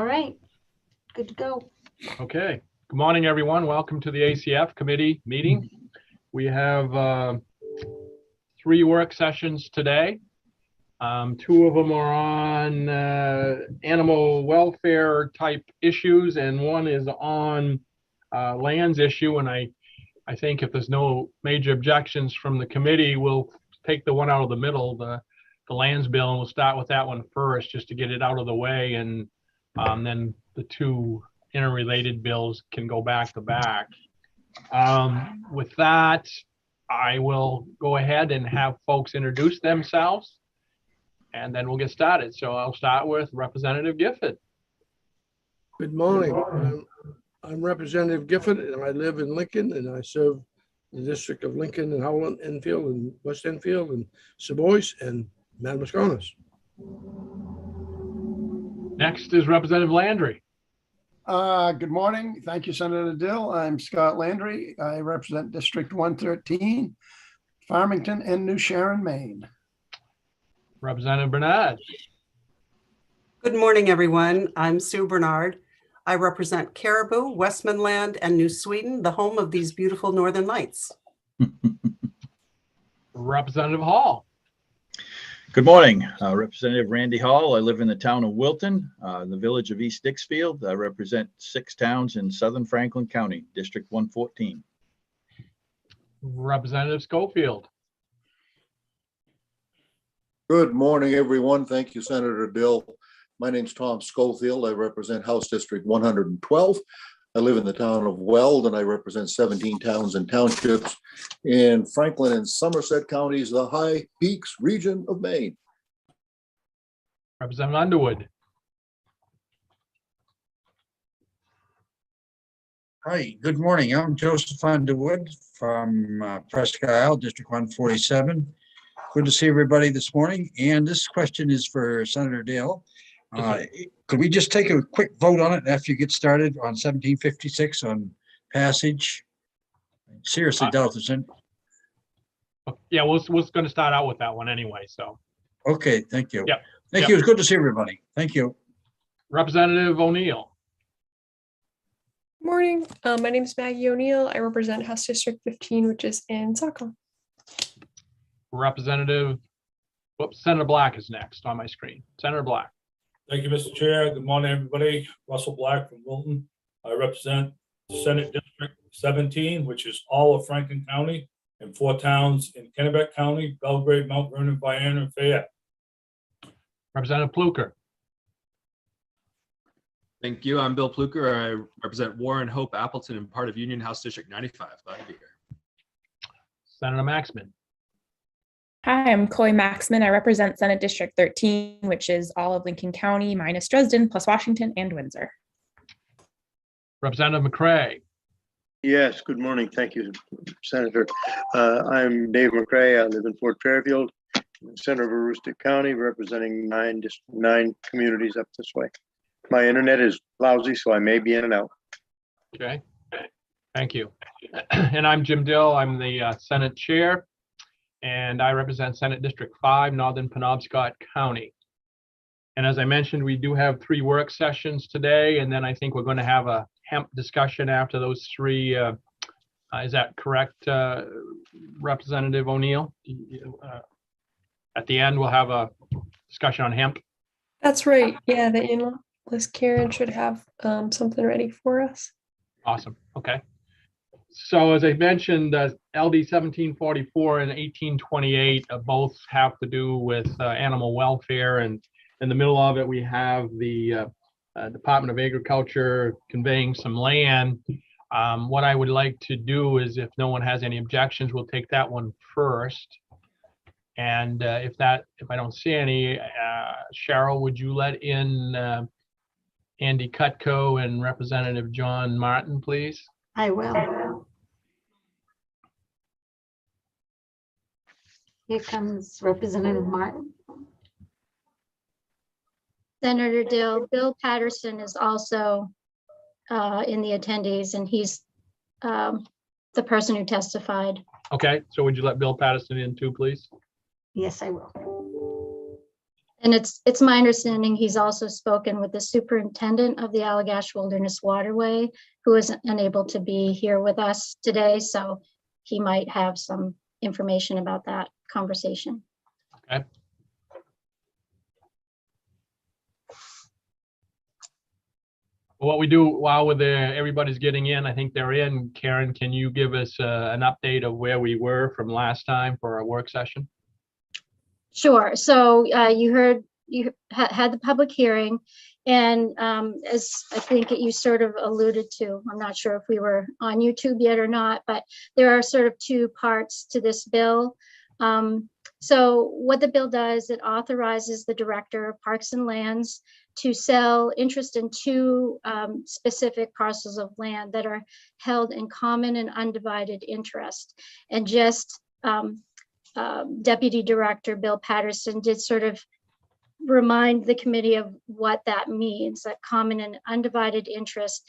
All right, good to go. Okay, good morning, everyone. Welcome to the ACF committee meeting. We have 3 work sessions today. 2 of them are on animal welfare type issues, and 1 is on lands issue. And I think if there's no major objections from the committee, we'll take the one out of the middle, the lands bill, and we'll start with that one first, just to get it out of the way, and then the 2 interrelated bills can go back to back. With that, I will go ahead and have folks introduce themselves, and then we'll get started. So I'll start with Representative Gifford. Good morning. I'm Representative Gifford, and I live in Lincoln, and I serve the district of Lincoln and Howland, Enfield, and West Enfield, and Seboyce, and Madamasconas. Next is Representative Landry. Good morning. Thank you, Senator Dill. I'm Scott Landry. I represent District 113, Farmington and New Sharon, Maine. Representative Bernard. Good morning, everyone. I'm Sue Bernard. I represent Caribou, Westmanland, and New Sweden, the home of these beautiful northern lights. Representative Hall. Good morning, Representative Randy Hall. I live in the town of Wilton, the village of East Dixfield. I represent 6 towns in southern Franklin County, District 114. Representative Schofield. Good morning, everyone. Thank you, Senator Dill. My name's Tom Schofield. I represent House District 112. I live in the town of Weld, and I represent 17 towns and townships in Franklin and Somerset counties, the High Peaks region of Maine. Representative Underwood. Hi, good morning. I'm Joseph Underwood from Presque Isle, District 147. Good to see everybody this morning. And this question is for Senator Dale. Could we just take a quick vote on it after you get started on 1756 on passage? Seriously doubt this. Yeah, we're going to start out with that one anyway. So. Okay, thank you. Yep. Thank you. It's good to see everybody. Thank you. Representative O'Neill. Morning. My name is Maggie O'Neill. I represent House District 15, which is in Saco. Representative, Senator Black is next on my screen. Senator Black. Thank you, Mr. Chair. Good morning, everybody. Russell Black from Wilton. I represent Senate District 17, which is all of Franklin County, and 4 towns in Kennebec County, Belgrade, Mount Vernon, Vienna, and Fayette. Representative Pluker. Thank you. I'm Bill Pluker. I represent Warren, Hope, Appleton, and part of Union House District 95. Glad to be here. Senator Maxman. Hi, I'm Chloe Maxman. I represent Senate District 13, which is all of Lincoln County minus Dresden, plus Washington and Windsor. Representative McCray. Yes, good morning. Thank you, Senator. I'm Dave McCray. I live in Fort Fairfield, in the center of Aroostook County, representing 9 communities up this way. My internet is lousy, so I may be in and out. Okay, thank you. And I'm Jim Dill. I'm the Senate Chair, and I represent Senate District 5, Northern Penobscot County. And as I mentioned, we do have 3 work sessions today, and then I think we're going to have a hemp discussion after those 3. Is that correct, Representative O'Neill? At the end, we'll have a discussion on hemp. That's right. Yeah, the analyst Karen should have something ready for us. Awesome. Okay. So as I mentioned, LD 1744 and 1828 both have to do with animal welfare, and in the middle of it we have the Department of Agriculture conveying some land. What I would like to do is, if no one has any objections, we'll take that one first. And if I don't see any, Cheryl, would you let in Andy Cutco and Representative John Martin, please? I will. Here comes Representative Martin. Senator Dill, Bill Patterson is also in the attendees, and he's the person who testified. Okay, so would you let Bill Patterson in too, please? Yes, I will. And it's my understanding he's also spoken with the superintendent of the Allagash Wilderness Waterway, who is unable to be here with us today, so he might have some information about that conversation. Okay. What we do while we're there, everybody's getting in. I think they're in. Karen, can you give us an update of where we were from last time for our work session? Sure. So you had the public hearing, and as I think you sort of alluded to, I'm not sure if we were on YouTube yet or not, but there are sort of two parts to this bill. So what the bill does, it authorizes the Director of Parks and Lands to sell interest in two specific parcels of land that are held in common and undivided interest. And just Deputy Director Bill Patterson did sort of remind the committee of what that means, that common and undivided interest.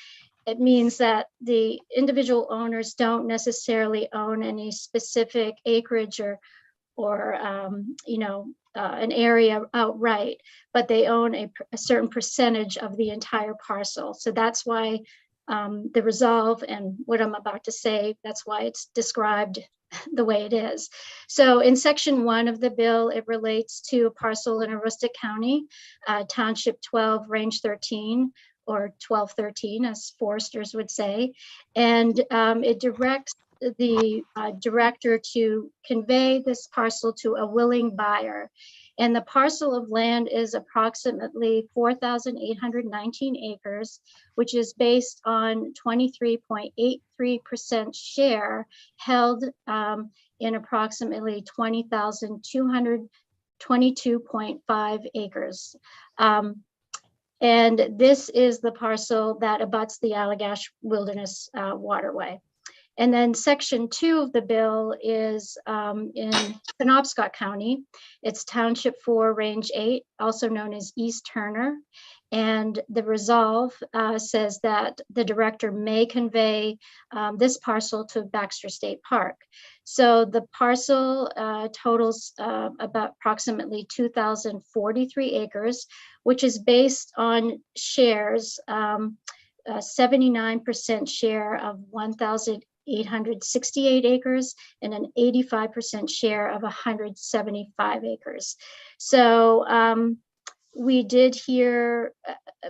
It means that the individual owners don't necessarily own any specific acreage or an area outright, but they own a certain percentage of the entire parcel. So that's why the resolve and what I'm about to say, that's why it's described the way it is. So in section 1 of the bill, it relates to a parcel in Aroostook County, Township 12, Range 13, or 1213, as foresters would say. And it directs the director to convey this parcel to a willing buyer. And the parcel of land is approximately 4,819 acres, which is based on 23.83% share held in approximately 20,222.5 acres. And this is the parcel that abuts the Allagash Wilderness Waterway. And then section 2 of the bill is in Penobscot County. It's Township 4, Range 8, also known as East Turner. And the resolve says that the director may convey this parcel to Baxter State Park. So the parcel totals about approximately 2,043 acres, which is based on shares, 79% share of 1,868 acres and an 85% share of 175 acres. So we did hear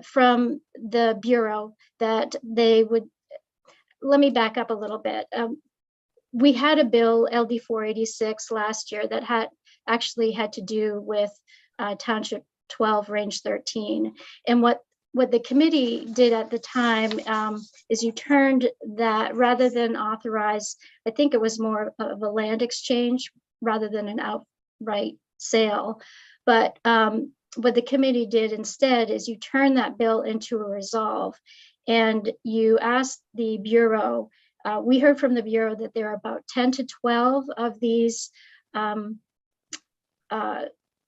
from the Bureau that they would, let me back up a little bit. We had a bill, LD 486 last year that had to do with Township 12, Range 13. And what the committee did at the time is you turned that, rather than authorize, I think it was more of a land exchange rather than an outright sale. But what the committee did instead is you turn that bill into a resolve, and you asked the Bureau, we heard from the Bureau that there are about 10 to 12 of these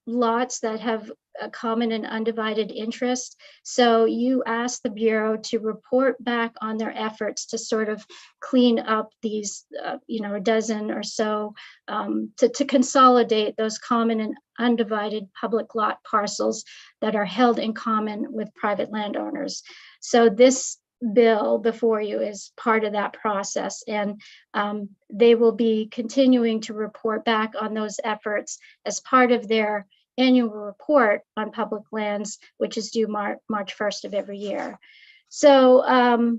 lots that have a common and undivided interest. So you asked the Bureau to report back on their efforts to sort of clean up these, a dozen or so, to consolidate those common and undivided public lot parcels that are held in common with private landowners. So this bill before you is part of that process, and they will be continuing to report back on those efforts as part of their annual report on public lands, which is due March 1st of every year. So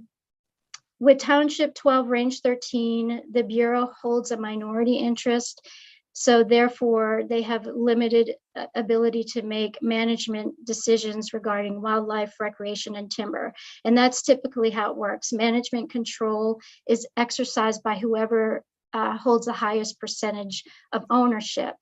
with Township 12, Range 13, the Bureau holds a minority interest. So therefore, they have limited ability to make management decisions regarding wildlife, recreation, and timber. And that's typically how it works. Management control is exercised by whoever holds the highest percentage of ownership.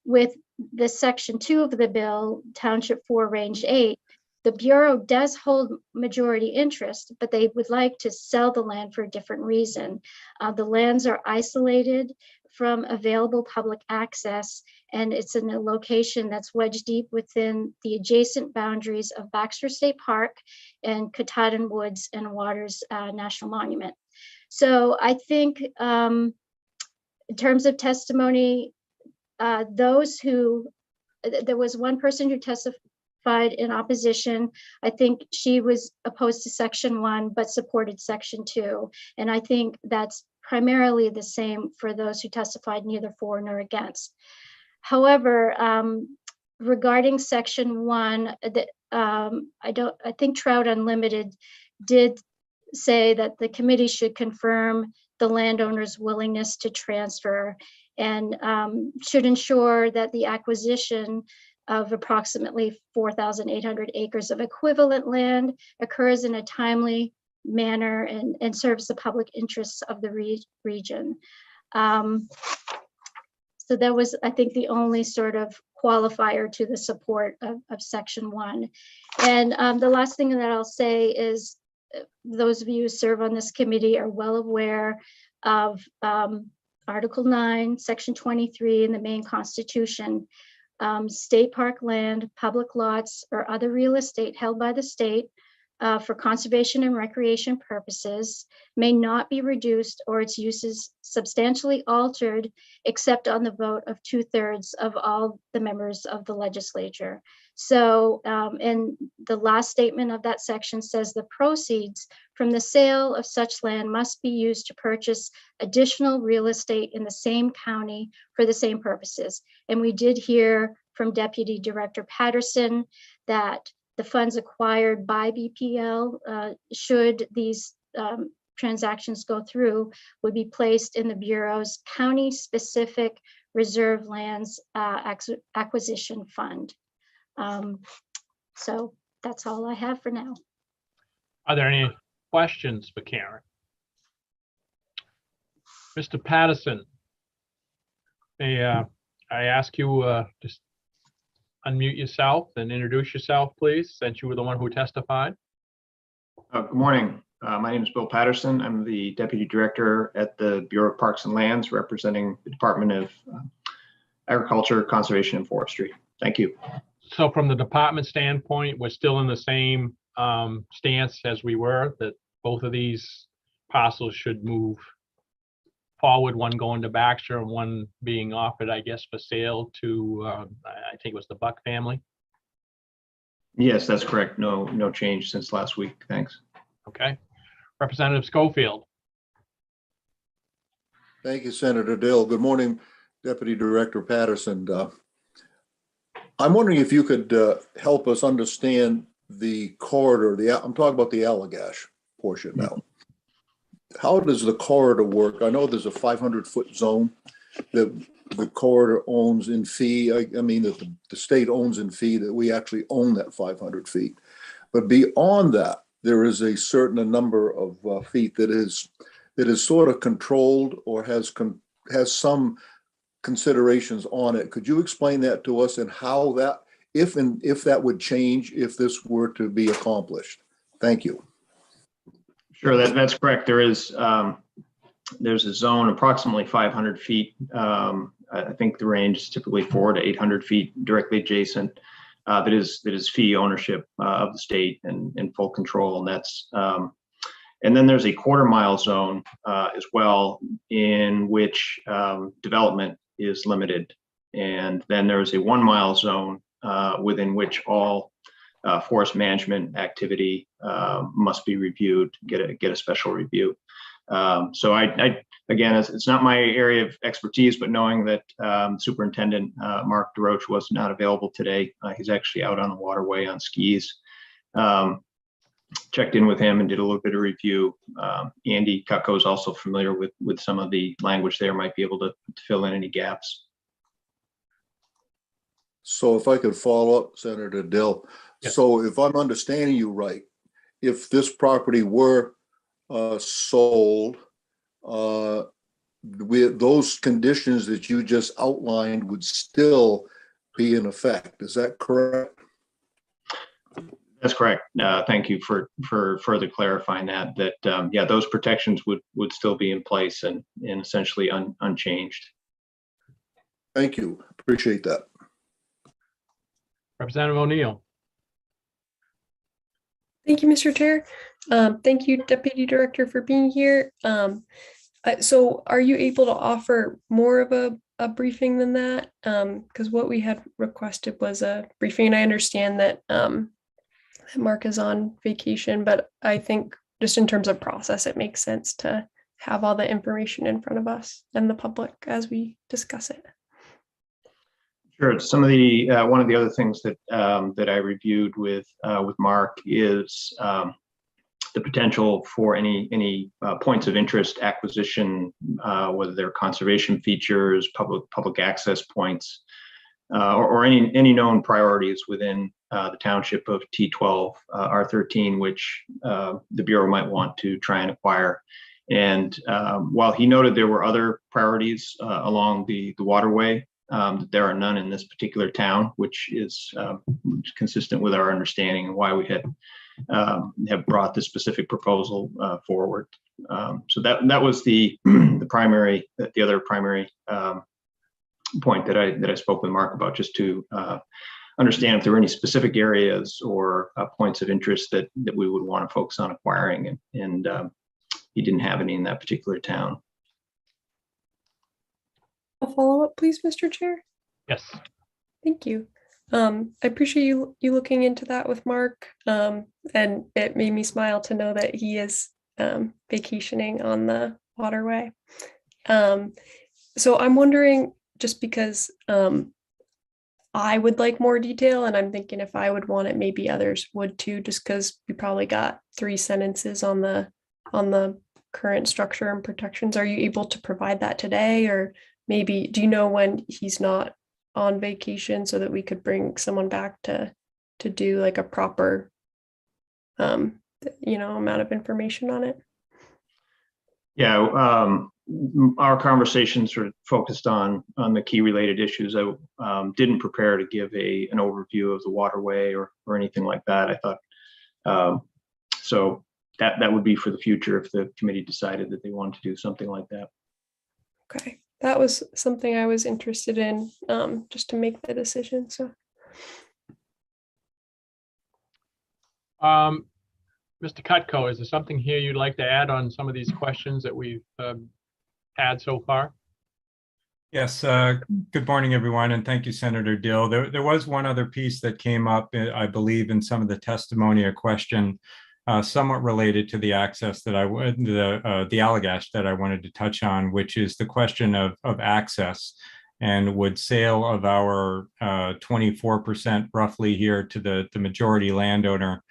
With the section 2 of the bill, Township 4, Range 8, the Bureau does hold majority interest, but they would like to sell the land for a different reason. The lands are isolated from available public access, and it's in a location that's wedged deep within the adjacent boundaries of Baxter State Park and Katahdin Woods and Waters National Monument. So I think in terms of testimony, those who there was one person who testified in opposition. I think she was opposed to section 1, but supported section 2. And I think that's primarily the same for those who testified neither for nor against. However, regarding section 1, I think Trout Unlimited did say that the committee should confirm the landowner's willingness to transfer and should ensure that the acquisition of approximately 4,800 acres of equivalent land occurs in a timely manner and serves the public interests of the region. So that was, I think, the only sort of qualifier to the support of section 1. And the last thing that I'll say is those of you who serve on this committee are well aware of Article 9, Section 23 in the Maine Constitution. State park land, public lots, or other real estate held by the state for conservation and recreation purposes may not be reduced or its uses substantially altered except on the vote of 2/3 of all the members of the legislature. So, and the last statement of that section says the proceeds from the sale of such land must be used to purchase additional real estate in the same county for the same purposes. And we did hear from Deputy Director Patterson that the funds acquired by BPL, should these transactions go through, would be placed in the Bureau's county-specific reserve lands acquisition fund. So that's all I have for now. Are there any questions for Karen? Mr. Patterson, may I ask you just unmute yourself and introduce yourself, please, since you were the one who testified. Good morning. My name is Bill Patterson. I'm the Deputy Director at the Bureau of Parks and Lands, representing the Department of Agriculture, Conservation, and Forestry. Thank you. So from the department standpoint, we're still in the same stance as we were, that both of these parcels should move forward, one going to Baxter and one being offered, I guess, for sale to, I think it was the Buck family. Yes, that's correct. No change since last week. Thanks. Okay. Representative Schofield. Thank you, Senator Dill. Good morning, Deputy Director Patterson. I'm wondering if you could help us understand the corridor. I'm talking about the Allagash portion now. How does the corridor work? I know there's a 500-foot zone that the corridor owns in fee. I mean that the state owns in fee, that we actually own that 500 feet. But beyond that, there is a certain number of feet that is sort of controlled or has some considerations on it. Could you explain that to us and how that, if that would change if this were to be accomplished? Thank you. Sure, that's correct. There's a zone approximately 500 feet. I think the range is typically 400 to 800 feet directly adjacent. That is fee ownership of the state and in full control, and that's and then there's a quarter-mile zone as well, in which development is limited, and then there's a 1-mile zone within which all forest management activity must be reviewed, get a special review. So I again, it's not my area of expertise, but knowing that Superintendent Mark DeRoche was not available today, he's actually out on the waterway on skis. Checked in with him and did a little bit of review. Andy Cutco is also familiar with some of the language there, might be able to fill in any gaps. So if I could follow up, Senator Dill. Yes. So if I'm understanding you right, if this property were sold, with those conditions that you just outlined would still be in effect. Is that correct? That's correct. Thank you for further clarifying that. Yeah, those protections would still be in place and essentially unchanged. Thank you. Appreciate that. Representative O'Neill. Thank you, Mr. Chair. Thank you, Deputy Director, for being here. So are you able to offer more of a briefing than that, because what we had requested was a briefing. And I understand that Mark is on vacation, but I think just in terms of process, it makes sense to have all the information in front of us and the public as we discuss it. Sure. Some of the one of the other things that that I reviewed with Mark is the potential for any points of interest acquisition, whether they're conservation features, public access points, or any known priorities within the township of T12 R13, which the Bureau might want to try and acquire. And while he noted there were other priorities along the waterway, there are none in this particular town, which is consistent with our understanding and why we have brought this specific proposal forward. So that was the other primary point that I spoke with Mark about, just to understand if there were any specific areas or points of interest that we would want to focus on acquiring, and he didn't have any in that particular town. A follow-up, please, Mr. Chair. Yes. Thank you. I appreciate you looking into that with Mark, and it made me smile to know that he is vacationing on the waterway. So I'm wondering, just because I would like more detail, and I'm thinking if I would want it, maybe others would too, just because we probably got 3 sentences on the current structure and protections. Are you able to provide that today, or maybe do you know when he's not on vacation, so that we could bring someone back to do like a proper amount of information on it? Yeah, our conversation sort of focused on the key related issues. I didn't prepare to give an overview of the waterway or anything like that. I thought so that would be for the future if the committee decided that they wanted to do something like that. Okay, that was something I was interested in, just to make the decision. So, Mr. Cutco, is there something here you'd like to add on some of these questions that we've had so far? Yes, good morning, everyone, and thank you, Senator Dill. There was one other piece that came up, I believe, in some of the testimony, a question somewhat related to the access that the Allagash that I wanted to touch on, which is the question of access, and would sale of our 24% roughly here to the majority landowner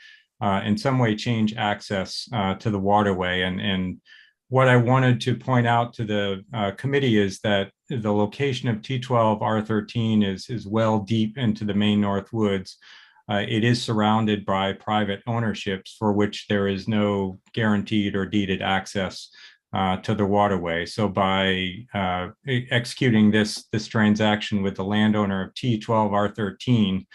in some way change access to the waterway. And what I wanted to point out to the committee is that the location of T12 R13 is well deep into the Maine North Woods. It is surrounded by private ownerships for which there is no guaranteed or deeded access to the waterway. So by executing this transaction with the landowner of T12 R13,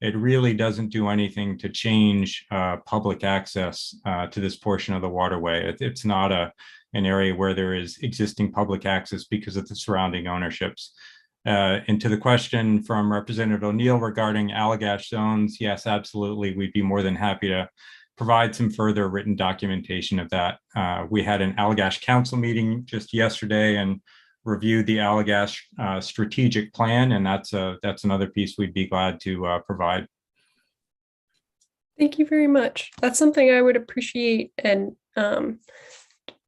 it really doesn't do anything to change public access to this portion of the waterway. It's not an area where there is existing public access because of the surrounding ownerships. And to the question from Representative O'Neill regarding Allagash zones, yes, absolutely. We'd be more than happy to provide some further written documentation of that. We had an Allagash Council meeting just yesterday and reviewed the Allagash strategic plan, and that's another piece we'd be glad to provide. thank you very much. That's something I would appreciate, and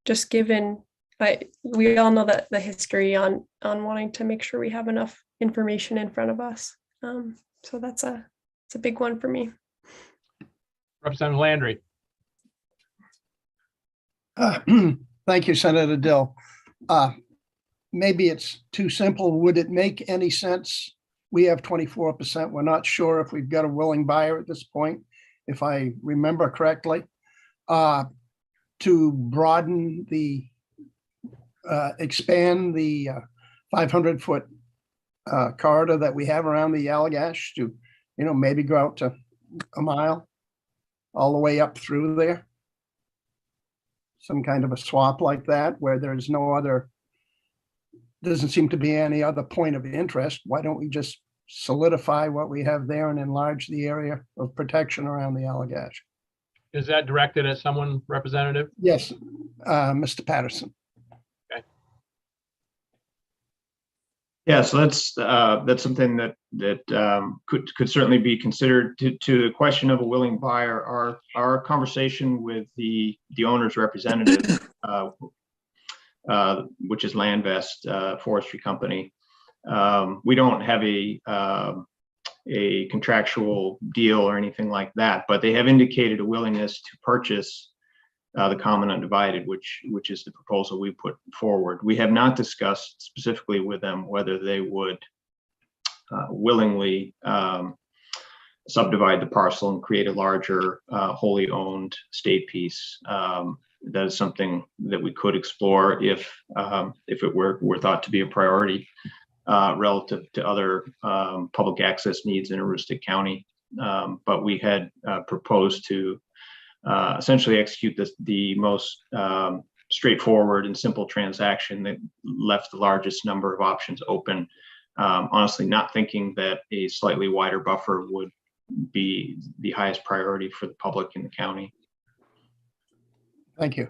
just given we all know that the history on wanting to make sure we have enough information in front of us. So it's a big one for me. Representative Landry. Thank you, Senator Dill. Maybe it's too simple. Would it make any sense? We have 24%. We're not sure if we've got a willing buyer at this point, if I remember correctly, to broaden the expand the 500-foot corridor that we have around the Allagash to, maybe go out to a mile, all the way up through there. Some kind of a swap like that, where there's doesn't seem to be any other point of interest. Why don't we just solidify what we have there and enlarge the area of protection around the Allagash? Is that directed at someone, Representative? Yes, Mr. Patterson. Okay. Yeah, so that's something that could certainly be considered. To the question of a willing buyer, our conversation with the owner's representative, which is Landvest Forestry Company, we don't have a contractual deal or anything like that, but they have indicated a willingness to purchase the common undivided, which is the proposal we put forward. We have not discussed specifically with them whether they would willingly subdivide the parcel and create a larger wholly owned state piece. That is something that we could explore if it were thought to be a priority relative to other public access needs in Aroostook County. But we had proposed to essentially execute the most straightforward and simple transaction that left the largest number of options open. Honestly, not thinking that a slightly wider buffer would be the highest priority for the public in the county. Thank you.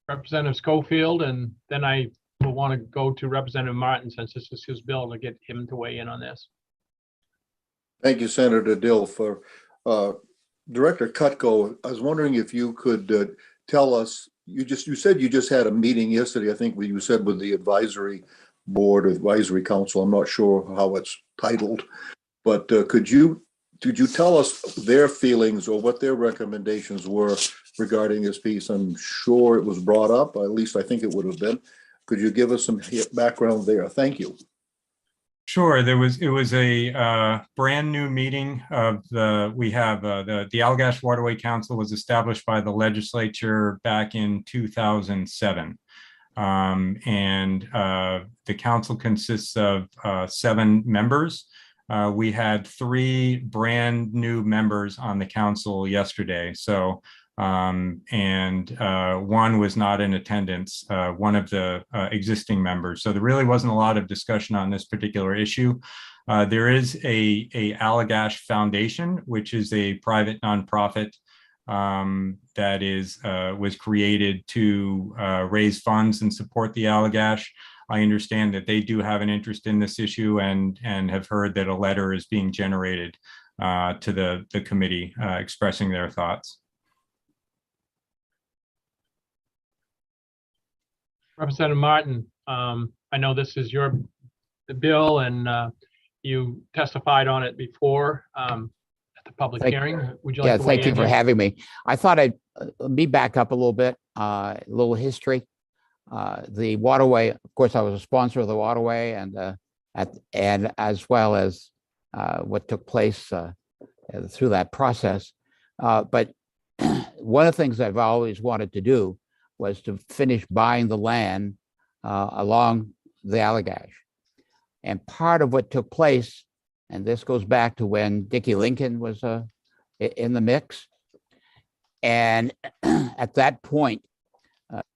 Representative Schofield, and then I will want to go to Representative Martin since this is his bill to get him to weigh in on this. Thank you, Senator Dill. For Director Cutco, I was wondering if you could tell us, you said you just had a meeting yesterday, I think you said with the advisory board, advisory council, I'm not sure how it's titled, but could you tell us their feelings or what their recommendations were regarding this piece? I'm sure it was brought up, at least I think it would have been. Could you give us some background there? Thank you. Sure. It was a brand new meeting of the Allagash Waterway Council was established by the legislature back in 2007. And the council consists of 7 members. We had 3 brand new members on the council yesterday. So and one was not in attendance, one of the existing members. So there really wasn't a lot of discussion on this particular issue. There is a Allagash Foundation, which is a private nonprofit that was created to raise funds and support the Allagash. I understand that they do have an interest in this issue and have heard that a letter is being generated to the committee expressing their thoughts. Representative Martin, I know this is your bill and you testified on it before at the public hearing. Would you like to weigh in? Thank you for having me. I thought I'd let me back up a little bit, a little history. The waterway, of course, I was a sponsor of the waterway and as well as what took place through that process. But one of the things I've always wanted to do was to finish buying the land along the Allagash. And part of what took place, and this goes back to when Dickie Lincoln was in the mix. And at that point,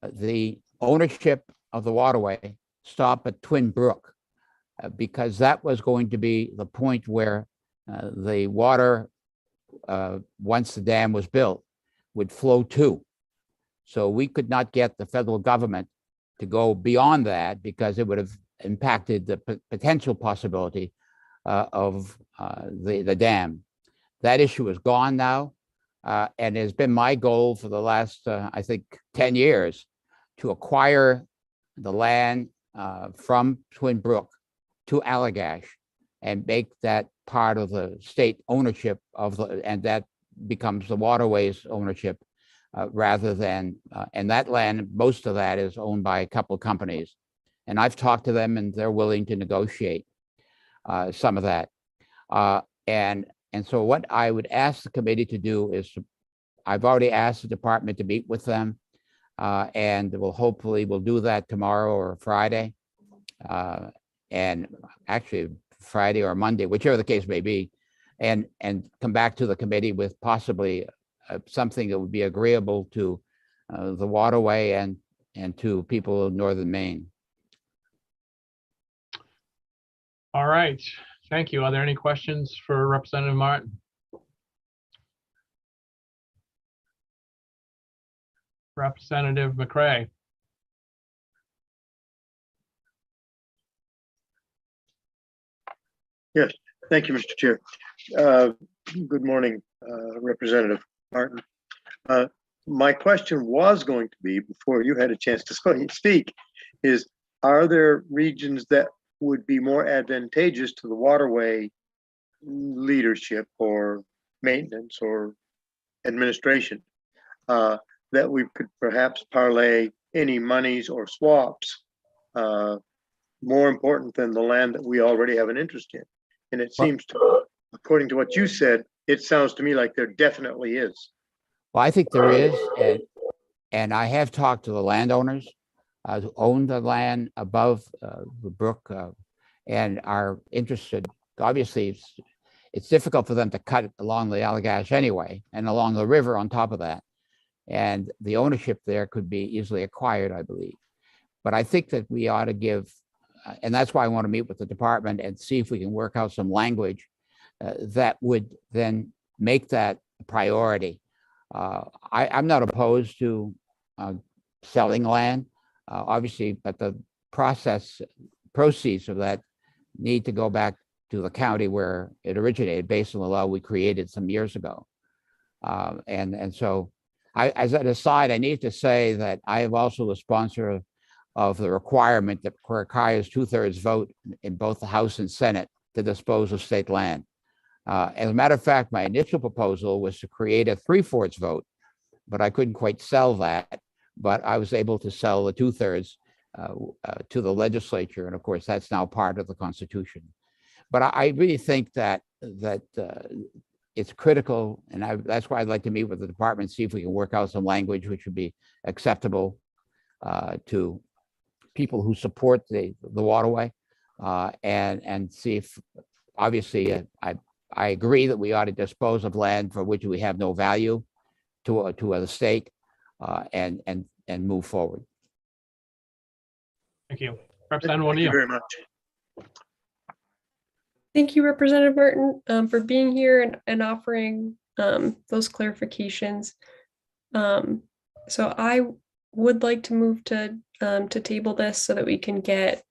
the ownership of the waterway stopped at Twin Brook because that was going to be the point where the water, once the dam was built, would flow to. So we could not get the federal government to go beyond that because it would have impacted the potential possibility of the dam. That issue is gone now, and it has been my goal for the last, I think, 10 years to acquire the land from Twin Brook to Allagash and make that part of the state ownership and that becomes the waterways ownership. Rather than, and that land, most of that is owned by a couple of companies. And I've talked to them and they're willing to negotiate some of that. And so what I would ask the committee to do is, I've already asked the department to meet with them and we'll do that tomorrow or Friday. And actually Friday or Monday, whichever the case may be, and come back to the committee with possibly something that would be agreeable to the waterway and to people of northern Maine. All right, thank you. Are there any questions for Representative Martin? Representative McCray. Yes, thank you, Mr. Chair. Good morning, Representative Martin. My question was going to be, before you had a chance to speak, is are there regions that would be more advantageous to the waterway leadership or maintenance or administration that we could perhaps parlay any monies or swaps more important than the land that we already have an interest in? And it seems to, according to what you said, it sounds to me like there definitely is. Well, I think there is, and I have talked to the landowners who own the land above the brook and are interested. Obviously, it's difficult for them to cut along the Allagash anyway, and along the river on top of that. And the ownership there could be easily acquired, I believe. But I think that we ought to give, and that's why I want to meet with the department and see if we can work out some language that would then make that a priority. I'm not opposed to selling land, obviously, but the proceeds of that need to go back to the county where it originated based on the law we created some years ago. And so, as an aside, I need to say that I am also the sponsor of the requirement that requires 2/3 vote in both the House and Senate to dispose of state land. As a matter of fact, my initial proposal was to create a 3/4 vote, but I couldn't quite sell that. But I was able to sell the 2/3 to the legislature, and of course, that's now part of the Constitution. But I really think that it's critical, and that's why I'd like to meet with the department, see if we can work out some language which would be acceptable to people who support the waterway, and see if, obviously, I agree that we ought to dispose of land for which we have no value to the state, and move forward. Thank you. Representative Thank you O'Neill. very much. Thank you, Representative Martin, for being here and offering those clarifications. So I would like to move to table this so that we can get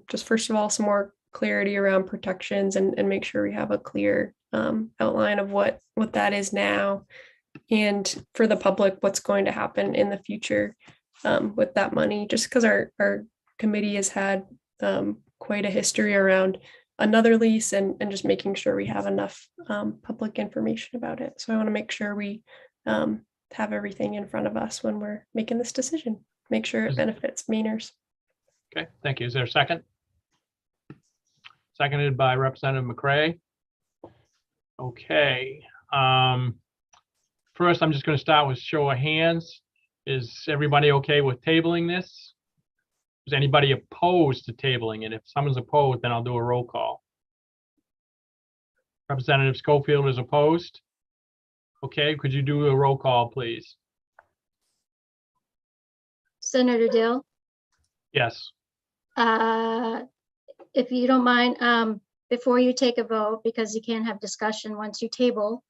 just first of all some more clarity around protections and make sure we have a clear outline of what that is now, and for the public what's going to happen in the future with that money. Just because our committee has had quite a history around another lease and just making sure we have enough public information about it. So I want to make sure we have everything in front of us when we're making this decision. Make sure it benefits Mainers. Okay, thank you. Is there a second? Seconded by Representative McCray. Okay. First, I'm just going to start with show of hands. Is everybody okay with tabling this? Is anybody opposed to tabling it? If someone's opposed, then I'll do a roll call. Representative Schofield is opposed. Okay, could you do a roll call, please? Senator Dill, Yes. if you don't mind, before you take a vote, because you can't have discussion once you table,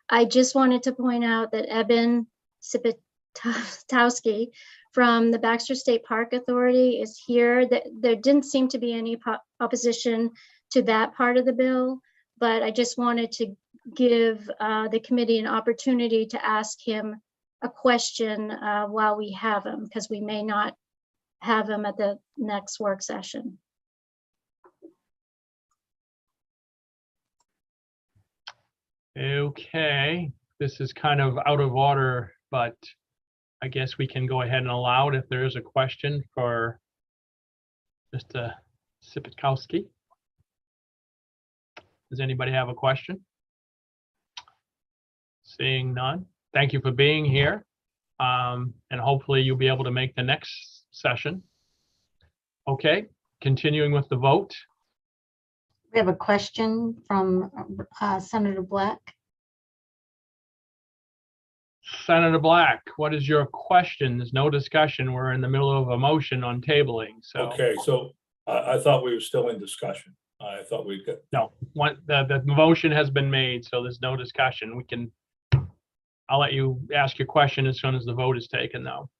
I just wanted to point out that Eben Sipatowski from the Baxter State Park Authority is here. That there didn't seem to be any opposition to that part of the bill, but I just wanted to give the committee an opportunity to ask him a question while we have him, because we may not have him at the next work session. Okay, this is kind of out of order, but I guess we can go ahead and allow it if there is a question for Mr. Sipatowski. Does anybody have a question? Seeing none. Thank you for being here. And hopefully you'll be able to make the next session. Okay, continuing with the vote. We have a question from Senator Black. Senator Black, what is your question? There's no discussion. We're in the middle of a motion on tabling, so. Okay, so I thought we were still in discussion. I thought we could. No, the motion has been made, so there's no discussion. We can, I'll let you ask your question as soon as the vote is taken, though.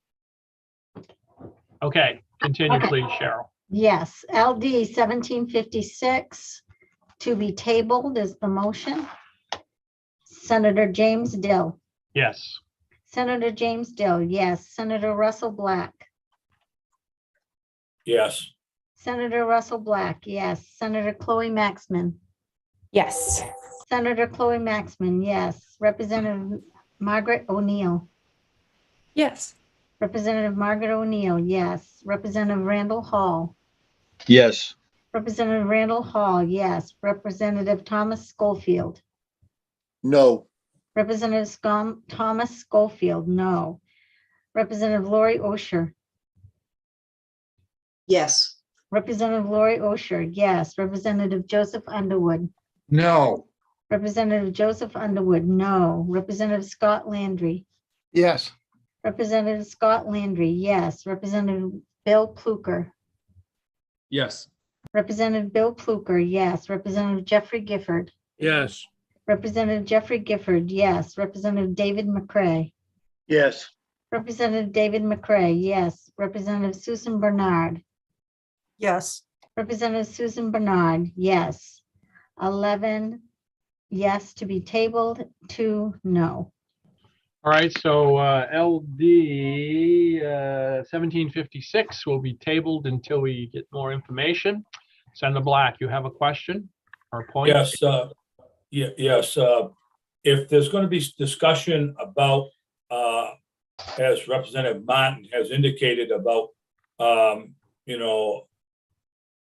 Okay, continue, Okay. please, Cheryl. Yes, LD 1756 to be tabled is the motion. Senator James Dill. Yes. Senator James Dill, yes. Senator Russell Black. Yes. Senator Russell Black, yes. Senator Chloe Maxman. Yes. Senator Chloe Maxman, yes. Representative Margaret O'Neill. Yes. Representative Margaret O'Neill, yes. Representative Randall Hall. Yes. Representative Randall Hall, yes. Representative Thomas Schofield. No. Representative Thomas Schofield, no. Representative Lori Osher. Yes. Representative Lori Osher, yes. Representative Joseph Underwood. No. Representative Joseph Underwood, no. Representative Scott Landry. Yes. Representative Scott Landry, yes. Representative Bill Pluker. Yes. Representative Bill Pluker, yes. Representative Jeffrey Gifford. Yes. Representative Jeffrey Gifford, yes. Representative David McCray. Yes. Representative David McCray, yes. Representative Susan Bernard. Yes. Representative Susan Bernard, yes. 11 yes to be tabled, 2 no. All right, so LD 1756 will be tabled until we get more information. Senator Black, you have a question or a point? Yes, yes. If there's going to be discussion about, as Representative Martin has indicated about,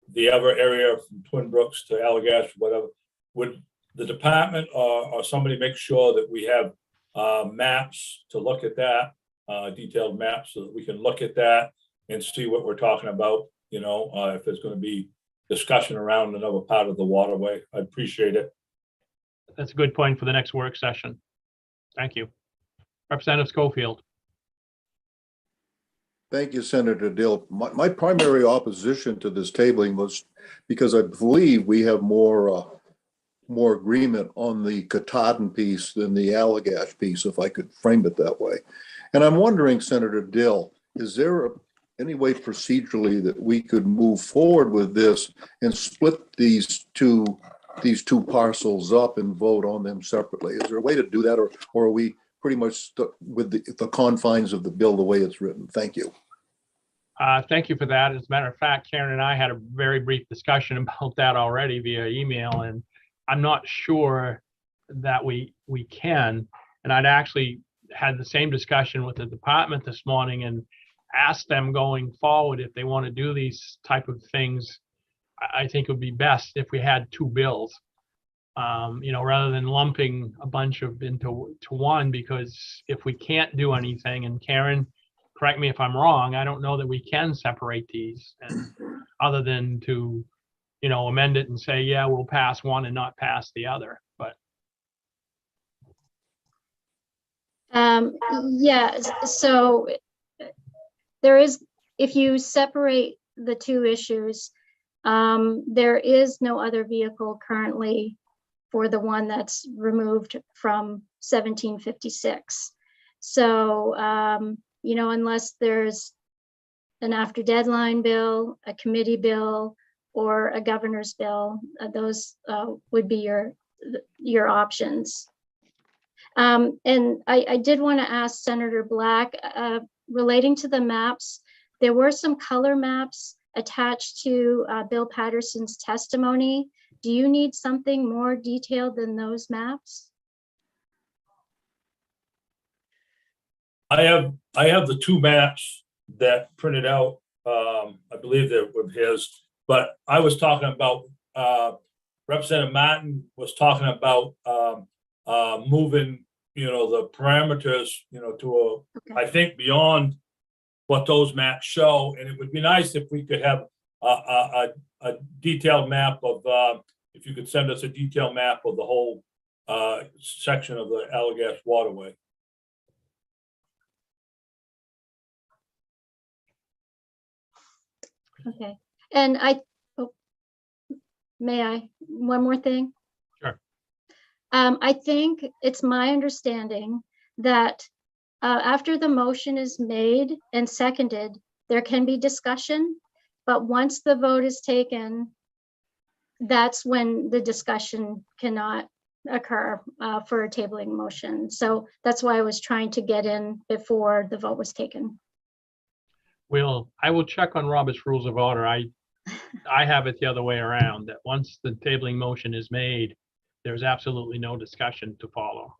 the other area from Twin Brooks to Allagash, whatever, would the department or somebody make sure that we have maps to look at that, detailed maps, so that we can look at that and see what we're talking about, if there's going to be discussion around another part of the waterway? I appreciate it. That's a good point for the next work session. Thank you. Representative Schofield. Thank you, Senator Dill. My primary opposition to this tabling was because I believe we have more agreement on the Katahdin piece than the Allagash piece, if I could frame it that way. And I'm wondering, Senator Dill, is there any way procedurally that we could move forward with this and split these two parcels up and vote on them separately? Is there a way to do that, or are we pretty much stuck with the confines of the bill the way it's written? Thank you. Thank you for that. As a matter of fact, Karen and I had a very brief discussion about that already via email, and I'm not sure that we can. And I'd actually had the same discussion with the department this morning and asked them going forward if they want to do these type of things. I think it would be best if we had two bills, rather than lumping a bunch of into one, because if we can't do anything, and Karen, correct me if I'm wrong, I don't know that we can separate these, and other than to, amend it and say, yeah, we'll pass one and not pass the other. But yeah, so there is, if you separate the two issues, there is no other vehicle currently for the one that's removed from 1756. So, unless there's an after deadline bill, a committee bill, or a governor's bill, those would be your options. And I did want to ask Senator Black, relating to the maps, there were some color maps attached to Bill Patterson's testimony. Do you need something more detailed than those maps? I have the two maps that printed out. I believe that with his, but I was talking about, Representative Martin was talking about moving, the parameters, to I think beyond what those maps show. And it would be nice if we could have a detailed map of, if you could send us a detailed map of the whole section of the Allagash waterway. Okay, and may I, one more thing? Sure. I think it's my understanding that after the motion is made and seconded, there can be discussion, but once the vote is taken, that's when the discussion cannot occur for a tabling motion. So that's why I was trying to get in before the vote was taken. I will check on Robert's Rules of Order. I have it the other way around, that once the tabling motion is made, there's absolutely no discussion to follow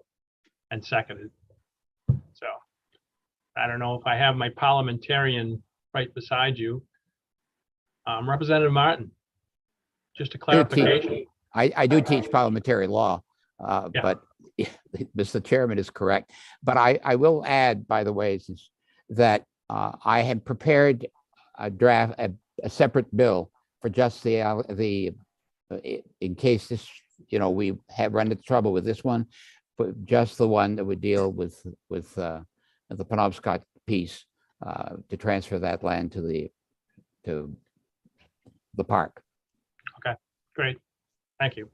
and seconded. So I don't know if I have my parliamentarian right beside you. Representative Martin, just a clarification. I do teach parliamentary law, Yeah. but Mr. Chairman is correct. But I will add, by the way, that I had prepared a draft, a separate bill for just in case this, we have run into trouble with this one, but just the one that would deal with the Penobscot piece to transfer that land to the park. Okay, great. Thank you.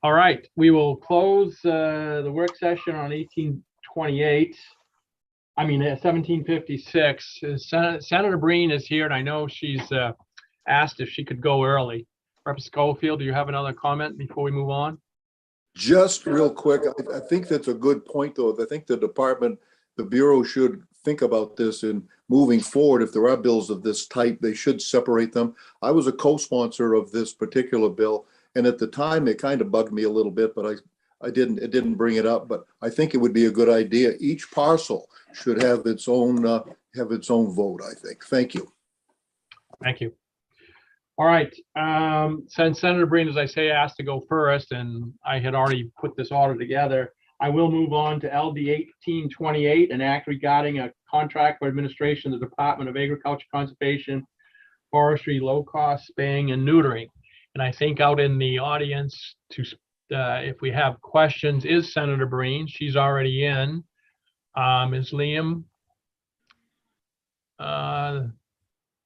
All right, we will close the work session on 1756. Senator Breen is here, and I know she's asked if she could go early. Representative Schofield, do you have another comment before we move on? Just real quick, I think that's a good point, though. I think the Bureau should think about this in moving forward. If there are bills of this type, they should separate them. I was a co-sponsor of this particular bill, and at the time it kind of bugged me a little bit, but it didn't bring it up. But I think it would be a good idea. Each parcel should have its own vote, I think. Thank you. Thank you. All right, since Senator Breen, as I say, asked to go first, and I had already put this order together, I will move on to LD 1828, an act regarding a contract for administration of the Department of Agriculture, Conservation, Forestry, low-cost spaying and neutering. And I think out in the audience, if we have questions, is Senator Breen. She's already in. Is Liam?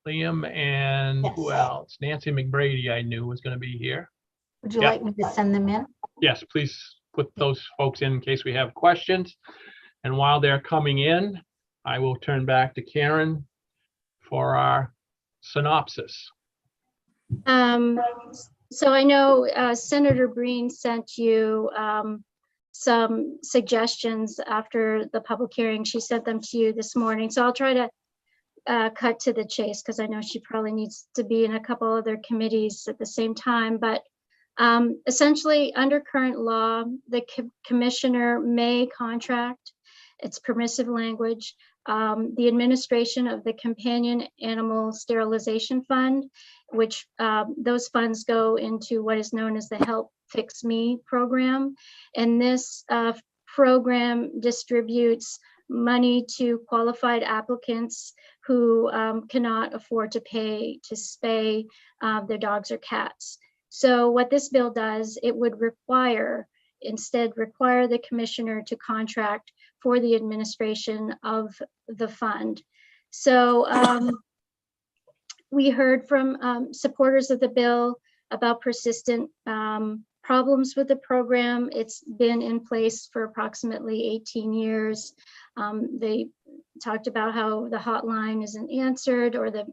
Liam and who else? Nancy McBrady, I knew was going to be here. Would you like me to send them in? Yes, please put those folks in case we have questions. And while they're coming in, I will turn back to Karen for our synopsis. So I know Senator Breen sent you some suggestions after the public hearing. She sent them to you this morning. So I'll try to cut to the chase because I know she probably needs to be in a couple other committees at the same time. But essentially, under current law, the commissioner may contract, it's permissive language, the administration of the Companion Animal Sterilization Fund, which those funds go into what is known as the Help Fix Me program. And this program distributes money to qualified applicants who cannot afford to pay to spay their dogs or cats. So what this bill does, it would instead require the commissioner to contract for the administration of the fund. So we heard from supporters of the bill about persistent problems with the program. It's been in place for approximately 18 years. They talked about how the hotline isn't answered or the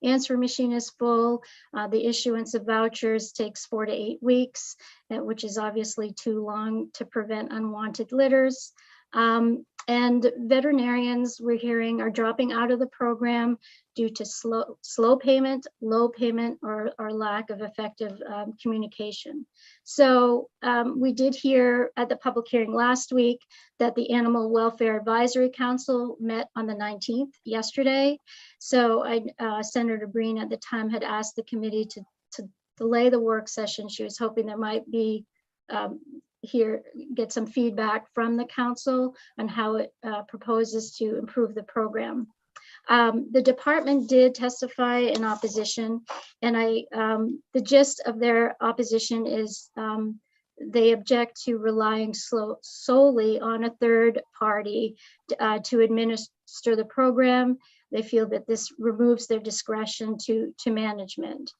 answer machine is full. The issuance of vouchers takes 4 to 8 weeks, which is obviously too long to prevent unwanted litters. And veterinarians, we're hearing, are dropping out of the program due to slow payment, low payment, or lack of effective communication. So we did hear at the public hearing last week that the Animal Welfare Advisory Council met on the 19th, yesterday. So Senator Breen at the time had asked the committee to delay the work session. She was hoping there might be get some feedback from the council on how it proposes to improve the program. The department did testify in opposition, and the gist of their opposition is they object to relying solely on a third party to administer the program. They feel that this removes their discretion to manage it.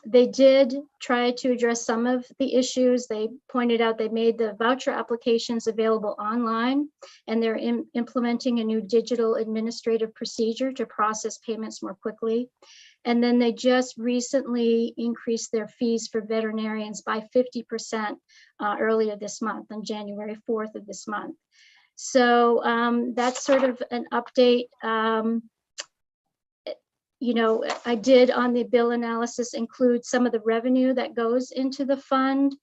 They did try to address some of the issues. They pointed out they made the voucher applications available online, and they're implementing a new digital administrative procedure to process payments more quickly. And then they just recently increased their fees for veterinarians by 50% earlier this month, on January 4th of this month. So that's sort of an update. You know, I did on the bill analysis include some of the revenue that goes into the fund.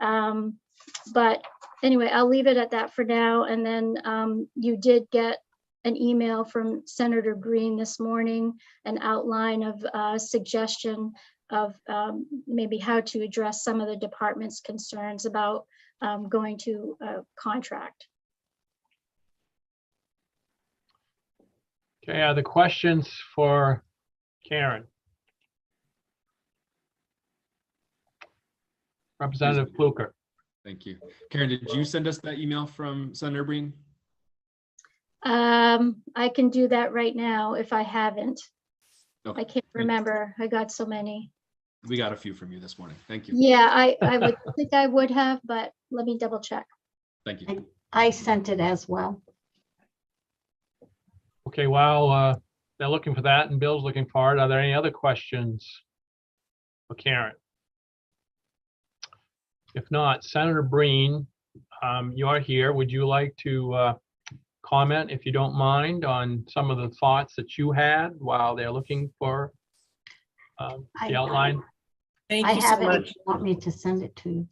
But anyway, I'll leave it at that for now. And then you did get an email from Senator Green this morning, an outline of suggestion of maybe how to address some of the department's concerns about going to a contract. Okay, the questions for Karen. Representative Fluker. Thank you. Karen, did you send us that email from Senator Breen? I can do that right now if I haven't. Okay. I can't remember. I got so many. We got a few from you this morning. Thank you. Yeah, I would think I would have, but let me double check. Thank you. I sent it as well. Okay, while they're looking for that and Bill's looking for it, are there any other questions for Karen? If not, Senator Breen, you are here. Would you like to comment, if you don't mind, on some of the thoughts that you had while they're looking for the outline? I have it if you want me to send it to you.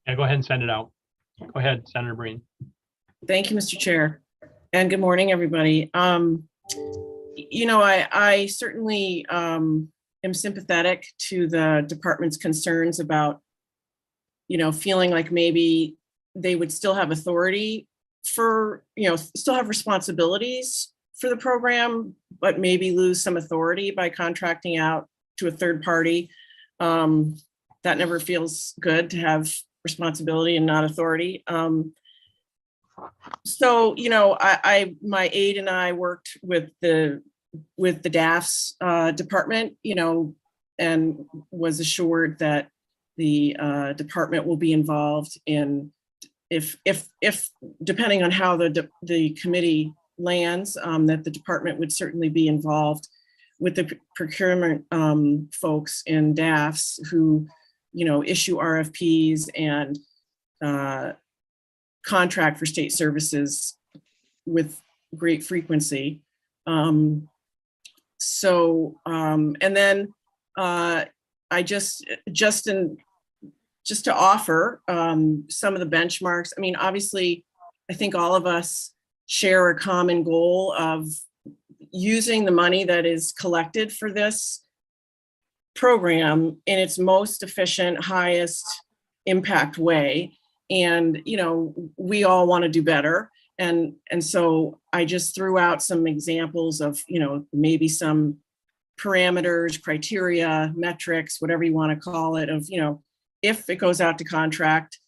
Yeah, go ahead and send it out. Go ahead, Senator Breen. Thank you, Mr. Chair. And good morning, everybody. You know, I certainly am sympathetic to the department's concerns about, you know, feeling like maybe they would still have authority for, you know, still have responsibilities for the program, but maybe lose some authority by contracting out to a third party. That never feels good, to have responsibility and not authority. So, you know, my aide and I worked with the DAF's department, you know, and was assured that the department will be involved in, if depending on how the committee lands, that the department would certainly be involved with the procurement folks in DAFs who, you know, issue RFPs and contract for state services with great frequency. And then I just to offer some of the benchmarks. I mean, obviously, I think all of us share a common goal of using the money that is collected for this program in its most efficient, highest impact way. And, you know, we all want to do better. And so I just threw out some examples of, you know, maybe some parameters, criteria, metrics, whatever you want to call it, of, you know, if it goes out to contract,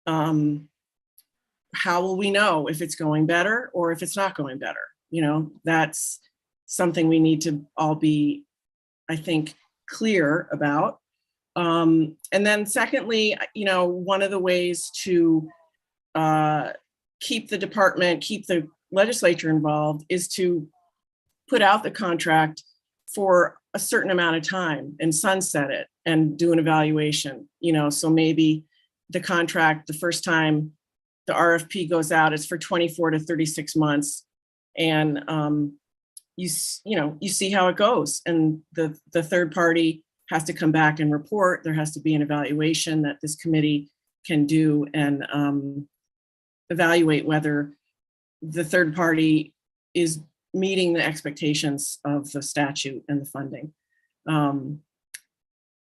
how will we know if it's going better or if it's not going better? You know, that's something we need to all be, I think, clear about. And then secondly, you know, one of the ways to keep the department, keep the legislature involved is to put out the contract for a certain amount of time and sunset it and do an evaluation, you know, so maybe the contract, the first time the RFP goes out, is for 24 to 36 months. And you see how it goes. And the third party has to come back and report. There has to be an evaluation that this committee can do and evaluate whether the third party is meeting the expectations of the statute and the funding.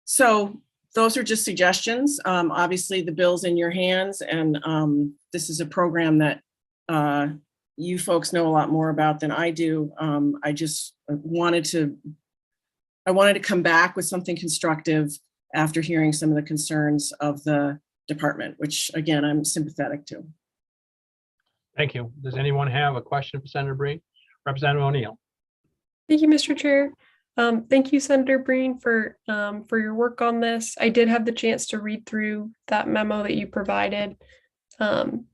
So those are just suggestions. Obviously, the bill's in your hands, and this is a program that you folks know a lot more about than I do. I just wanted to come back with something constructive after hearing some of the concerns of the department, which again, I'm sympathetic to. Thank you. Does anyone have a question for Senator Breen? Representative O'Neill. Thank you, Mr. Chair. Thank you, Senator Breen, for your work on this. I did have the chance to read through that memo that you provided, and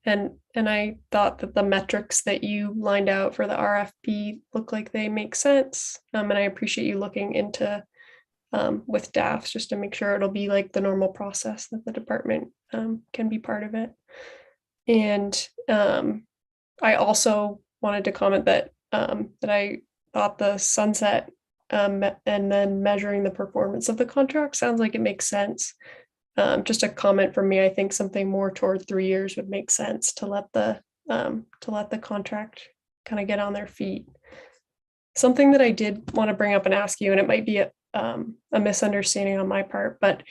and I thought that the metrics that you lined out for the RFP look like they make sense. And I appreciate you looking into with DAFs just to make sure it'll be like the normal process that the department can be part of it. And I also wanted to comment that that I thought the sunset and then measuring the performance of the contract sounds like it makes sense. Just a comment from me. I think something more toward 3 years would make sense to let the contract kind of get on their feet. Something that I did want to bring up and ask you, and it might be a misunderstanding on my part, but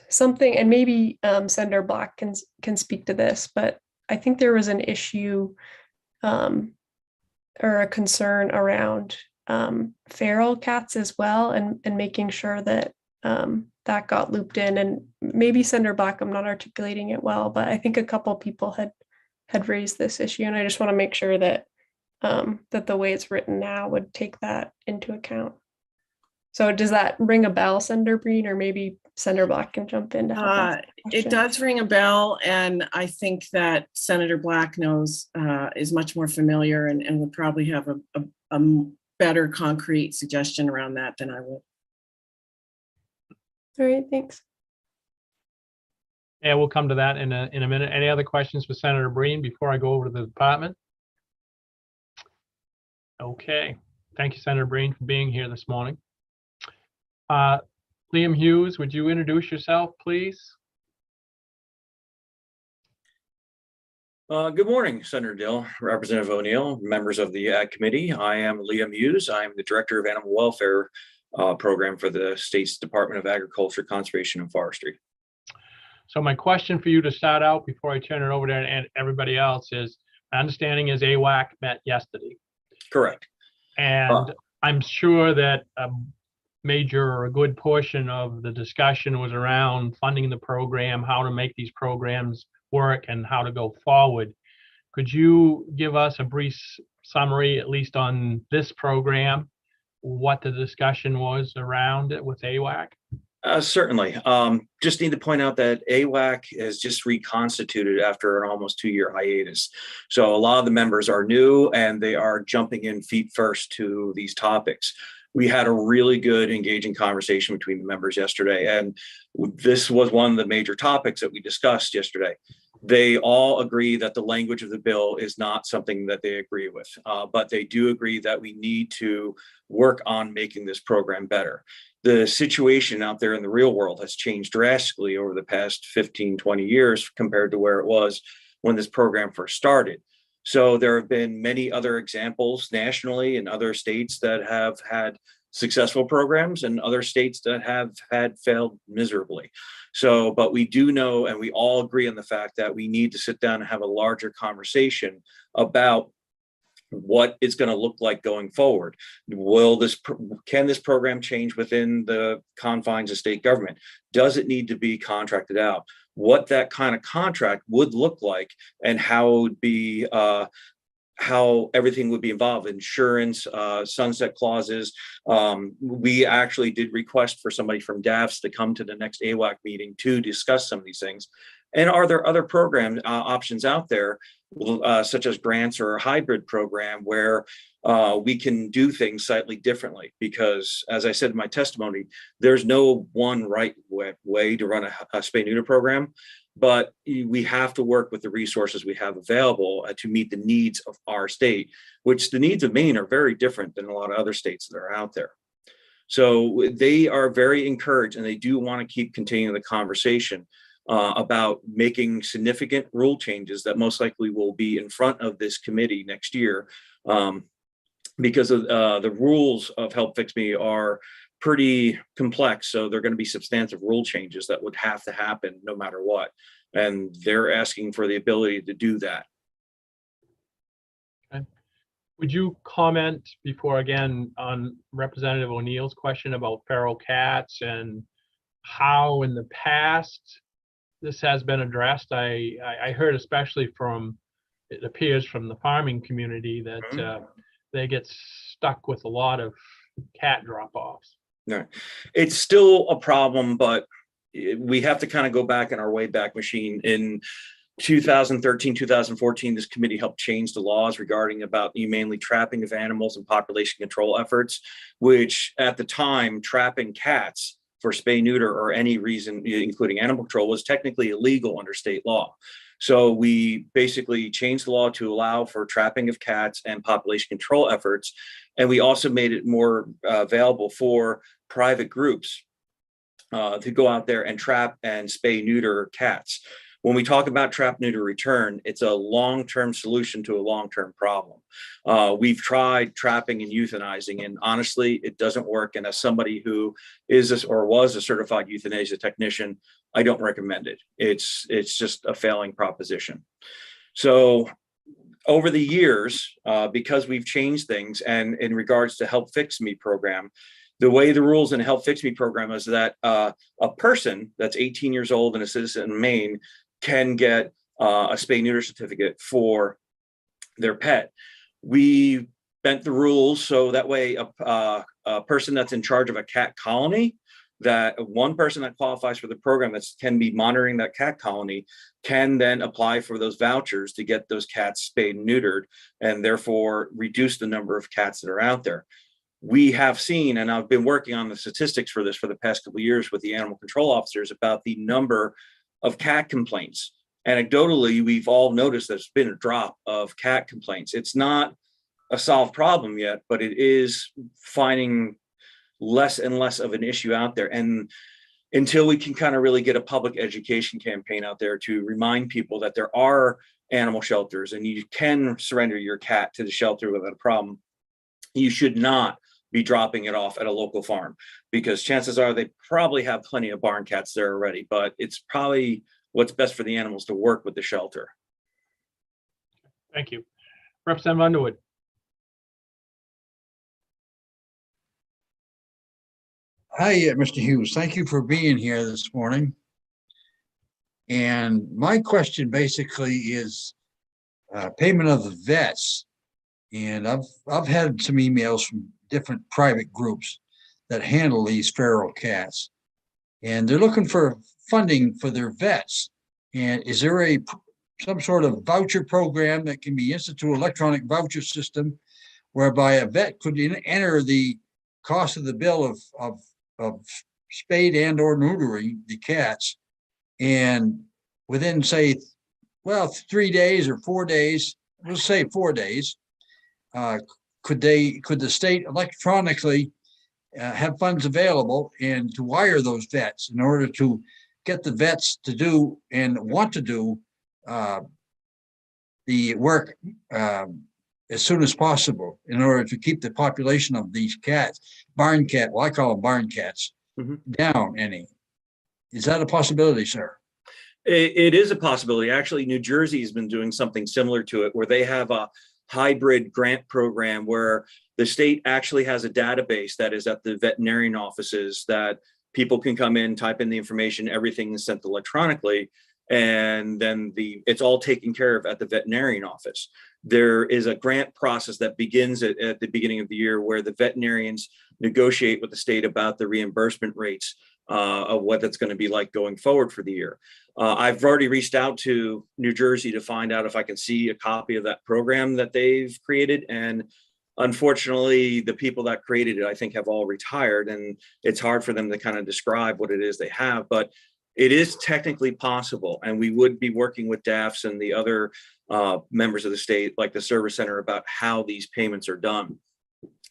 something, and maybe Senator Black can speak to this, but I think there was an issue or a concern around feral cats as well, and making sure that that got looped in. And maybe Senator Black, I'm not articulating it well, but I think a couple people had raised this issue, and I just want to make sure that that the way it's written now would take that into account. So does that ring a bell, Senator Breen, or maybe Senator Black can jump in to help answer the It question? does ring a bell, and I think that Senator Black knows, is much more familiar and would probably have a better concrete suggestion around that than I would. All right, thanks. Yeah, we'll come to that in a minute. Any other questions for Senator Breen before I go over to the department? Okay, thank you, Senator Breen, for being here this morning. Liam Hughes, would you introduce yourself, please? Good morning, Senator Dill, Representative O'Neill, members of the Ag Committee. I am Liam Hughes. I am the Director of Animal Welfare Program for the state's Department of Agriculture, Conservation, and Forestry. So my question for you to start out before I turn it over to everybody else is, my understanding is AWAC met yesterday. Correct. And I'm sure that a major or a good portion of the discussion was around funding the program, how to make these programs work, and how to go forward. Could you give us a brief summary, at least on this program, what the discussion was around it with AWAC? Certainly. Just need to point out that AWAC has just reconstituted after an almost 2-year hiatus. So a lot of the members are new and they are jumping in feet first to these topics. We had a really good engaging conversation between the members yesterday, and this was one of the major topics that we discussed yesterday. They all agree that the language of the bill is not something that they agree with, but they do agree that we need to work on making this program better. The situation out there in the real world has changed drastically over the past 15, 20 years compared to where it was when this program first started. So there have been many other examples nationally in other states that have had successful programs and other states that have had failed miserably. So, but we do know, and we all agree on the fact that we need to sit down and have a larger conversation about what it's going to look like going forward. Can this program change within the confines of state government? Does it need to be contracted out? What that kind of contract would look like, and how it would be, how everything would be involved, insurance, sunset clauses. We actually did request for somebody from DAFs to come to the next AWAC meeting to discuss some of these things. And are there other program options out there, such as grants or a hybrid program where we can do things slightly differently? Because as I said in my testimony, there's no one right way to run a spay-neuter program, but we have to work with the resources we have available to meet the needs of our state, which the needs of Maine are very different than a lot of other states that are out there. So they are very encouraged, and they do want to keep continuing the conversation about making significant rule changes that most likely will be in front of this committee next year, because of the rules of Help Fix Me are pretty complex. So they're going to be substantive rule changes that would have to happen no matter what. And they're asking for the ability to do that. Okay. Would you comment before, again, on Representative O'Neill's question about feral cats and how in the past this has been addressed? I heard, especially from, it appears from the farming community, that they get stuck with a lot of cat drop-offs. No, it's still a problem, but we have to kind of go back in our way back machine. In 2013, 2014, this committee helped change the laws regarding about humanely trapping of animals and population control efforts, which at the time, trapping cats for spay, neuter, or any reason, including animal control, was technically illegal under state law. So we basically changed the law to allow for trapping of cats and population control efforts. And we also made it more available for private groups to go out there and trap and spay, neuter cats. When we talk about trap, neuter, return, it's a long-term solution to a long-term problem. We've tried trapping and euthanizing, and honestly, it doesn't work. And as somebody who is or was a certified euthanasia technician, I don't recommend it. It's just a failing proposition. So over the years, because we've changed things, and in regards to Help Fix Me program, the way the rules in Help Fix Me program is that a person that's 18 years old and a citizen in Maine can get a spay neuter certificate for their pet. We bent the rules so that way a person that's in charge of a cat colony, that one person that qualifies for the program that can be monitoring that cat colony can then apply for those vouchers to get those cats spayed and neutered, and therefore reduce the number of cats that are out there. We have seen, and I've been working on the statistics for this for the past couple of years with the animal control officers about the number of cat complaints. Anecdotally, we've all noticed there's been a drop of cat complaints. It's not a solved problem yet, but it is finding less and less of an issue out there. And until we can kind of really get a public education campaign out there to remind people that there are animal shelters and you can surrender your cat to the shelter without a problem, you should not be dropping it off at a local farm, because chances are they probably have plenty of barn cats there already, but it's probably what's best for the animals to work with the shelter. Thank you. Representative Underwood. Hi, Mr. Hughes. Thank you for being here this morning. And my question basically is payment of the vets. And I've had some emails from different private groups that handle these feral cats, and they're looking for funding for their vets. And is there some sort of voucher program that can be instituted, electronic voucher system, whereby a vet could enter the cost of the bill of spayed and or neutering the cats, and within, say, well, 3 days or 4 days, we'll say 4 days, could the state electronically have funds available and to wire those vets in order to get the vets to do and want to do the work as soon as possible in order to keep the population of these cats, barn cat, well, I call them barn cats, down any? Is that a possibility, sir? It is a possibility. Actually, New Jersey has been doing something similar to it, where they have a hybrid grant program where the state actually has a database that is at the veterinarian offices that people can come in, type in the information, everything is sent electronically, and then it's all taken care of at the veterinarian office. There is a grant process that begins at the beginning of the year where the veterinarians negotiate with the state about the reimbursement rates of what that's going to be like going forward for the year. I've already reached out to New Jersey to find out if I can see a copy of that program that they've created. And unfortunately, the people that created it, I think, have all retired, and it's hard for them to kind of describe what it is they have, but it is technically possible. And we would be working with DAFs and the other members of the state, like the service center, about how these payments are done.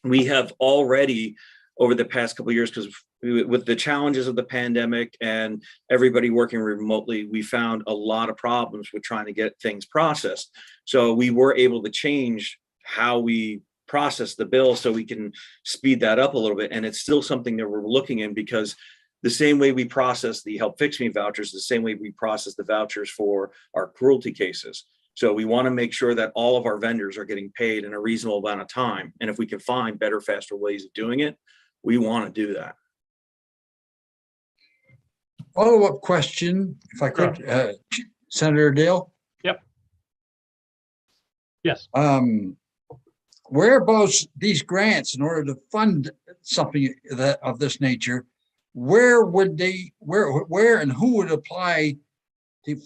We have already, over the past couple of years, because with the challenges of the pandemic and everybody working remotely, we found a lot of problems with trying to get things processed. So we were able to change how we process the bill so we can speed that up a little bit. And it's still something that we're looking in, because the same way we process the Help Fix Me vouchers, the same way we process the vouchers for our cruelty cases. So we want to make sure that all of our vendors are getting paid in a reasonable amount of time. And if we can find better, faster ways of doing it, we want to do that. Follow-up question, if I could, Senator Dale? Yep. Yes. Whereabouts these grants, in order to fund something of this nature, where would they, where and who would apply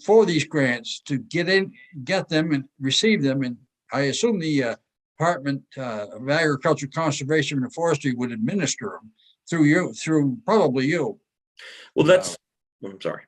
for these grants to get them and receive them? And I assume the Department of Agriculture, Conservation and Forestry would administer them through probably you. Well, I'm sorry.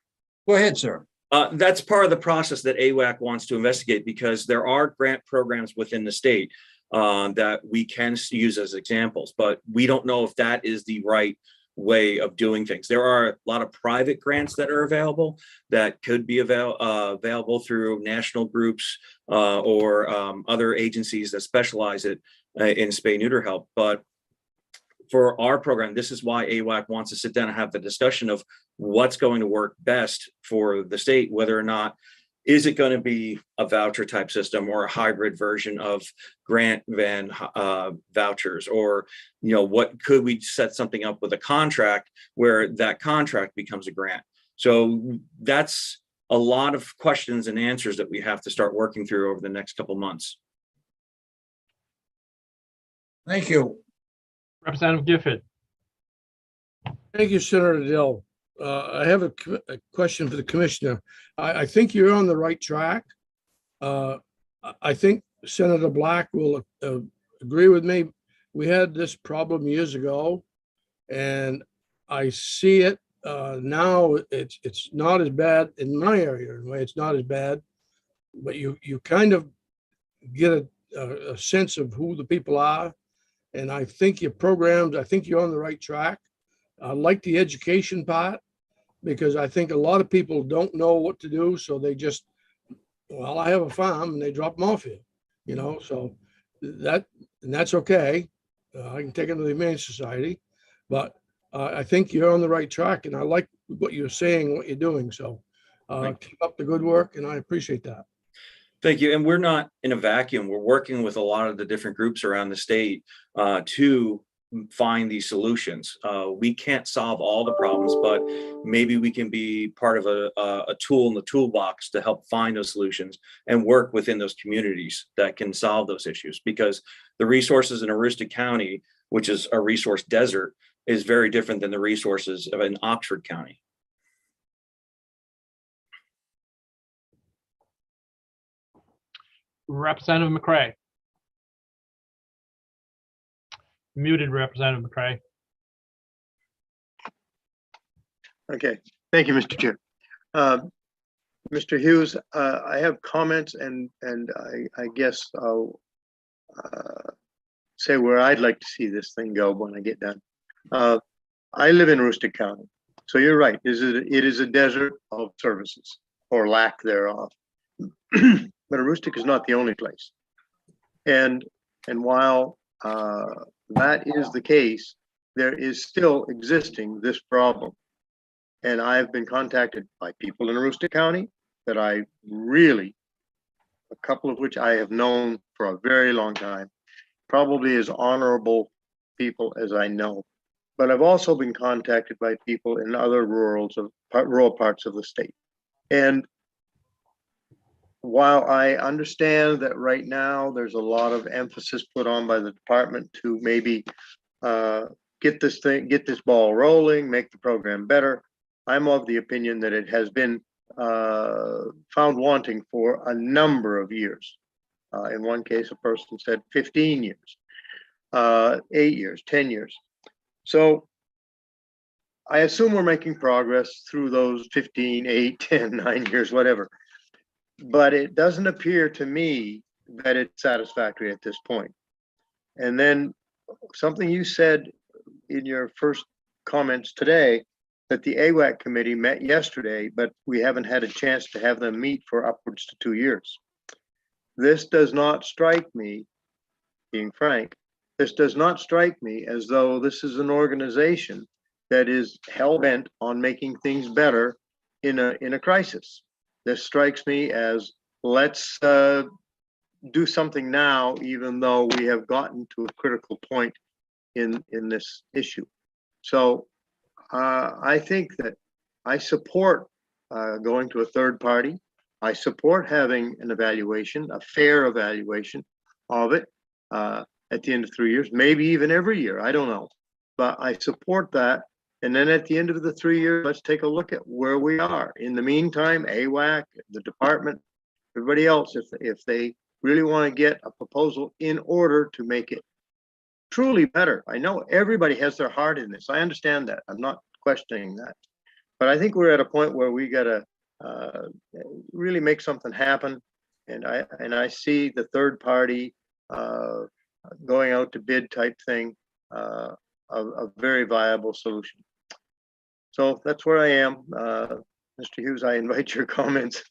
Go ahead, sir. That's part of the process that AWAC wants to investigate, because there are grant programs within the state that we can use as examples, but we don't know if that is the right way of doing things. There are a lot of private grants that are available that could be available through national groups or other agencies that specialize in spay-neuter help. But for our program, this is why AWAC wants to sit down and have the discussion of what's going to work best for the state, whether or not is it going to be a voucher type system or a hybrid version of grant van vouchers, or, you know, what could we set something up with a contract where that contract becomes a grant? So that's a lot of questions and answers that we have to start working through over the next couple months. Thank you. Representative Gifford. Thank you, Senator Dill. I have a question for the commissioner. I think you're on the right track. I think Senator Black will agree with me. We had this problem years ago, and I see it now. It's not as bad in my area. Anyway, it's not as bad, but you kind of get a sense of who the people are. And I think your programs, I think you're on the right track. I like the education part, because I think a lot of people don't know what to do. So they just, well, I have a farm, and they drop them off here, you know, so that's okay. I can take them to the Humane Society, but I think you're on the right track, and I like what you're saying, what you're doing. So keep up the good work, and I appreciate that. Thank you. And we're not in a vacuum. We're working with a lot of the different groups around the state to find these solutions. We can't solve all the problems, but maybe we can be part of a tool in the toolbox to help find those solutions and work within those communities that can solve those issues, because the resources in Aroostook County, which is a resource desert, is very different than the resources in Oxford County. Representative McCray. Muted, Representative McCray. Okay, thank you, Mr. Chair. Mr. Hughes, I have comments, and I guess I'll say where I'd like to see this thing go when I get done. I live in Aroostook County, so you're right. It is a desert of services, or lack thereof. But Aroostook is not the only place. And while that is the case, there is still existing this problem. And I've been contacted by people in Aroostook County that I really, a couple of which I have known for a very long time, probably as honorable people as I know. But I've also been contacted by people in other rural parts of the state. And while I understand that right now there's a lot of emphasis put on by the department to maybe get this ball rolling, make the program better, I'm of the opinion that it has been found wanting for a number of years. In one case, a person said 15 years, 8 years, 10 years. So I assume we're making progress through those 15, 8, 10, 9 years, whatever. But it doesn't appear to me that it's satisfactory at this point. And then something you said in your first comments today, that the AWAC committee met yesterday, but we haven't had a chance to have them meet for upwards to 2 years. This does not strike me, being frank, this does not strike me as though this is an organization that is hell-bent on making things better in a crisis. This strikes me as, let's do something now, even though we have gotten to a critical point in this issue. So I think that I support going to a third party. I support having an evaluation, a fair evaluation of it at the end of 3 years, maybe even every year, I don't know. But I support that, And then at the end of the 3 years, let's take a look at where we are. In the meantime, AWAC, the department, everybody else, if they really want to get a proposal in order to make it truly better. I know everybody has their heart in this. I understand that. I'm not questioning that. But I think we're at a point where we got to really make something happen. And I see the third party going out to bid type thing a very viable solution. So that's where I am. Mr. Hughes, I invite your comments.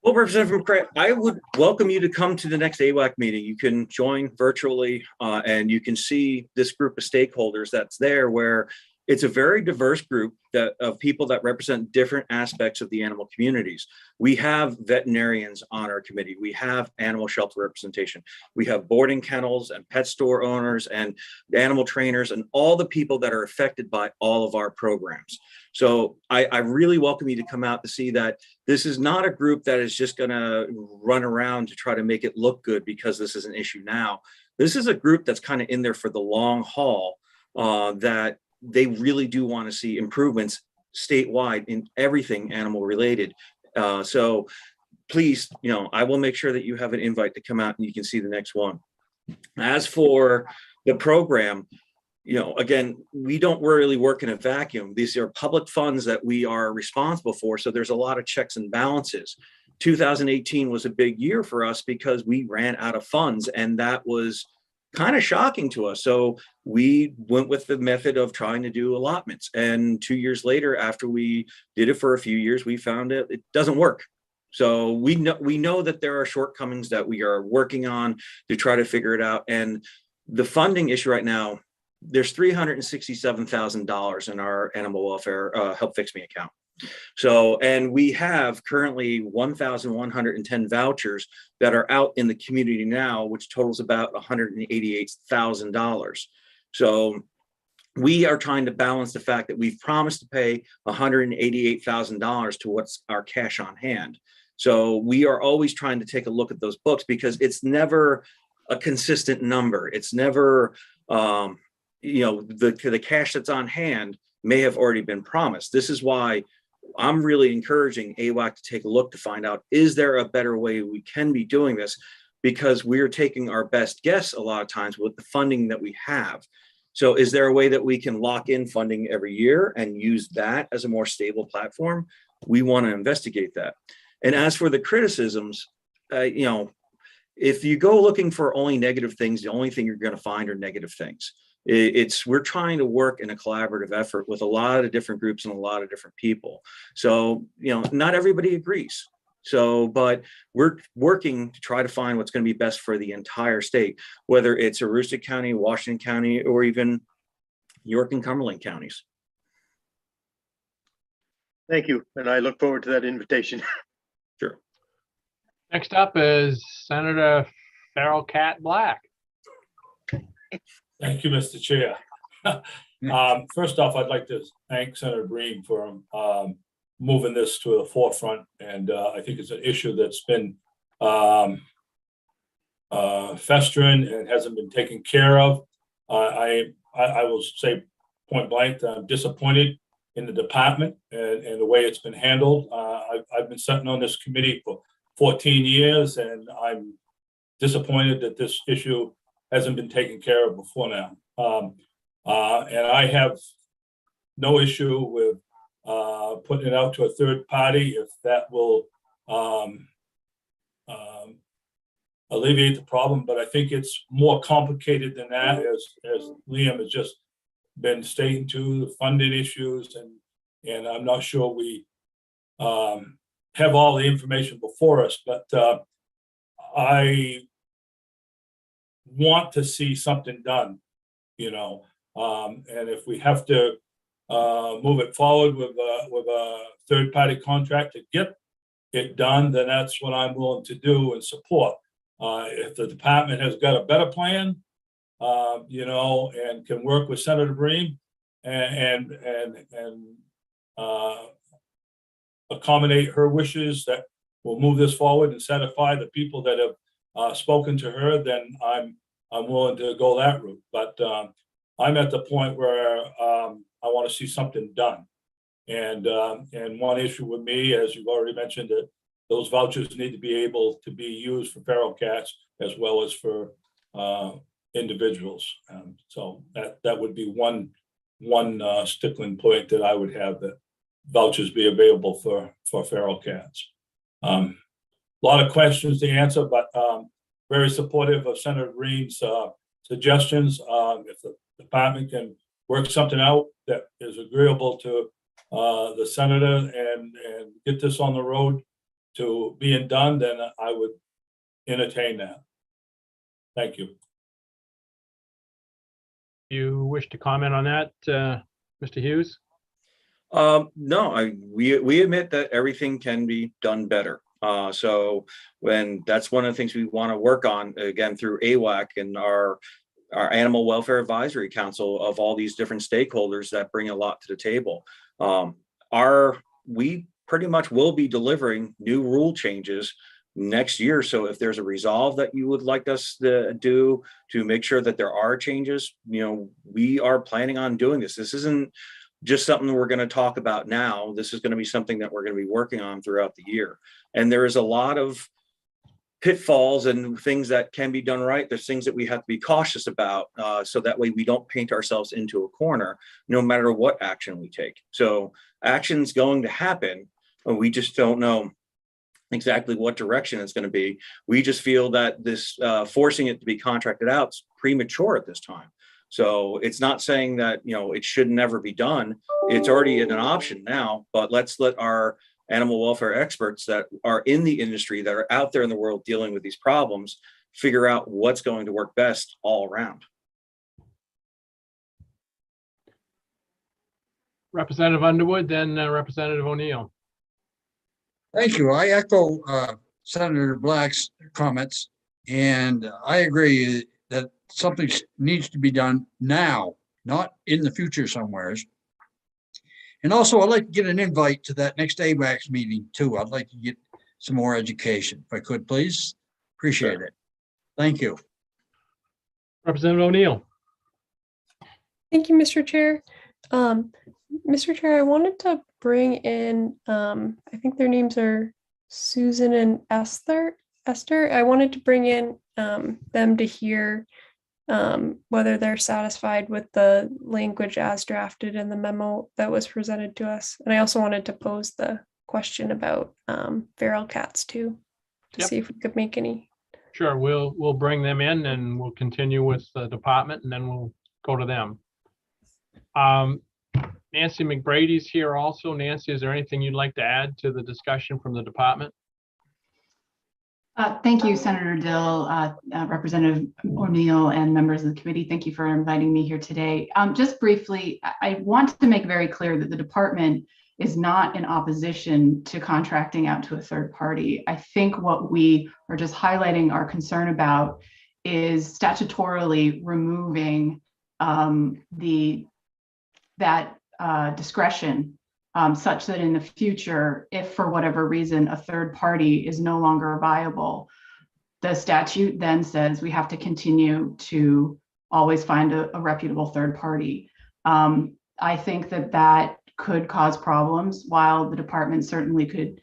Well, Representative McCray, I would welcome you to come to the next AWAC meeting. You can join virtually and you can see this group of stakeholders that's there, where it's a very diverse group of people that represent different aspects of the animal communities. We have veterinarians on our committee. We have animal shelter representation. We have boarding kennels and pet store owners and animal trainers and all the people that are affected by all of our programs. So I really welcome you to come out to see that this is not a group that is just going to run around to try to make it look good because this is an issue now. This is a group that's kind of in there for the long haul, that they really do want to see improvements statewide in everything animal related. So please, I will make sure that you have an invite to come out and you can see the next one. As for the program, again, we don't really work in a vacuum. These are public funds that we are responsible for. So there's a lot of checks and balances. 2018 was a big year for us because we ran out of funds, and that was kind of shocking to us. So we went with the method of trying to do allotments. And 2 years later, after we did it for a few years, we found it doesn't work. So we know that there are shortcomings that we are working on to try to figure it out. And the funding issue right now, there's $367,000 in our animal welfare Help Fix Me account. So, and we have currently 1,110 vouchers that are out in the community now, which totals about $188,000. So we are trying to balance the fact that we've promised to pay $188,000 to what's our cash on hand. So we are always trying to take a look at those books because it's never a consistent number. It's never, the cash that's on hand may have already been promised. This is why I'm really encouraging AWAC to take a look to find out, is there a better way we can be doing this? Because we're taking our best guess a lot of times with the funding that we have. So is there a way that we can lock in funding every year and use that as a more stable platform? We want to investigate that. And as for the criticisms, if you go looking for only negative things, the only thing you're going to find are negative things. We're trying to work in a collaborative effort with a lot of different groups and a lot of different people. So, not everybody agrees. So, but we're working to try to find what's going to be best for the entire state, whether it's Aroostook County, Washington County, or even York and Cumberland counties. Thank you. And I look forward to that invitation. Sure. Next up is Senator Farrell Cat Black. Thank you, Mr. Chair. First off, I'd like to thank Senator Breen for moving this to the forefront. And I think it's an issue that's been festering and hasn't been taken care of. I will say point blank, I'm disappointed in the department and the way it's been handled. I've been sitting on this committee for 14 years, and I'm disappointed that this issue hasn't been taken care of before now. And I have no issue with putting it out to a third party if that will alleviate the problem. But I think it's more complicated than that, as Liam has just been stating to the funding issues. And I'm not sure we have all the information before us, but I want to see something done, and if we have to move it forward with a third-party contract to get it done, then that's what I'm willing to do and support. If the department has got a better plan, and can work with Senator Breen and accommodate her wishes that will move this forward and satisfy the people that have spoken to her, then I'm willing to go that route. But I'm at the point where I want to see something done. And one issue with me, as you've already mentioned, that those vouchers need to be able to be used for feral cats as well as for individuals. So that would be one stickling point that I would have, that vouchers be available for feral cats. A lot of questions to answer, but very supportive of Senator Green's suggestions. If the department can work something out that is agreeable to the senator and get this on the road to being done, then I would entertain that. Thank you. You wish to comment on that, Mr. Hughes? No, we admit that everything can be done better. So when that's one of the things we want to work on, again, through AWAC and our Animal Welfare Advisory Council of all these different stakeholders that bring a lot to the table. We pretty much will be delivering new rule changes next year. So if there's a resolve that you would like us to do to make sure that there are changes, we are planning on doing this. This isn't just something we're going to talk about now. This is going to be something that we're going to be working on throughout the year. And there is a lot of pitfalls and things that can be done right. There's things that we have to be cautious about, so that way we don't paint ourselves into a corner, no matter what action we take. So action's going to happen, and we just don't know exactly what direction it's going to be. We just feel that this forcing it to be contracted out is premature at this time. So it's not saying that, it should never be done. It's already an option now, but let's let our animal welfare experts that are in the industry, that are out there in the world dealing with these problems, figure out what's going to work best all around. Representative Underwood, then Representative O'Neill. Thank you. I echo Senator Black's comments, and I agree that something needs to be done now, not in the future somewheres. And also, I'd like to get an invite to that next AWACS meeting too. I'd like to get some more education, if I could, please. Appreciate it. Thank you. Representative O'Neill. Thank you, Mr. Chair. Mr. Chair, I wanted to bring in, I think their names are Susan and Esther. I wanted to bring in them to hear whether they're satisfied with the language as drafted in the memo that was presented to us. And I also wanted to pose the question about feral cats too, to see if we could make any. Sure, we'll bring them in and we'll continue with the department, and then we'll go to them. Nancy McBrady's here also. Nancy, is there anything you'd like to add to the discussion from the department? Thank you, Senator Dill, Representative O'Neill, and members of the committee. Thank you for inviting me here today. Just briefly, I want to make very clear that the department is not in opposition to contracting out to a third party. I think what we are just highlighting our concern about is statutorily removing that discretion, such that in the future, if for whatever reason a third party is no longer viable, the statute then says we have to continue to always find a reputable third party. I think that could cause problems. While the department certainly could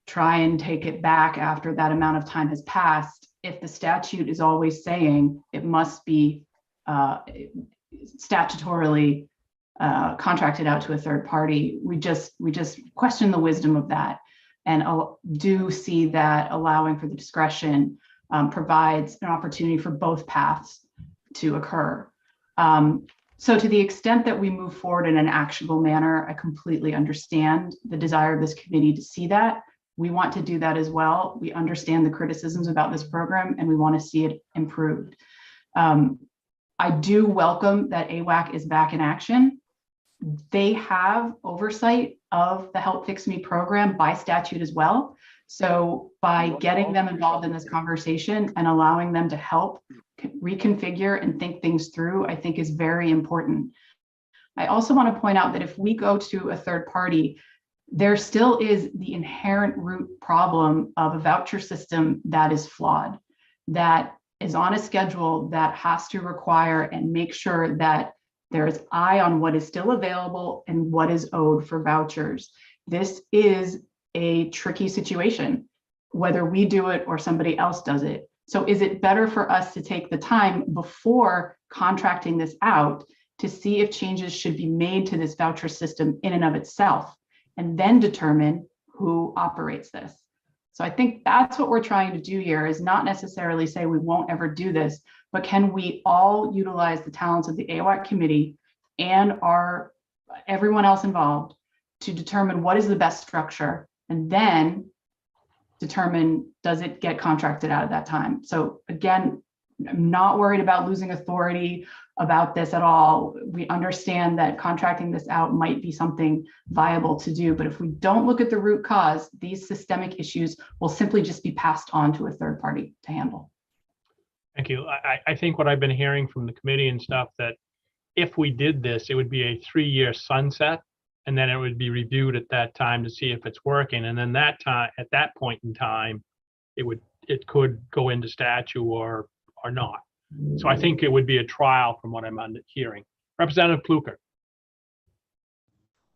try and take it back after that amount of time has passed, if the statute is always saying it must be statutorily contracted out to a third party, we just question the wisdom of that, and do see that allowing for the discretion provides an opportunity for both paths to occur. So to the extent that we move forward in an actionable manner, I completely understand the desire of this committee to see that. We want to do that as well. We understand the criticisms about this program, and we want to see it improved. I do welcome that AWAC is back in action. They have oversight of the Help Fix Me program by statute as well. So by getting them involved in this conversation and allowing them to help reconfigure and think things through, I think is very important. I also want to point out that if we go to a third party, there still is the inherent root problem of a voucher system that is flawed, that is on a schedule that has to require and make sure that There is eye on what is still available and what is owed for vouchers. This is a tricky situation, whether we do it or somebody else does it. So is it better for us to take the time before contracting this out to see if changes should be made to this voucher system in and of itself, and then determine who operates this? So I think that's what we're trying to do here, is not necessarily say we won't ever do this, but can we all utilize the talents of the AWAC committee and everyone else involved to determine what is the best structure, and then determine, does it get contracted out at that time? So again, I'm not worried about losing authority about this at all. We understand that contracting this out might be something viable to do, but if we don't look at the root cause, these systemic issues will simply just be passed on to a third party to handle. Thank you. I think what I've been hearing from the committee and stuff, that if we did this, it would be a 3-year sunset, and then it would be reviewed at that time to see if it's working. And then that time, at that point in time, it could go into statute or not. So I think it would be a trial from what I'm hearing. Representative Pluker.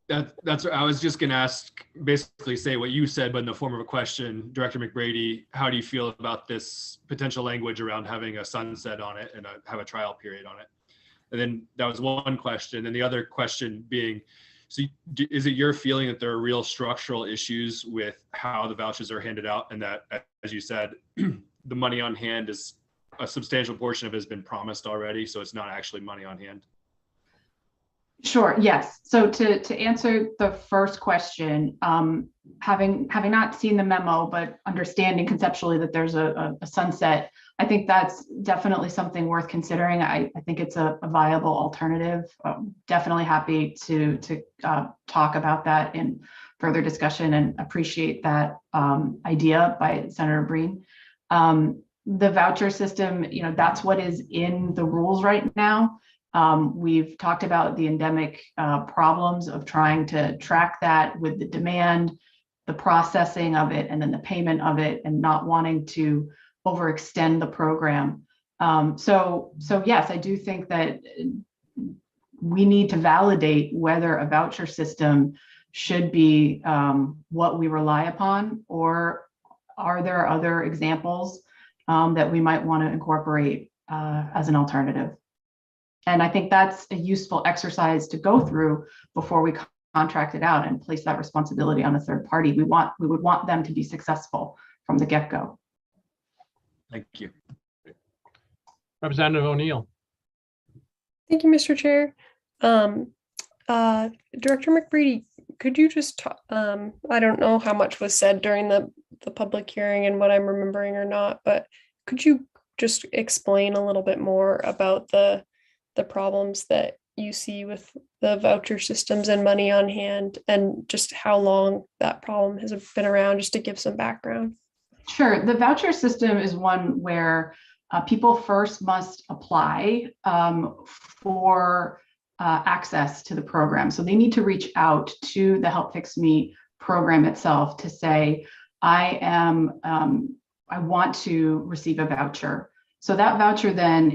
That's I was just going to ask, basically say what you said, but in the form of a question. Director McBrady, how do you feel about this potential language around having a sunset on it and have a trial period on it? And then that was one question. And the other question being, so is it your feeling that there are real structural issues with how the vouchers are handed out, and that, as you said, the money on hand is a substantial portion of it has been promised already, so it's not actually money on hand? Sure, yes. So to answer the first question, having not seen the memo, but understanding conceptually that there's a sunset, I think that's definitely something worth considering. I think it's a viable alternative. Definitely happy to talk about that in further discussion, and appreciate that idea by Senator Breen. The voucher system, that's what is in the rules right now. We've talked about the endemic problems of trying to track that with the demand, the processing of it, and then the payment of it, and not wanting to overextend the program. So yes, I do think that we need to validate whether a voucher system should be what we rely upon, or are there other examples that we might want to incorporate as an alternative. And I think that's a useful exercise to go through before we contract it out and place that responsibility on a third party. We would want them to be successful from the get-go. Thank you. Representative O'Neill. Thank you, Mr. Chair. Director McBrady, could you just talk, I don't know how much was said during the public hearing and what I'm remembering or not, but could you just explain a little bit more about the problems that you see with the voucher systems and money on hand, and just how long that problem has been around, just to give some background? Sure. The voucher system is one where people first must apply for access to the program. So they need to reach out to the Help Fix Me program itself to say, I want to receive a voucher. So that voucher then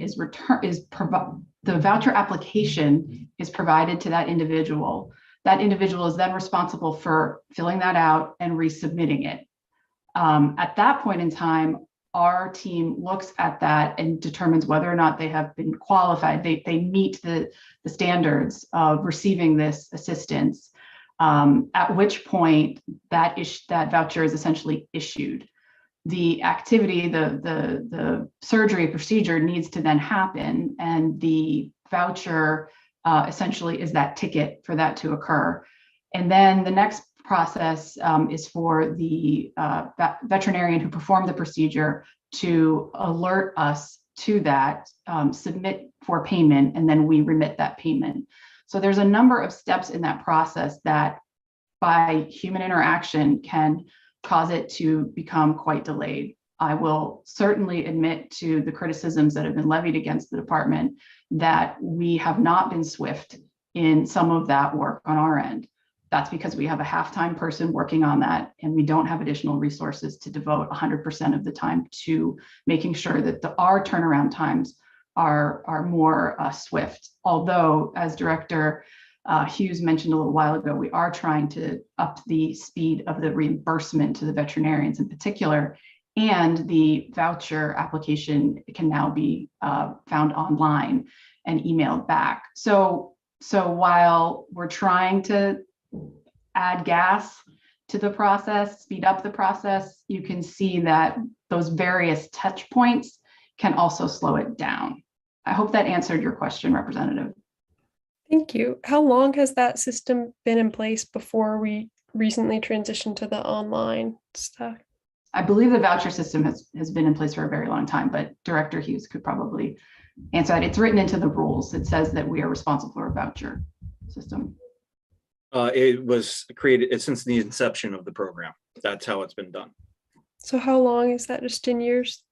the voucher application is provided to that individual. That individual is then responsible for filling that out and resubmitting it. At that point in time, our team looks at that and determines whether or not they have been qualified. They meet the standards of receiving this assistance, at which point that voucher is essentially issued. The activity, the surgery procedure needs to then happen, and the voucher essentially is that ticket for that to occur. And then the next process is for the veterinarian who performed the procedure to alert us to that, submit for payment, and then we remit that payment. So there's a number of steps in that process that by human interaction can cause it to become quite delayed. I will certainly admit to the criticisms that have been levied against the department that we have not been swift in some of that work on our end. That's because we have a half-time person working on that, and we don't have additional resources to devote 100% of the time to making sure that our turnaround times are more swift. Although, as Director Hughes mentioned a little while ago, we are trying to up the speed of the reimbursement to the veterinarians in particular, and the voucher application can now be found online and emailed back. So while we're trying to add gas to the process, speed up the process, you can see that those various touch points can also slow it down. I hope that answered your question, Representative. Thank you. How long has that system been in place before we recently transitioned to the online stuff? I believe the voucher system has been in place for a very long time, but Director Hughes could probably answer that. It's written into the rules. It says that we are responsible for a voucher system. It was created since the inception of the program. That's how it's been done. So how long is that? Just in years?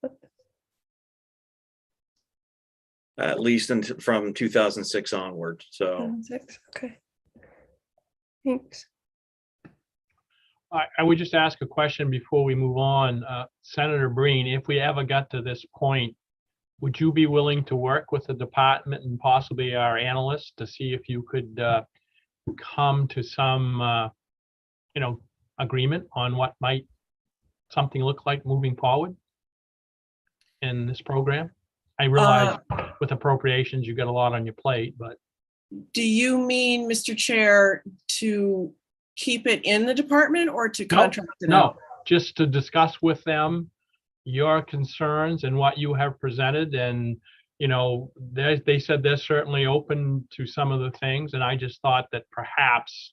At least from 2006 onward. So 2006. Okay. Thanks. I would just ask a question before we move on. Senator Breen, if we ever got to this point, would you be willing to work with the department and possibly our analysts to see if you could come to some, agreement on what might something look like moving forward in this program? I realize with appropriations, you got a lot on your plate, but. Do you mean, Mr. Chair, to keep it in the department or to contract it out? No, just to discuss with them your concerns and what you have presented. And, they said they're certainly open to some of the things. And I just thought that perhaps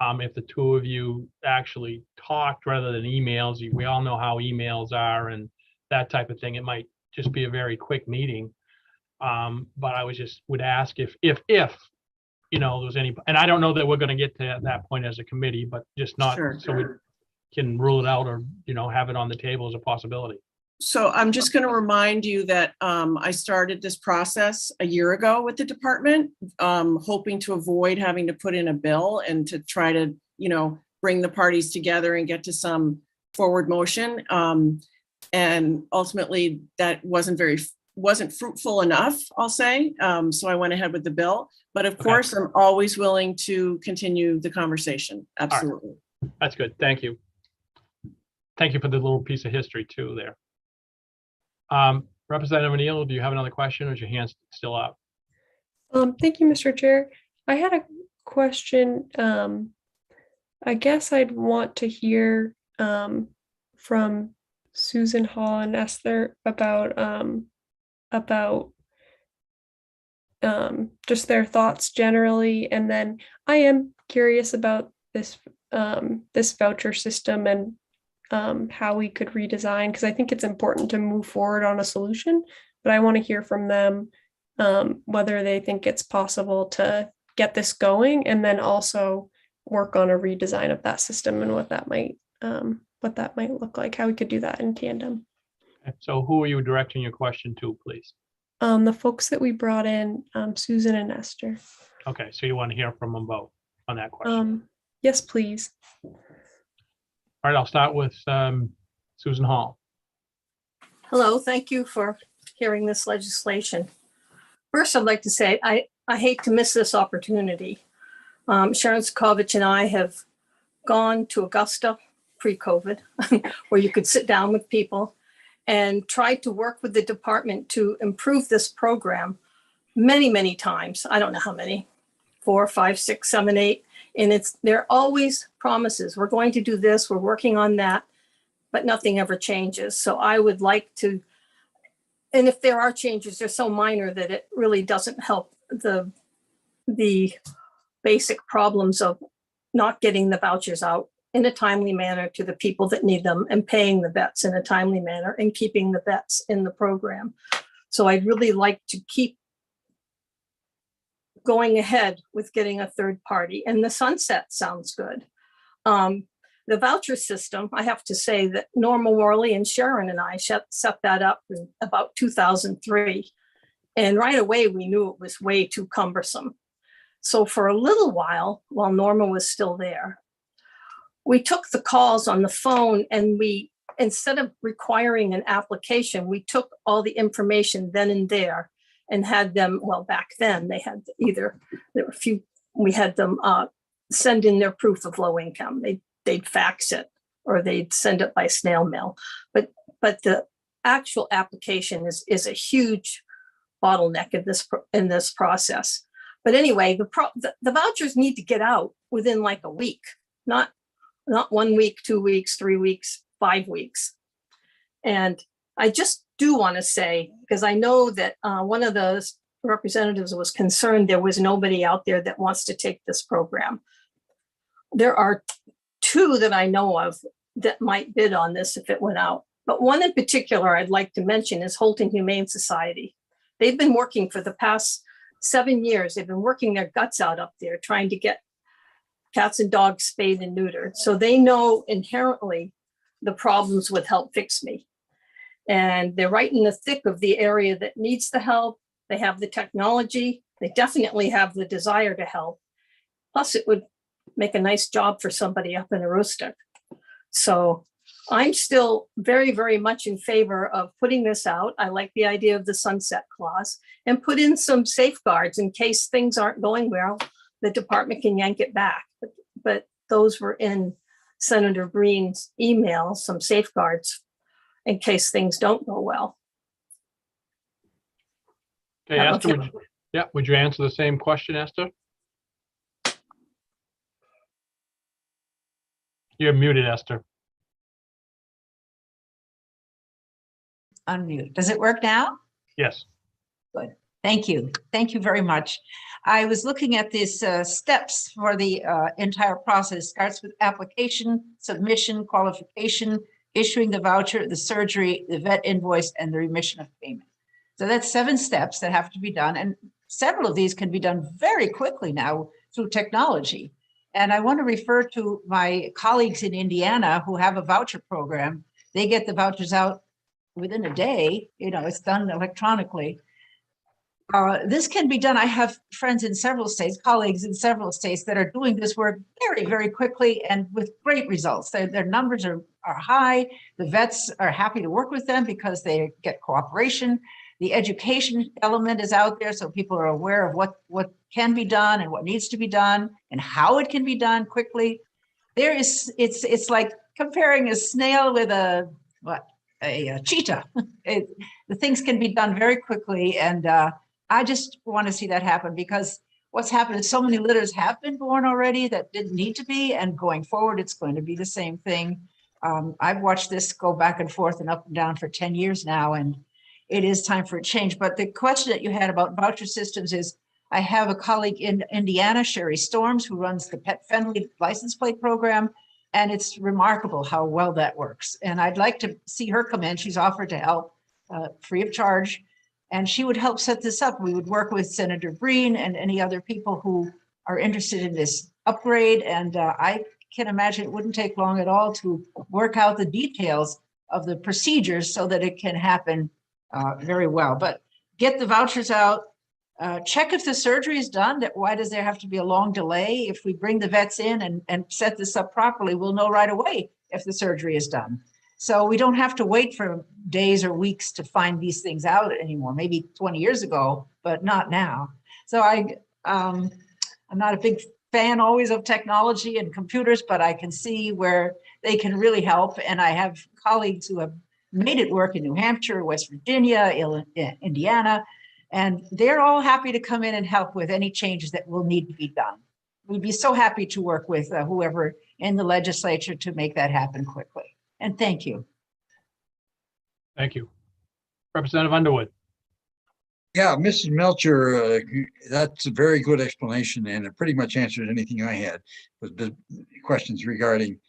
if the two of you actually talked rather than emails, we all know how emails are and that type of thing, it might just be a very quick meeting. But I would ask if there's any, and I don't know that we're going to get to that point as a committee, but just not Sure. so we can rule it out or, have it on the table as a possibility. So I'm just going to remind you that I started this process a year ago with the department, hoping to avoid having to put in a bill and to try to, bring the parties together and get to some forward motion. And ultimately that wasn't fruitful enough, I'll say. So I went ahead with the bill, but of course I'm always willing to continue the conversation. Absolutely. Right. That's good. Thank you. Thank you for the little piece of history too there. Representative O'Neill, do you have another question or is your hand still up? Thank you, Mr. Chair. I had a question. I guess I'd want to hear from Susan Hall and Esther about just their thoughts generally, and then I am curious about this voucher system and how we could redesign, because I think it's important to move forward on a solution, but I want to hear from them whether they think it's possible to get this going and then also work on a redesign of that system and what that might look like, how we could do that in tandem. So who are you directing your question to, please? The folks that we brought in, Susan and Esther. Okay, so you want to hear from them both on that question? Yes, please. All right, I'll start with Susan Hall. Hello, thank you for hearing this legislation. First, I'd like to say I hate to miss this opportunity. Sharon Sokovich and I have gone to Augusta pre-COVID, where you could sit down with people and try to work with the department to improve this program many, many times. I don't know how many, 4, 5, 6, 7, 8. And they're always promises. We're going to do this, we're working on that, but nothing ever changes. So I would like to, and if there are changes, they're so minor that it really doesn't help the basic problems of not getting the vouchers out in a timely manner to the people that need them and paying the vets in a timely manner and keeping the vets in the program. So I'd really like to keep going ahead with getting a third party, and the sunset sounds good. The voucher system, I have to say that Norma Worley and Sharon and I set that up in about 2003. And right away, we knew it was way too cumbersome. So for a little while Norma was still there, we took the calls on the phone, and we, instead of requiring an application, we took all the information then and there and had them, well, back then they had either, there were a few, we had them send in their proof of low income. They'd fax it or they'd send it by snail mail. But the actual application is a huge bottleneck in this process. But anyway, the vouchers need to get out within like a week, not 1 week, 2 weeks, 3 weeks, 5 weeks. And I just do want to say, because I know that one of the representatives was concerned there was nobody out there that wants to take this program. There are 2 that I know of that might bid on this if it went out. But one in particular I'd like to mention is Holton Humane Society. They've been working for the past 7 years. They've been working their guts out up there trying to get cats and dogs spayed and neutered. So they know inherently the problems with Help Fix Me. And they're right in the thick of the area that needs the help. They have the technology. They definitely have the desire to help. Plus, it would make a nice job for somebody up in Aroostook. So I'm still very, very much in favor of putting this out. I like the idea of the sunset clause and put in some safeguards in case things aren't going well, the department can yank it back. But those were in Senator Breen's email, some safeguards in case things don't go well. Okay, Esther, would you answer the same question, Esther? You're muted, Esther. Unmute. Does it work now? Yes. Good. Thank you. Thank you very much. I was looking at these steps for the entire process. Starts with application, submission, qualification, issuing the voucher, the surgery, the vet invoice, and the remission of payment. So that's 7 steps that have to be done. And several of these can be done very quickly now through technology. And I want to refer to my colleagues in Indiana who have a voucher program. They get the vouchers out within a day. You know, it's done electronically. This can be done. I have friends in several states, colleagues in several states that are doing this work very, very quickly and with great results. Their numbers are high. The vets are happy to work with them because they get cooperation. The education element is out there, so people are aware of what can be done and what needs to be done and how it can be done quickly. It's like comparing a snail with a cheetah. The things can be done very quickly, and I just want to see that happen because what's happened is so many litters have been born already that didn't need to be, and going forward, it's going to be the same thing. I've watched this go back and forth and up and down for 10 years now, and it is time for a change. But the question that you had about voucher systems is, I have a colleague in Indiana, Sherry Storms, who runs the Pet Friendly license plate program, and it's remarkable how well that works. And I'd like to see her come in. She's offered to help free of charge, and she would help set this up. We would work with Senator Breen and any other people who are interested in this upgrade. And I can imagine it wouldn't take long at all to work out the details of the procedures so that it can happen very well. But get the vouchers out, check if the surgery is done. Why does there have to be a long delay? If we bring the vets in and set this up properly, we'll know right away if the surgery is done. So we don't have to wait for days or weeks to find these things out anymore. Maybe 20 years ago, but not now. So I'm not a big fan always of technology and computers, but I can see where they can really help. And I have colleagues who have made it work in New Hampshire, West Virginia, Indiana, and they're all happy to come in and help with any changes that will need to be done. We'd be so happy to work with whoever in the legislature to make that happen quickly. And thank you. Thank you. Representative Underwood. Yeah, Mrs. Melcher, that's a very good explanation, and it pretty much answered anything I had with the questions regarding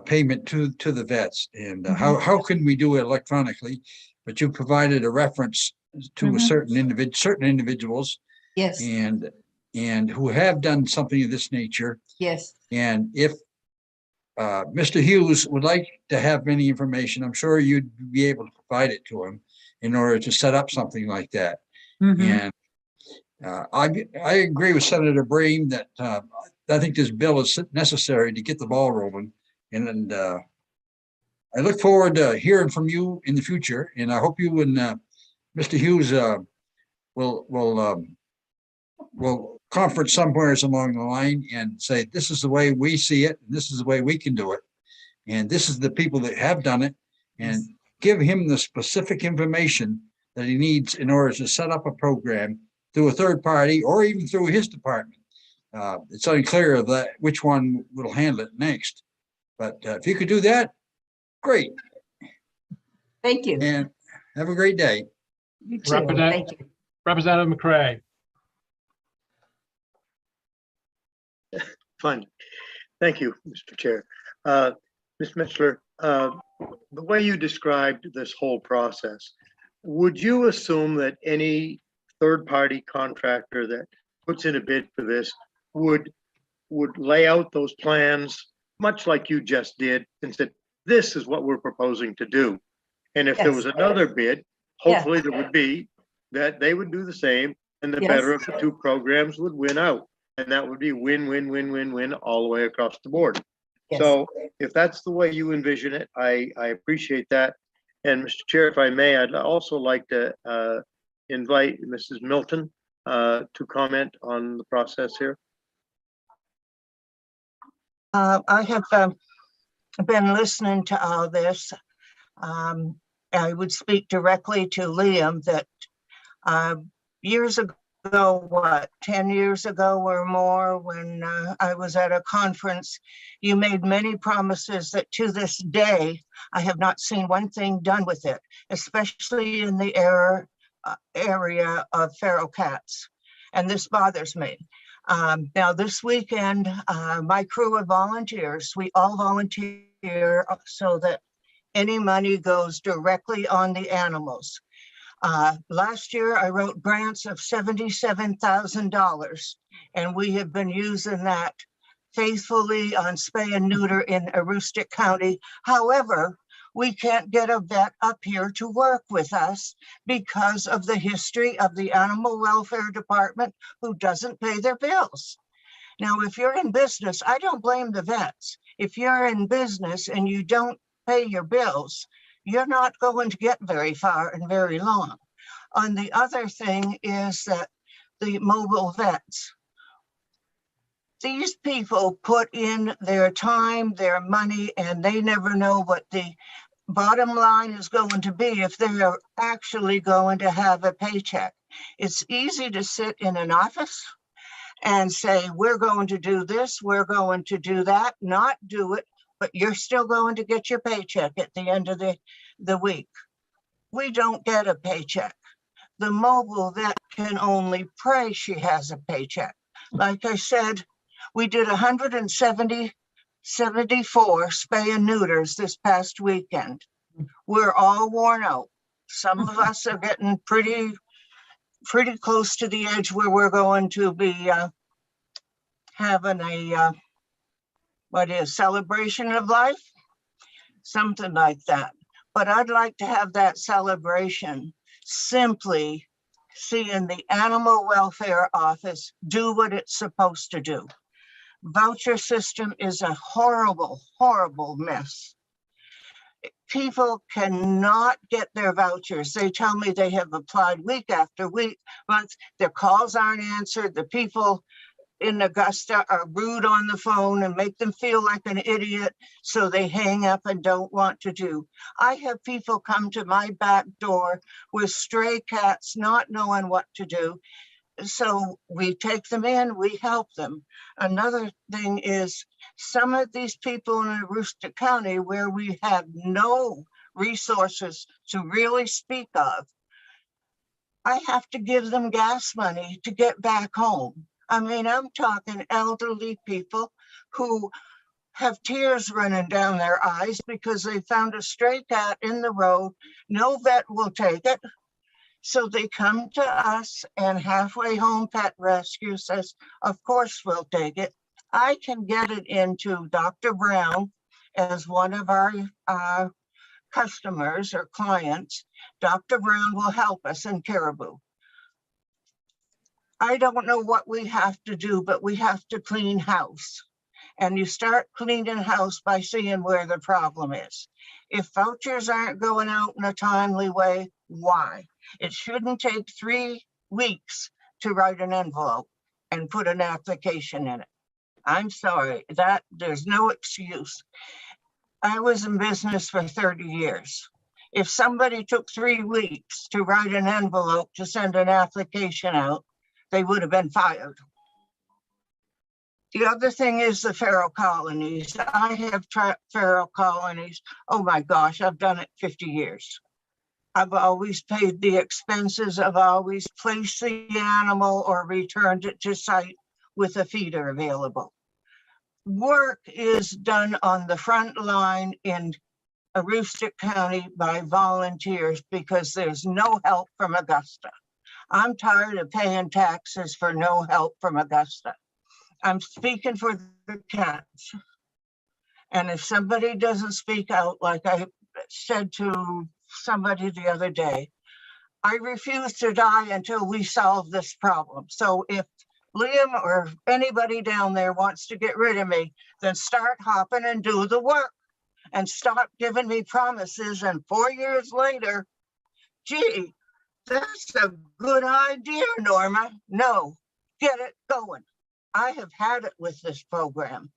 payment to the vets and how can we do it electronically? But you provided a reference to a certain individuals, yes, and who have done something of this nature. Yes. And if Mr. Hughes would like to have any information, I'm sure you'd be able to provide it to him in order to set up something like that. And I agree with Senator Breen that I think this bill is necessary to get the ball rolling. And I look forward to hearing from you in the future. And I hope you and Mr. Hughes we'll conference somewhere along the line and say, this is the way we see it, and this is the way we can do it. And this is the people that have done it, and give him the specific information that he needs in order to set up a program through a third party or even through his department. It's unclear of that, which one will handle it next. But if you could do that, great. Thank you. And have a great day. You too. Thank you. Representative McCray. Fine. Thank you, Mr. Chair. Ms. Metzler, the way you described this whole process, would you assume that any third-party contractor that puts in a bid for this would lay out those plans, much like you just did, and said, this is what we're proposing to do? And if there was another bid, hopefully there would be, that they would do the same, and the better of the two programs would win out. And that would be win, win, win, win, win all the way across the board. So if that's the way you envision it, I appreciate that. And Mr. Chair, if I may, I'd also like to invite Mrs. Milton to comment on the process here. I have been listening to all this. I would speak directly to Liam that years ago, 10 years ago or more, when I was at a conference, you made many promises that to this day, I have not seen one thing done with it, especially in the area of feral cats. And this bothers me. Now this weekend, my crew of volunteers, we all volunteer so that any money goes directly on the animals. Last year, I wrote grants of $77,000, and we have been using that faithfully on spay and neuter in Aroostook County. However, we can't get a vet up here to work with us because of the history of the Animal Welfare Department who doesn't pay their bills. Now, if you're in business, I don't blame the vets. If you're in business and you don't pay your bills, you're not going to get very far and very long. And the other thing is that the mobile vets, these people put in their time, their money, and they never know what the bottom line is going to be if they're actually going to have a paycheck. It's easy to sit in an office and say, we're going to do this, we're going to do that, not do it, but you're still going to get your paycheck at the end of the week. We don't get a paycheck. The mobile vet can only pray she has a paycheck. Like I said, we did 174 spay and neuters this past weekend. We're all worn out. Some of us are getting pretty close to the edge where we're going to be having a celebration of life, something like that. But I'd like to have that celebration simply seeing the Animal Welfare Office do what it's supposed to do. Voucher system is a horrible, horrible mess. People cannot get their vouchers. They tell me they have applied week after week, but their calls aren't answered. The people in Augusta are rude on the phone and make them feel like an idiot, so they hang up and don't want to do. I have people come to my back door with stray cats not knowing what to do. So we take them in, we help them. Another thing is some of these people in Aroostook County where we have no resources to really speak of, I have to give them gas money to get back home. I mean, I'm talking elderly people who have tears running down their eyes because they found a stray cat in the road. No vet will take it. So they come to us, and Halfway Home Pet Rescue says, of course we'll take it. I can get it into Dr. Brown as one of our customers or clients. Dr. Brown will help us in Caribou. I don't know what we have to do, but we have to clean house. And you start cleaning house by seeing where the problem is. If vouchers aren't going out in a timely way, why? It shouldn't take 3 weeks to write an envelope and put an application in it. I'm sorry, that there's no excuse. I was in business for 30 years. If somebody took 3 weeks to write an envelope to send an application out, they would have been fired. The other thing is the feral colonies. I have trapped feral colonies. Oh my gosh, I've done it 50 years. I've always paid the expenses. I've always placed the animal or returned it to site with a feeder available. Work is done on the front line in Aroostook County by volunteers because there's no help from Augusta. I'm tired of paying taxes for no help from Augusta. I'm speaking for the cats. And if somebody doesn't speak out, like I said to somebody the other day, I refuse to die until we solve this problem. So if Liam or anybody down there wants to get rid of me, then start hopping and do the work and stop giving me promises. And 4 years later, gee, that's a good idea, Norma. No, get it going. I have had it with this program.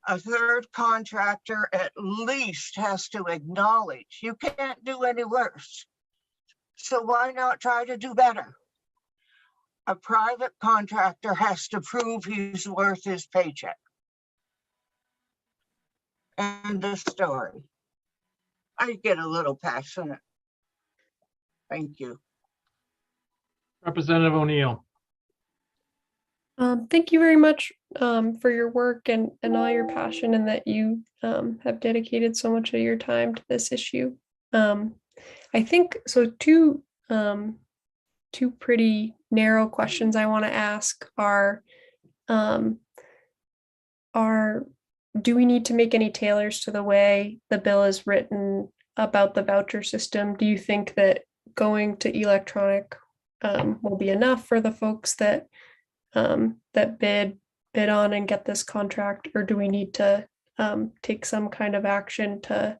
A third contractor at least has to acknowledge you can't do any worse. So why not try to do better? A private contractor has to prove he's worth his paycheck. End of story. I get a little passionate. Thank you. Representative O'Neill. Thank you very much for your work and all your passion, and that you have dedicated so much of your time to this issue. I think so. Two pretty narrow questions I want to ask are do we need to make any tailors to the way the bill is written about the voucher system? Do you think that going to electronic will be enough for the folks that bid on and get this contract, or do we need to take some kind of action to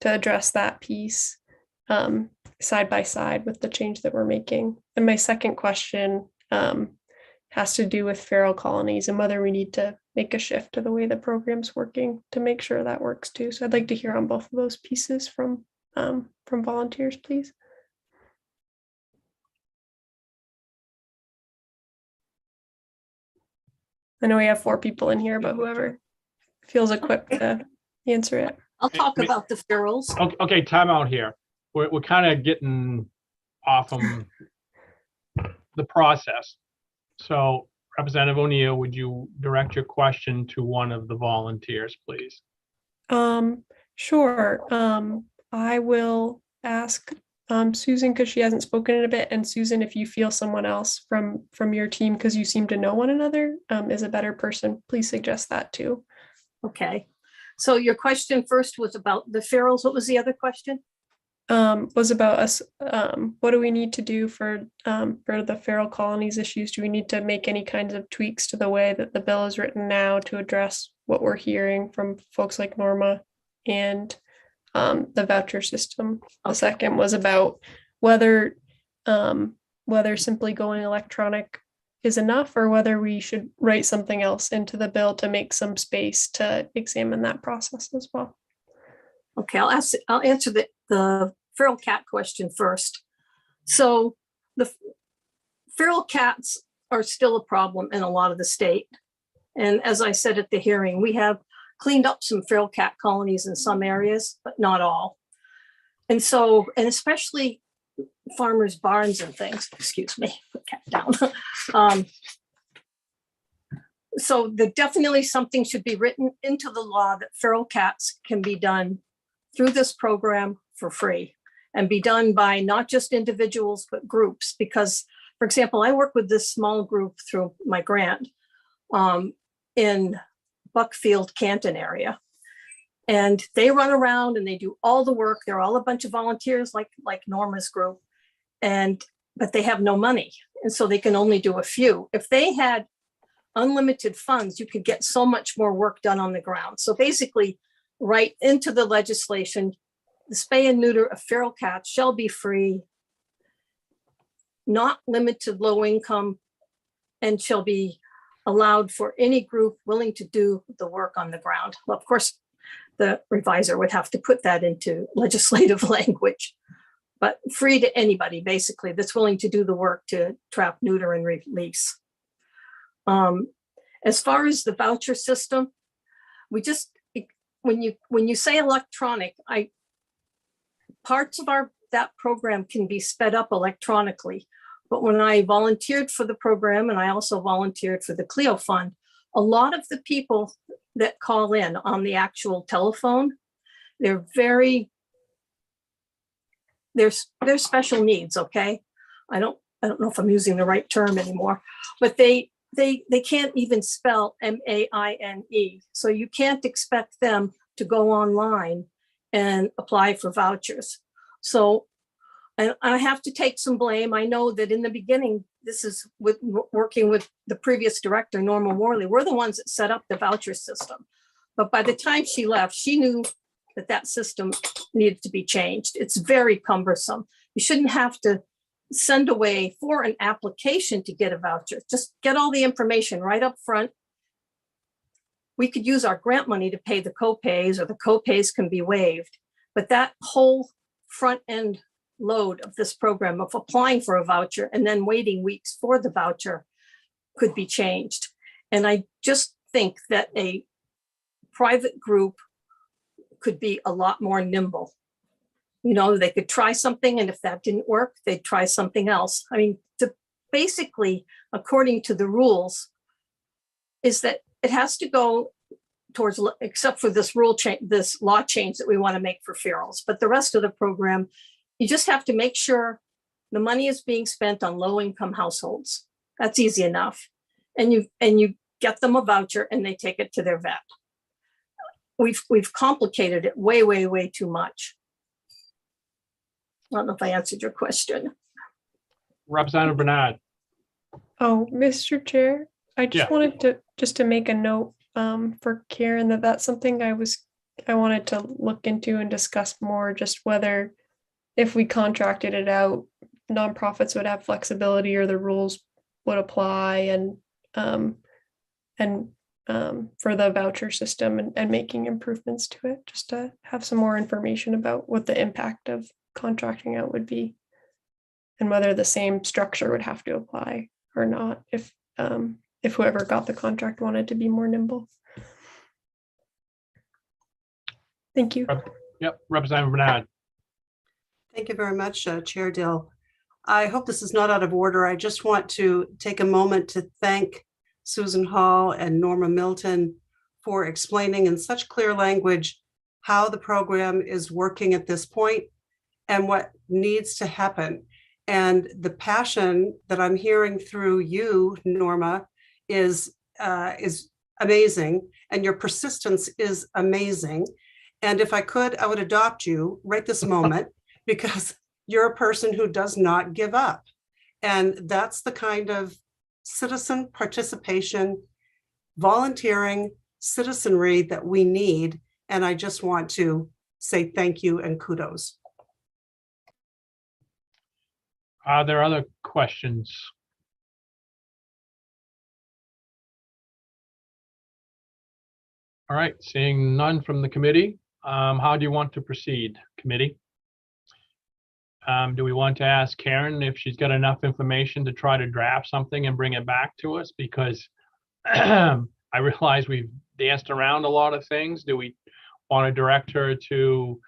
address that piece side by side with the change that we're making? And my second question has to do with feral colonies and whether we need to make a shift to the way the program's working to make sure that works too. So I'd like to hear on both of those pieces from volunteers, please. I know we have 4 people in here, but whoever feels equipped to answer it. I'll talk about the ferals. Okay, time out here. We're kind of getting off the process. So Representative O'Neill, would you direct your question to one of the volunteers, please? Sure. I will ask Susan, because she hasn't spoken in a bit, and Susan, if you feel someone else from your team, because you seem to know one another, is a better person, please suggest that too. Okay. So your question first was about the ferals. What was the other question? Was about us. What do we need to do for the feral colonies issues? Do we need to make any kinds of tweaks to the way that the bill is written now to address what we're hearing from folks like Norma and the voucher system? The second was about whether simply going electronic is enough, or whether we should write something else into the bill to make some space to examine that process as well. Okay, I'll answer the feral cat question first. So the feral cats are still a problem in a lot of the state. And as I said at the hearing, we have cleaned up some feral cat colonies in some areas, but not all. And so, and especially farmers' barns and things, excuse me, put cat down. So there definitely something should be written into the law that feral cats can be done through this program for free, and be done by not just individuals, but groups. Because, for example, I work with this small group through my grant in Buckfield, Canton area. And they run around and they do all the work. They're all a bunch of volunteers like Norma's group, but they have no money. And so they can only do a few. If they had unlimited funds, you could get so much more work done on the ground. So basically, right into the legislation, the spay and neuter of feral cats shall be free not limited low income, and shall be allowed for any group willing to do the work on the ground. Well, of course, the reviser would have to put that into legislative language, but free to anybody basically that's willing to do the work to trap, neuter, and release. As far as the voucher system, we just, when you say electronic, parts of that program can be sped up electronically. But when I volunteered for the program, and I also volunteered for the Clio Fund, a lot of the people that call in on the actual telephone, they're special needs, okay? I don't know if I'm using the right term anymore, but they can't even spell MAINE. So you can't expect them to go online and apply for vouchers. So, and I have to take some blame. I know that in the beginning, this is with working with the previous director, Norma Worley, we're the ones that set up the voucher system. But by the time she left, she knew that system needed to be changed. It's very cumbersome. You shouldn't have to send away for an application to get a voucher. Just get all the information right up front. We could use our grant money to pay the co-pays, or the co-pays can be waived. But that whole front end load of this program of applying for a voucher and then waiting weeks for the voucher could be changed. And I just think that a private group could be a lot more nimble. You know, they could try something, and if that didn't work, they'd try something else. I mean, basically, according to the rules, is that it has to go towards, except for this rule change, this law change that we want to make for ferals. But the rest of the program, you just have to make sure the money is being spent on low-income households. That's easy enough. And you get them a voucher and they take it to their vet. We've complicated it way, way, way too much. I don't know if I answered your question. Representative Bernard. Oh, Mr. Chair, I just Yeah. wanted to make a note for Karen that's something I wanted to look into and discuss more, just whether if we contracted it out, nonprofits would have flexibility or the rules would apply, and for the voucher system and making improvements to it, just to have some more information about what the impact of contracting out would be and whether the same structure would have to apply or not if whoever got the contract wanted to be more nimble. Thank you. Yep, Representative Bernard. Thank you very much, Chair Dill. I hope this is not out of order. I just want to take a moment to thank Susan Hall and Norma Milton for explaining in such clear language how the program is working at this point and what needs to happen. And the passion that I'm hearing through you, Norma, is amazing, and your persistence is amazing. And if I could, I would adopt you right this moment because you're a person who does not give up. And that's the kind of citizen participation, volunteering, citizenry that we need. And I just want to say thank you and kudos. Are there other questions? All right, seeing none from the committee, how do you want to proceed, committee? Do we want to ask Karen if she's got enough information to try to draft something and bring it back to us? Because I realize we've danced around a lot of things. Do we want to direct her to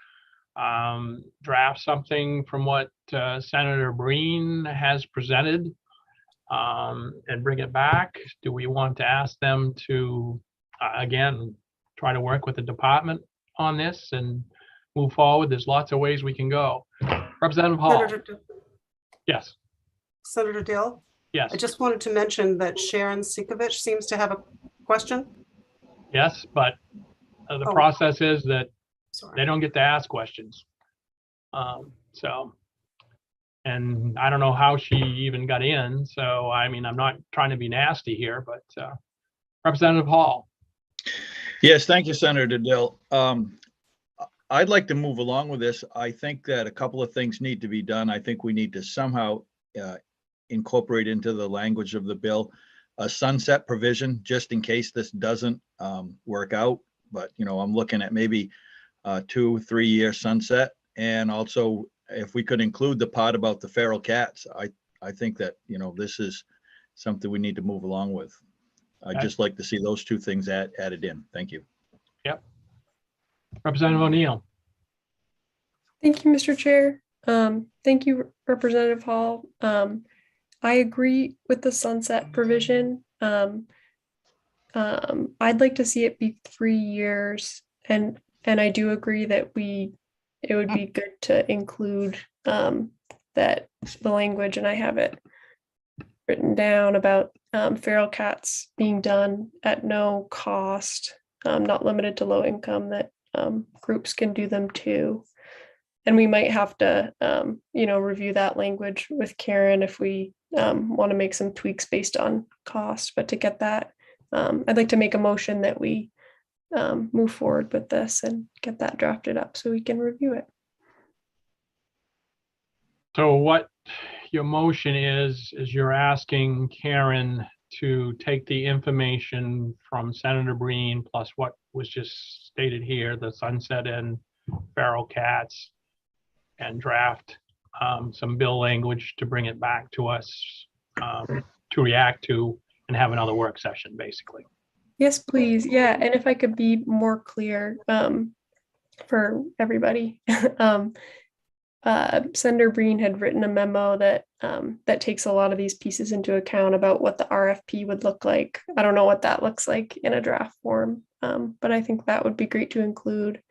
draft something from what Senator Breen has presented and bring it back? Do we want to ask them to, again, try to work with the department on this and move forward? There's lots of ways we can go. Representative Hall. Yes. Senator Dill? Yes. I just wanted to mention that Sharon Sikovich seems to have a question. Yes, but the process is that they don't get to ask questions. And I don't know how she even got in. So, I mean, I'm not trying to be nasty here, but Representative Hall. Yes, thank you, Senator Dill. I'd like to move along with this. I think that a couple of things need to be done. I think we need to somehow incorporate into the language of the bill a sunset provision, just in case this doesn't work out. But, you know, I'm looking at maybe 2-3 year sunset. And also, if we could include the part about the feral cats, I think that, you know, this is something we need to move along with. I'd just like to see those two things added in. Thank you. Yep. Representative O'Neill. Thank you, Mr. Chair. Thank you, Representative Hall. I agree with the sunset provision. I'd like to see it be 3 years, and I do agree that it would be good to include that the language, and I have it written down about feral cats being done at no cost, not limited to low income, that groups can do them too. And we might have to, review that language with Karen if we want to make some tweaks based on cost. But to get that, I'd like to make a motion that we move forward with this and get that drafted up so we can review it. So what your motion is you're asking Karen to take the information from Senator Breen plus what was just stated here, the sunset and feral cats, and draft some bill language to bring it back to us to react to and have another work session, basically. Yes, please. Yeah, and if I could be more clear for everybody. Senator Breen had written a memo that takes a lot of these pieces into account about what the RFP would look like. I don't know what that looks like in a draft form, but I think that would be great to include.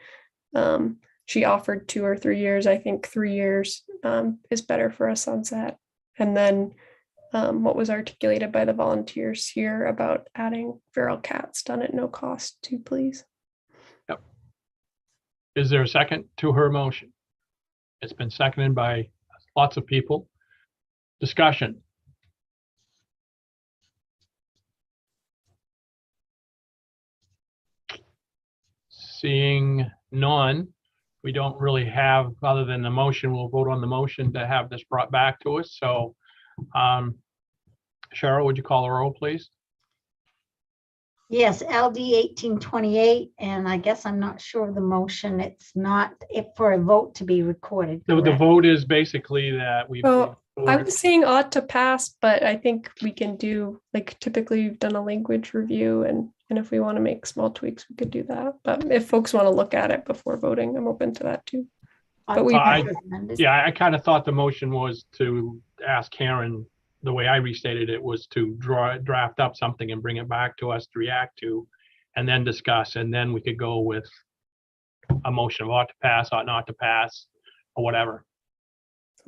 She offered 2 or 3 years. I think 3 years is better for a sunset. And then what was articulated by the volunteers here about adding feral cats done at no cost too, please. Yep. Is there a second to her motion? It's been seconded by lots of people. Discussion. Seeing none, we don't really have, other than the motion, we'll vote on the motion to have this brought back to us. So, Cheryl, would you call the roll, please? Yes, LD 1828, and I guess I'm not sure of the motion. It's not for a vote to be recorded. The correct? vote is basically that we. Well, I was saying ought to pass, but I think we can do, like, typically we've done a language review, and if we want to make small tweaks, we could do that. But if folks want to look at it before voting, I'm open to that too. But we, I kind of thought the motion was to ask Karen, the way I restated it was to draft up something and bring it back to us to react to, and then discuss, and then we could go with a motion of ought to pass, ought not to pass, or whatever.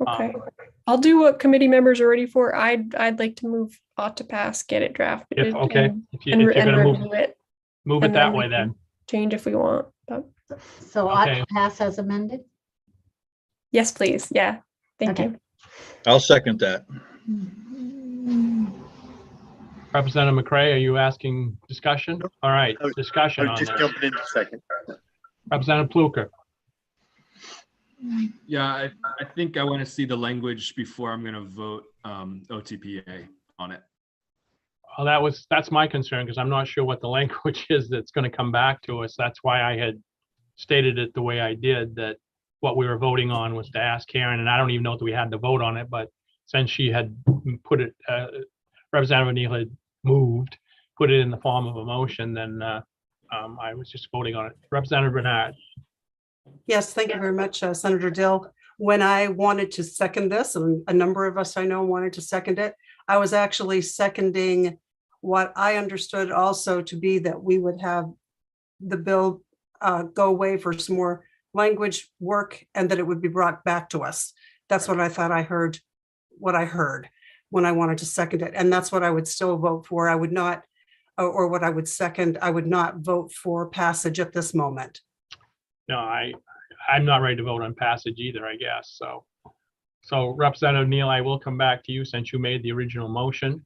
okay. I'll do what committee members are ready for. I'd like to move ought to pass, get it drafted. If you're and gonna review it. move it that way, then. Change if we want. But So ought to pass as amended? yes, please. Yeah. Thank you. I'll second that. Representative McCray, are you asking discussion? All right, discussion I on was just this. jumping in a second. Representative Pluker. Yeah, I think I want to see the language before I'm going to vote OTPA on it. Well, that's my concern, because I'm not sure what the language is that's going to come back to us. That's why I had stated it the way I did, that what we were voting on was to ask Karen, and I don't even know if we had to vote on it, but since she had put it, Representative O'Neill had put it in the form of a motion, then I was just voting on it. Representative Bernard. Yes, thank you very much, Senator Dill. When I wanted to second this, and a number of us I know wanted to second it, I was actually seconding what I understood also to be that we would have the bill go away for some more language work and that it would be brought back to us. That's what I thought I heard, what I heard when I wanted to second it. And that's what I would still vote for. I would not, or what I would second, I would not vote for passage at this moment. No, I'm not ready to vote on passage either, I guess. So Representative Neal, I will come back to you since you made the original motion.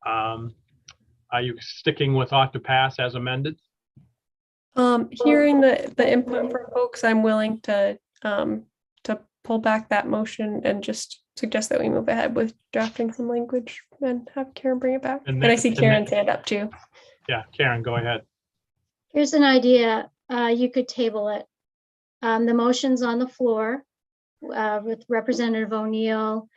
Are you sticking with ought to pass as amended? Hearing the input from folks, I'm willing to pull back that motion and just suggest that we move ahead with drafting some language and have Karen bring it back. And And I then- see and Karen's then- hand up too. Yeah, Karen, go ahead. Here's an idea. You could table it. The motion's on the floor with Representative O'Neill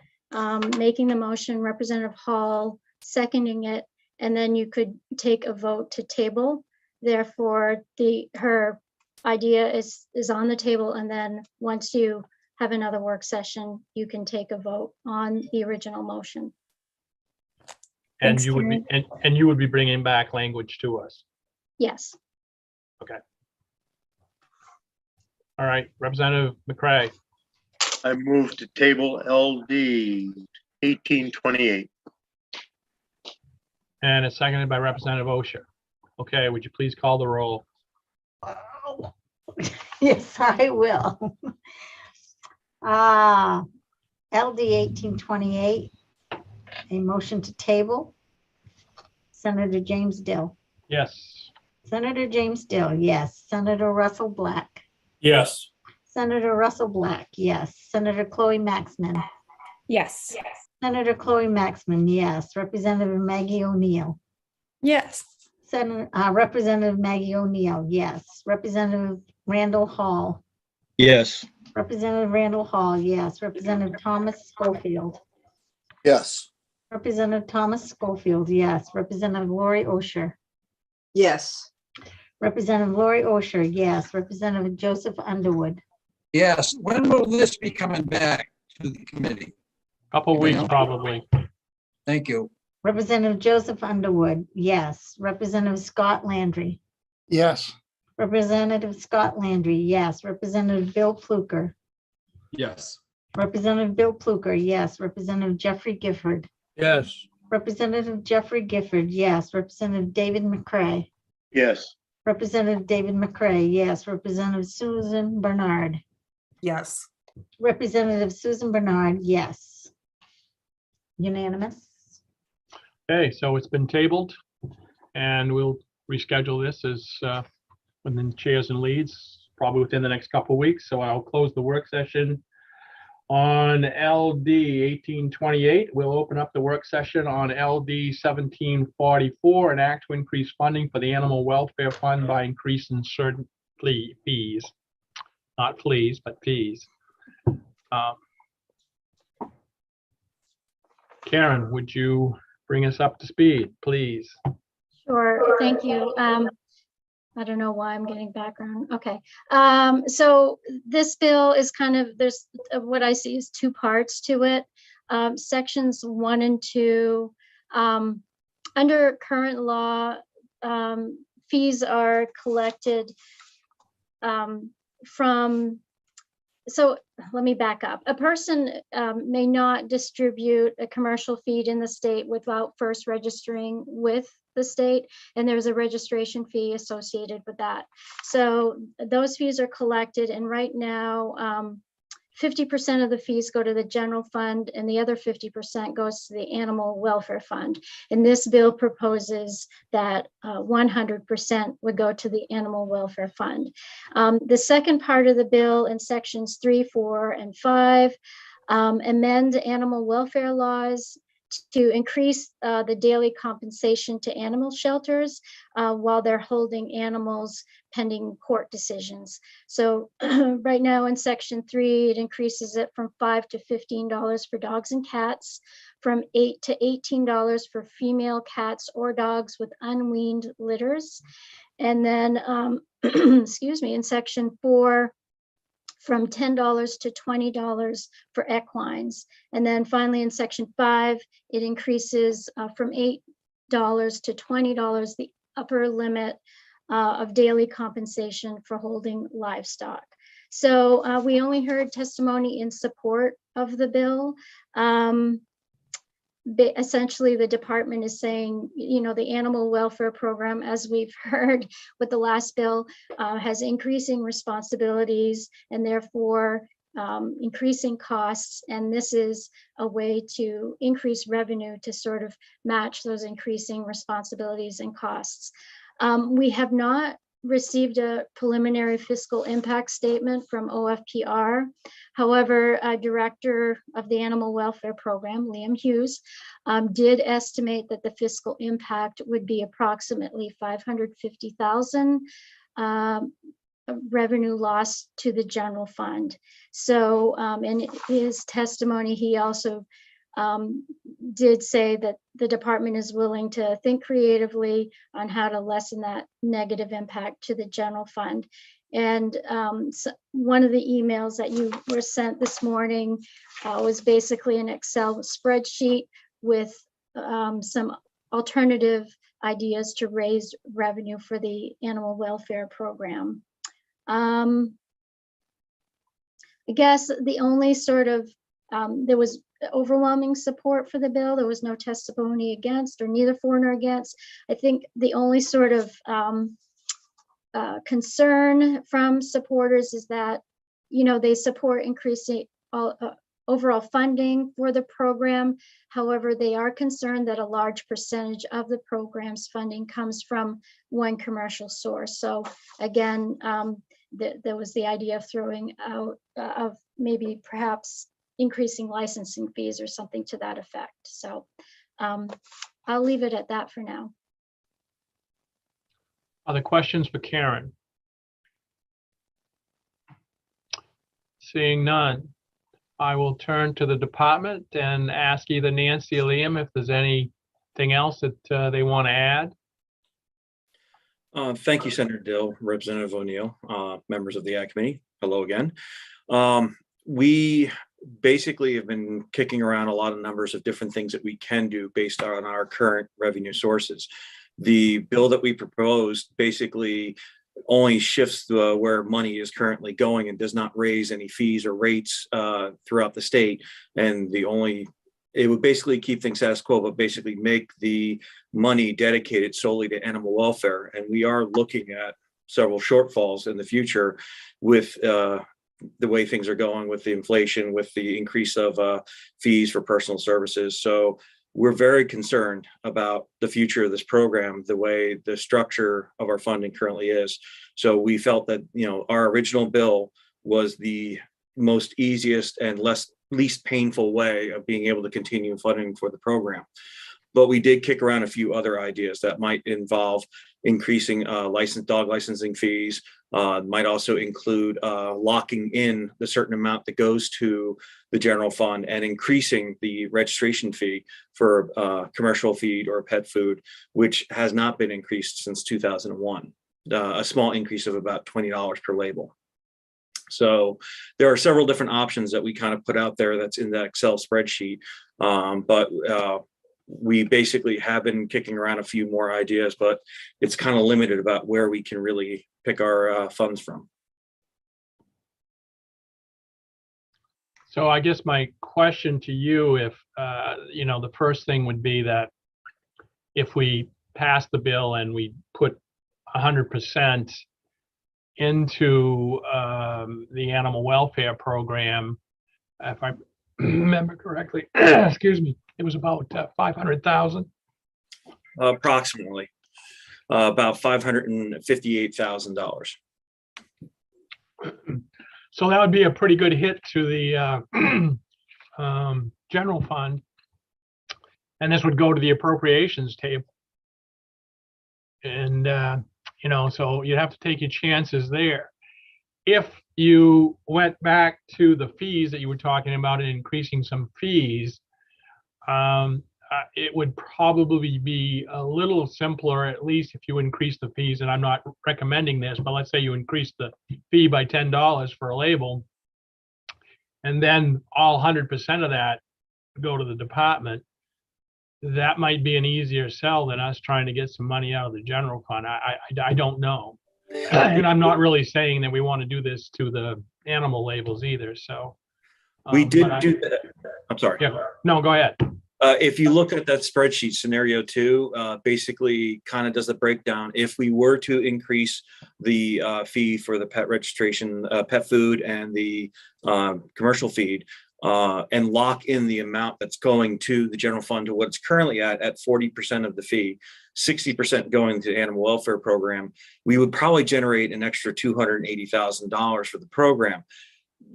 making the motion, Representative Hall seconding it, and then you could take a vote to table. Therefore, her idea is on the table, and then once you have another work session, you can take a vote on the original motion. And Thanks, you would be, and you would be bringing back language to us. Yes. Okay. All right, Representative McCray. I move to table LD 1828. And it's seconded by Representative Osher. Okay, would you please call the roll? Yes, I will. LD 1828, a motion to table. Senator James Dill. Yes. Senator James Dill, yes. Senator Russell Black. Yes. Senator Russell Black, yes. Senator Chloe Maxman. Yes. Senator Chloe Maxman, yes. Representative Maggie O'Neill. Yes. Representative Maggie O'Neill, yes. Representative Randall Hall. Yes. Representative Randall Hall, yes. Representative Thomas Schofield. Yes. Representative Thomas Schofield, yes. Representative Lori Osher. Yes. Representative Lori Osher, yes. Representative Joseph Underwood. Yes, when will this be coming back to the committee? Couple weeks, Yeah. probably. Thank you. Representative Joseph Underwood, yes. Representative Scott Landry. Yes. Representative Scott Landry, yes. Representative Bill Pluker. Yes. Representative Bill Pluker, yes. Representative Jeffrey Gifford. Yes. Representative Jeffrey Gifford, yes. Representative David McCray. Yes. Representative David McCray, yes. Representative Susan Bernard. Yes. Representative Susan Bernard, yes. Unanimous. Okay, so it's been tabled and we'll reschedule this as within chairs and leads, probably within the next couple of weeks. So I'll close the work session on LD 1828. We'll open up the work session on LD 1744, an act to increase funding for the Animal Welfare Fund by increasing certain fees. Not fleas, but fees. Karen, would you bring us up to speed, please? Sure, thank you. I don't know why I'm getting background. Okay. So this bill is kind of, there's what I see is two parts to it. Sections 1 and 2. Under current law, fees are collected from, so let me back up. A person may not distribute a commercial feed in the state without first registering with the state, and there's a registration fee associated with that. So those fees are collected, and right now, 50% of the fees go to the general fund and the other 50% goes to the animal welfare fund. And this bill proposes that 100% would go to the animal welfare fund. The second part of the bill in sections 3, 4, and 5 amend animal welfare laws to increase the daily compensation to animal shelters while they're holding animals pending court decisions. So right now in section 3, it increases it from $5 to $15 for dogs and cats, from $8 to $18 for female cats or dogs with unweaned litters. And then, excuse me, in section 4, from $10 to $20 for equines. And then finally in section 5, it increases from $8 to $20, the upper limit of daily compensation for holding livestock. So we only heard testimony in support of the bill. Essentially, the department is saying, you know, the animal welfare program, as we've heard with the last bill, has increasing responsibilities and therefore increasing costs. And this is a way to increase revenue to sort of match those increasing responsibilities and costs. We have not received a preliminary fiscal impact statement from OFPR. However, Director of the Animal Welfare Program, Liam Hughes, did estimate that the fiscal impact would be approximately $550,000 revenue loss to the general fund. So in his testimony, he also did say that the department is willing to think creatively on how to lessen that negative impact to the general fund. And so one of the emails that you were sent this morning was basically an Excel spreadsheet with some alternative ideas to raise revenue for the animal welfare program. I guess the only sort of, there was overwhelming support for the bill. There was no testimony against, or neither for nor against. I think the only sort of concern from supporters is that, you know, they support increasing overall funding for the program. However, they are concerned that a large percentage of the program's funding comes from one commercial source. So again, there was the idea of throwing out of maybe perhaps increasing licensing fees or something to that effect. So I'll leave it at that for now. Other questions for Karen? Seeing none, I will turn to the department and ask either Nancy or Liam if there's anything else that they want to add. Thank you, Senator Dill, Representative O'Neill, members of the Ag Committee. Hello again. We basically have been kicking around a lot of numbers of different things that we can do based on our current revenue sources. The bill that we proposed basically only shifts where money is currently going and does not raise any fees or rates throughout the state. And it would basically keep things status quo, but basically make the money dedicated solely to animal welfare. And we are looking at several shortfalls in the future with the way things are going with the inflation, with the increase of fees for personal services. So we're very concerned about the future of this program, the way the structure of our funding currently is. So we felt that, you know, our original bill was the most easiest and least painful way of being able to continue funding for the program. But we did kick around a few other ideas that might involve increasing dog licensing fees, might also include locking in the certain amount that goes to the general fund and increasing the registration fee for commercial feed or pet food, which has not been increased since 2001, a small increase of about $20 per label. So there are several different options that we kind of put out there that's in that Excel spreadsheet. But we basically have been kicking around a few more ideas, but it's kind of limited about where we can really pick our funds from. So I guess my question to you, if, you know, the first thing would be that if we pass the bill and we put 100% into the animal welfare program, if I remember correctly, excuse me, it was about 500,000. Approximately about $558,000. So that would be a pretty good hit to the general fund, and this would go to the appropriations table. And you know, so you'd have to take your chances there. If you went back to the fees that you were talking about and increasing some fees, it would probably be a little simpler, at least if you increase the fees. And I'm not recommending this, but let's say you increase the fee by $10 for a label, and then all 100% of that go to the department. That might be an easier sell than us trying to get some money out of the general fund. I don't know. And I'm not really saying that we want to do this to the animal labels either. So we did do that. I'm sorry. Yeah, no, go ahead. If you look at that spreadsheet, scenario 2 basically kind of does the breakdown. If we were to increase the fee for the pet registration, pet food, and the commercial feed, and lock in the amount that's going to the general fund to what it's currently at 40% of the fee, 60% going to the animal welfare program, we would probably generate an extra $280,000 for the program.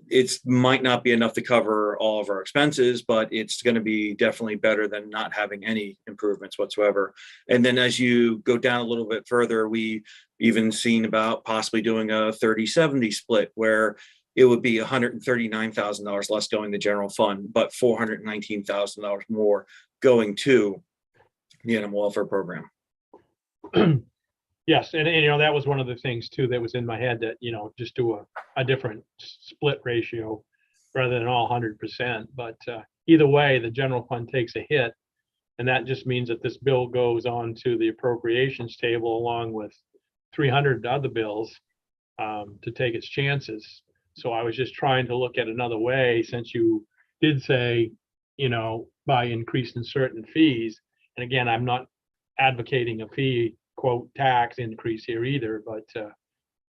It might not be enough to cover all of our expenses, but it's going to be definitely better than not having any improvements whatsoever. And then as you go down a little bit further, we even seen about possibly doing a 30-70 split where it would be $139,000 less going to general fund, but $419,000 more going to the animal welfare program. Yes, and you know, that was one of the things too that was in my head, that, you know, just do a different split ratio rather than all 100%. But either way, the general fund takes a hit, and that just means that this bill goes on to the appropriations table along with 300 other bills to take its chances. So I was just trying to look at another way, since you did say, you know, by increasing certain fees. And again, I'm not advocating a fee, quote, tax increase here either, but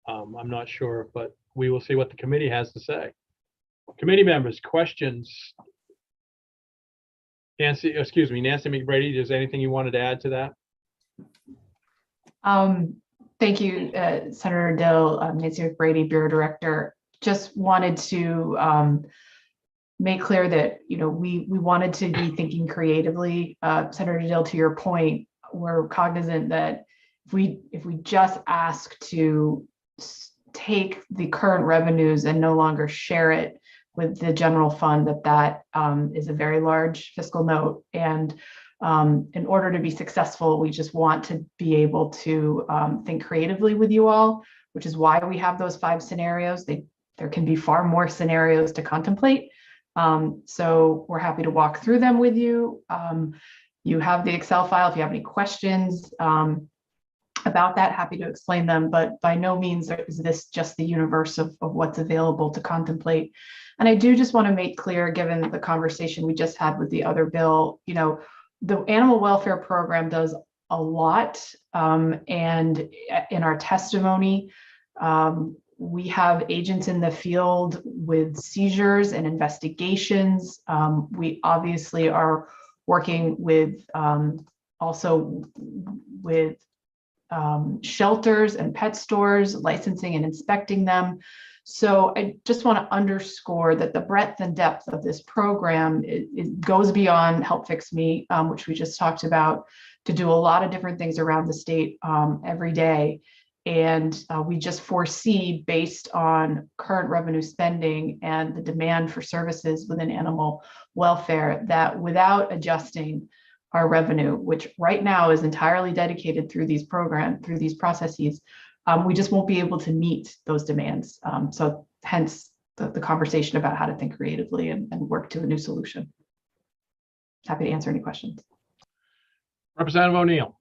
I'm not sure, but we will see what the committee has to say. Committee members, questions? Nancy McBrady, is there anything you wanted to add to that? Thank you, Senator Dill. Nancy McBrady, Bureau Director. Just wanted to make clear that, you know, we wanted to be thinking creatively. Senator Dill, to your point, we're cognizant that if we just ask to take the current revenues and no longer share it with the general fund, that is a very large fiscal note. And in order to be successful, we just want to be able to think creatively with you all, which is why we have those 5 scenarios. There can be far more scenarios to contemplate. So we're happy to walk through them with you. You have the Excel file. If you have any questions about that, happy to explain them, but by no means is this just the universe of what's available to contemplate. And I do just want to make clear, given the conversation we just had with the other bill, you know, the animal welfare program does a lot. And in our testimony, we have agents in the field with seizures and investigations. We obviously are working with also with shelters and pet stores, licensing and inspecting them. So I just want to underscore that the breadth and depth of this program, it goes beyond Help Fix Me, which we just talked about, to do a lot of different things around the state every day. And we just foresee, based on current revenue spending and the demand for services within animal welfare, that without adjusting our revenue, which right now is entirely dedicated through these processes, we just won't be able to meet those demands. So hence the conversation about how to think creatively and work to a new solution. Happy to answer any questions. Representative O'Neill.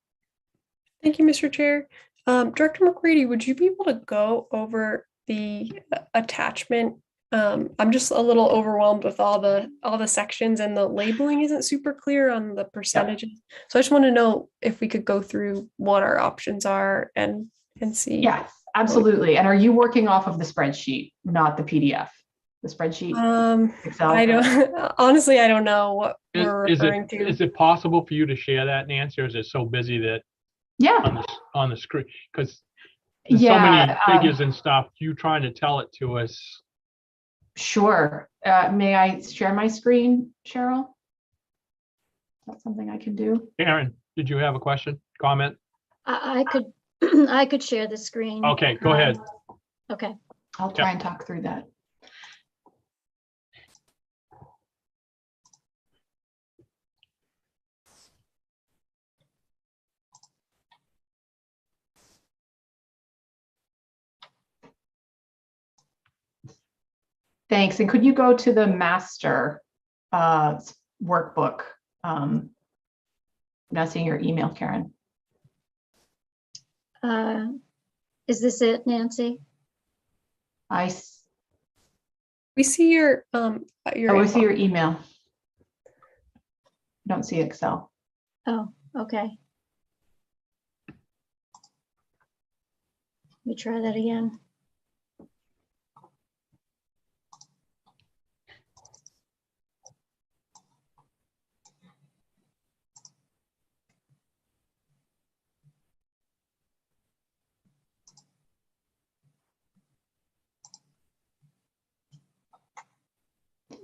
Thank you, Mr. Chair. Director McCready, would you be able to go over the attachment? I'm just a little overwhelmed with all the sections, and the labeling isn't super clear on the percentages. Yeah. So I just want to know if we could go through what our options are and see. Yes, absolutely. And are you working off of the spreadsheet, not the PDF? The spreadsheet? Excel? I don't honestly, I don't know what we're referring to. Is it possible for you to share that, Nancy, or is it so busy that on the screen, because there's so many figures and stuff, you trying to tell it to us? Sure. May I share my screen, Cheryl? Is that something I can do? Aaron, did you have a question, comment? I could I could share the screen. Okay, go ahead. Okay. I'll try and talk through that. Thanks. And could you go to the master workbook? I'm not seeing your email, Karen. Is this it, Nancy? We see your we see your email. Don't see Excel. Oh, okay. Let me try that again.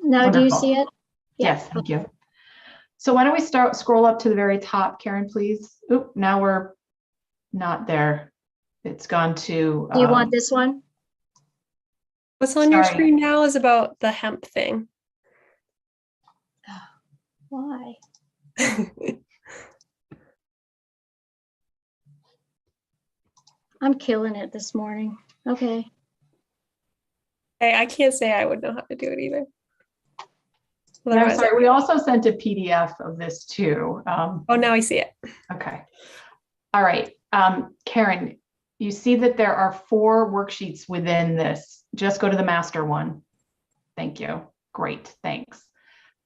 Now, do you Wonderful. see it? Yeah. Yes, thank you. So why don't we scroll up to the very top, Karen, please? Oop, now we're not there. It's gone to. Do you want this one? What's on your Sorry. screen now is about the hemp thing. Why? I'm killing it this morning. Okay. Hey, I can't say I would know how to do it either. No, Otherwise, sorry, we also sent a PDF of this too. Oh, now I see it. Okay. All right. Karen, you see that there are 4 worksheets within this. Just go to the master one. Thank you. Great, thanks.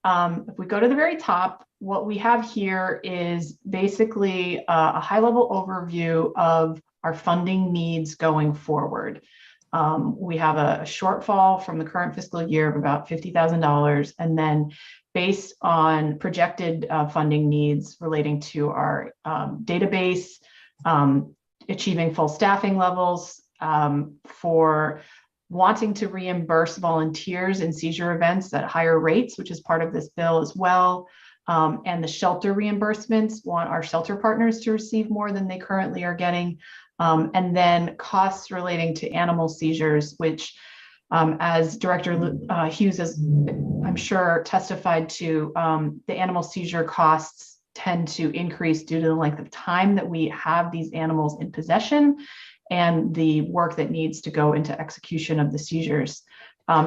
If we go to the very top, what we have here is basically a high-level overview of our funding needs going forward. We have a shortfall from the current fiscal year of about $50,000, and then based on projected funding needs relating to our database, achieving full staffing levels, for wanting to reimburse volunteers in seizure events at higher rates, which is part of this bill as well. And the shelter reimbursements, want our shelter partners to receive more than they currently are getting. And then costs relating to animal seizures, which as Director Hughes has, I'm sure, testified to, the animal seizure costs tend to increase due to the length of time that we have these animals in possession and the work that needs to go into execution of the seizures.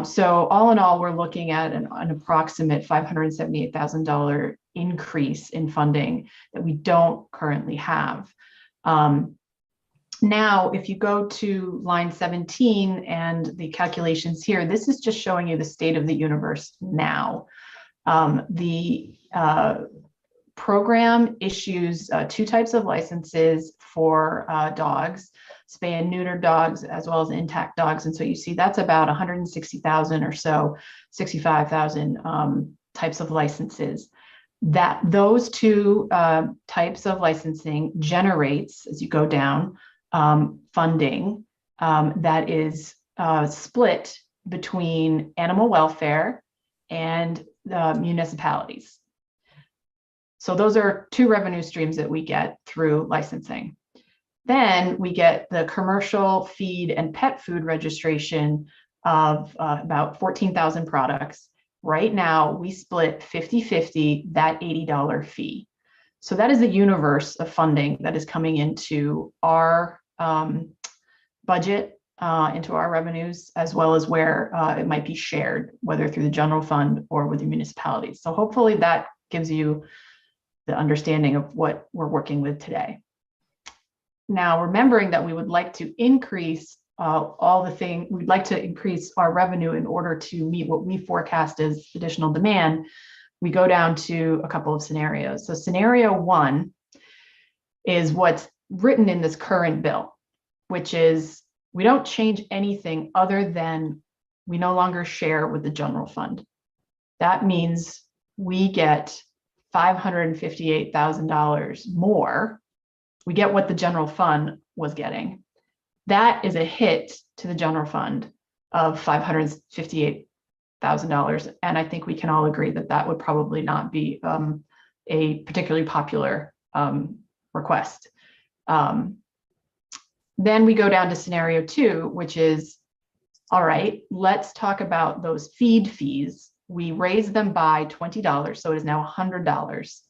So all in all, we're looking at an approximate $578,000 increase in funding that we don't currently have. Now, if you go to line 17 and the calculations here, this is just showing you the state of the universe now. The program issues 2 types of licenses for dogs, spay and neuter dogs, as well as intact dogs. And so you see that's about 160,000 or so, 65,000 types of licenses. That those 2 types of licensing generates, as you go down, funding that is split between animal welfare and municipalities. So those are 2 revenue streams that we get through licensing. Then we get the commercial feed and pet food registration of about 14,000 products. Right now, we split 50-50 that $80 fee. So that is the universe of funding that is coming into our budget, into our revenues, as well as where it might be shared, whether through the general fund or with the municipalities. So hopefully that gives you the understanding of what we're working with today. Now, remembering that we would like to increase we'd like to increase our revenue in order to meet what we forecast as additional demand, we go down to a couple of scenarios. So scenario 1 is what's written in this current bill, which is we don't change anything other than we no longer share with the general fund. That means we get $558,000 more. We get what the general fund was getting. That is a hit to the general fund of $558,000. And I think we can all agree that that would probably not be a particularly popular request. Then we go down to scenario 2, which is, all right, let's talk about those feed fees. We raise them by $20, so it is now $100.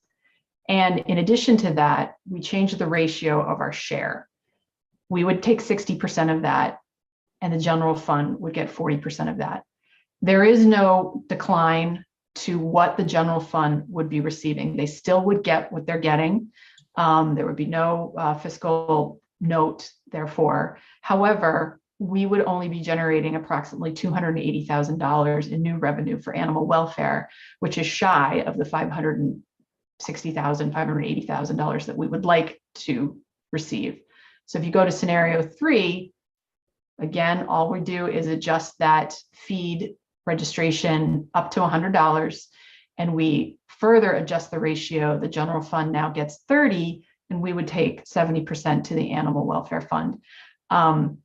And in addition to that, we change the ratio of our share. We would take 60% of that, and the general fund would get 40% of that. There is no decline to what the general fund would be receiving. They still would get what they're getting. There would be no fiscal note, therefore. However, we would only be generating approximately $280,000 in new revenue for animal welfare, which is shy of the $560,000, $580,000 that we would like to receive. So if you go to scenario 3, again, all we do is adjust that feed registration up to $100, and we further adjust the ratio. The general fund now gets 30, and we would take 70% to the animal welfare fund. That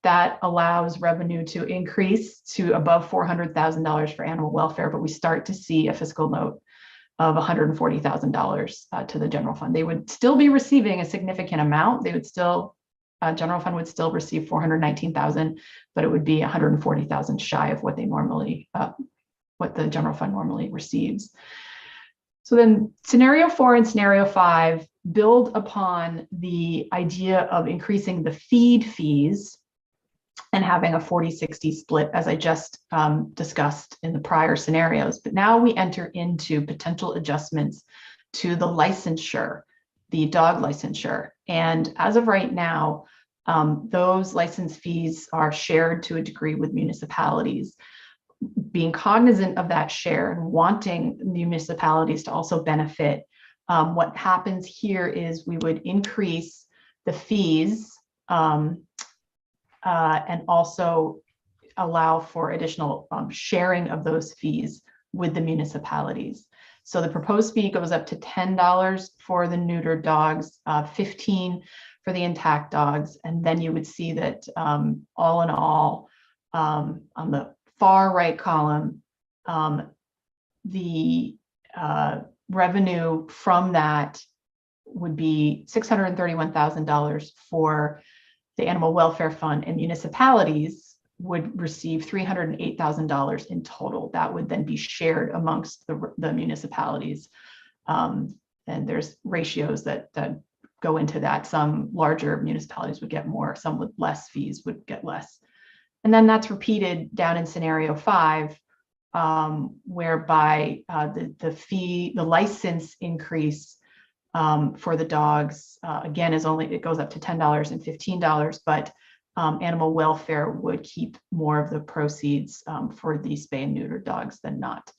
that allows revenue to increase to above $400,000 for animal welfare, but we start to see a fiscal note of $140,000 to the general fund. They would still be receiving a significant amount. They would still, general fund would still receive 419,000, but it would be 140,000 shy of what they normally, what the general fund normally receives. So then scenario 4 and scenario 5 build upon the idea of increasing the feed fees and having a 40-60 split, as I just discussed in the prior scenarios. But now we enter into potential adjustments to the licensure, the dog licensure. And as of right now, those license fees are shared to a degree with municipalities. Being cognizant of that share and wanting municipalities to also benefit, what happens here is we would increase the fees and also allow for additional sharing of those fees with the municipalities. So the proposed fee goes up to $10 for the neutered dogs, $15 for the intact dogs, and then you would see that all in all, on the far right column, the revenue from that would be $631,000 for the Animal Welfare Fund, and municipalities would receive $308,000 in total. That would then be shared amongst the municipalities. And there's ratios that go into that. Some larger municipalities would get more, some with less fees would get less. And then that's repeated down in scenario 5, whereby the license increase for the dogs, again, it goes up to $10 and $15, but animal welfare would keep more of the proceeds for the spay and neuter dogs than not.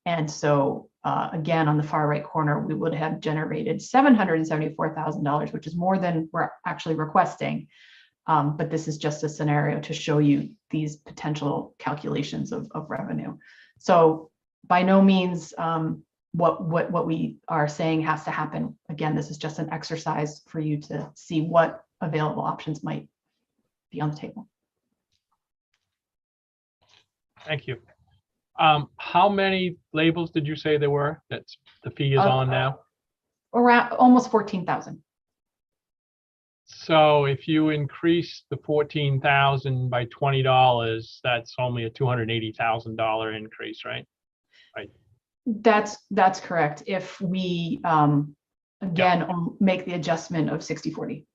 And so again, on the far right corner, we would have generated $774,000, which is more than we're actually requesting. But this is just a scenario to show you these potential calculations of revenue. So by no means what we are saying has to happen. Again, this is just an exercise for you to see what available options might be on the table. Thank you. How many labels did you say there were that the fee is on now? Around almost 14,000. So if you increase the 14,000 by $20, that's only a $280,000 increase, right? Right. That's correct. If we again make the adjustment of 60/40.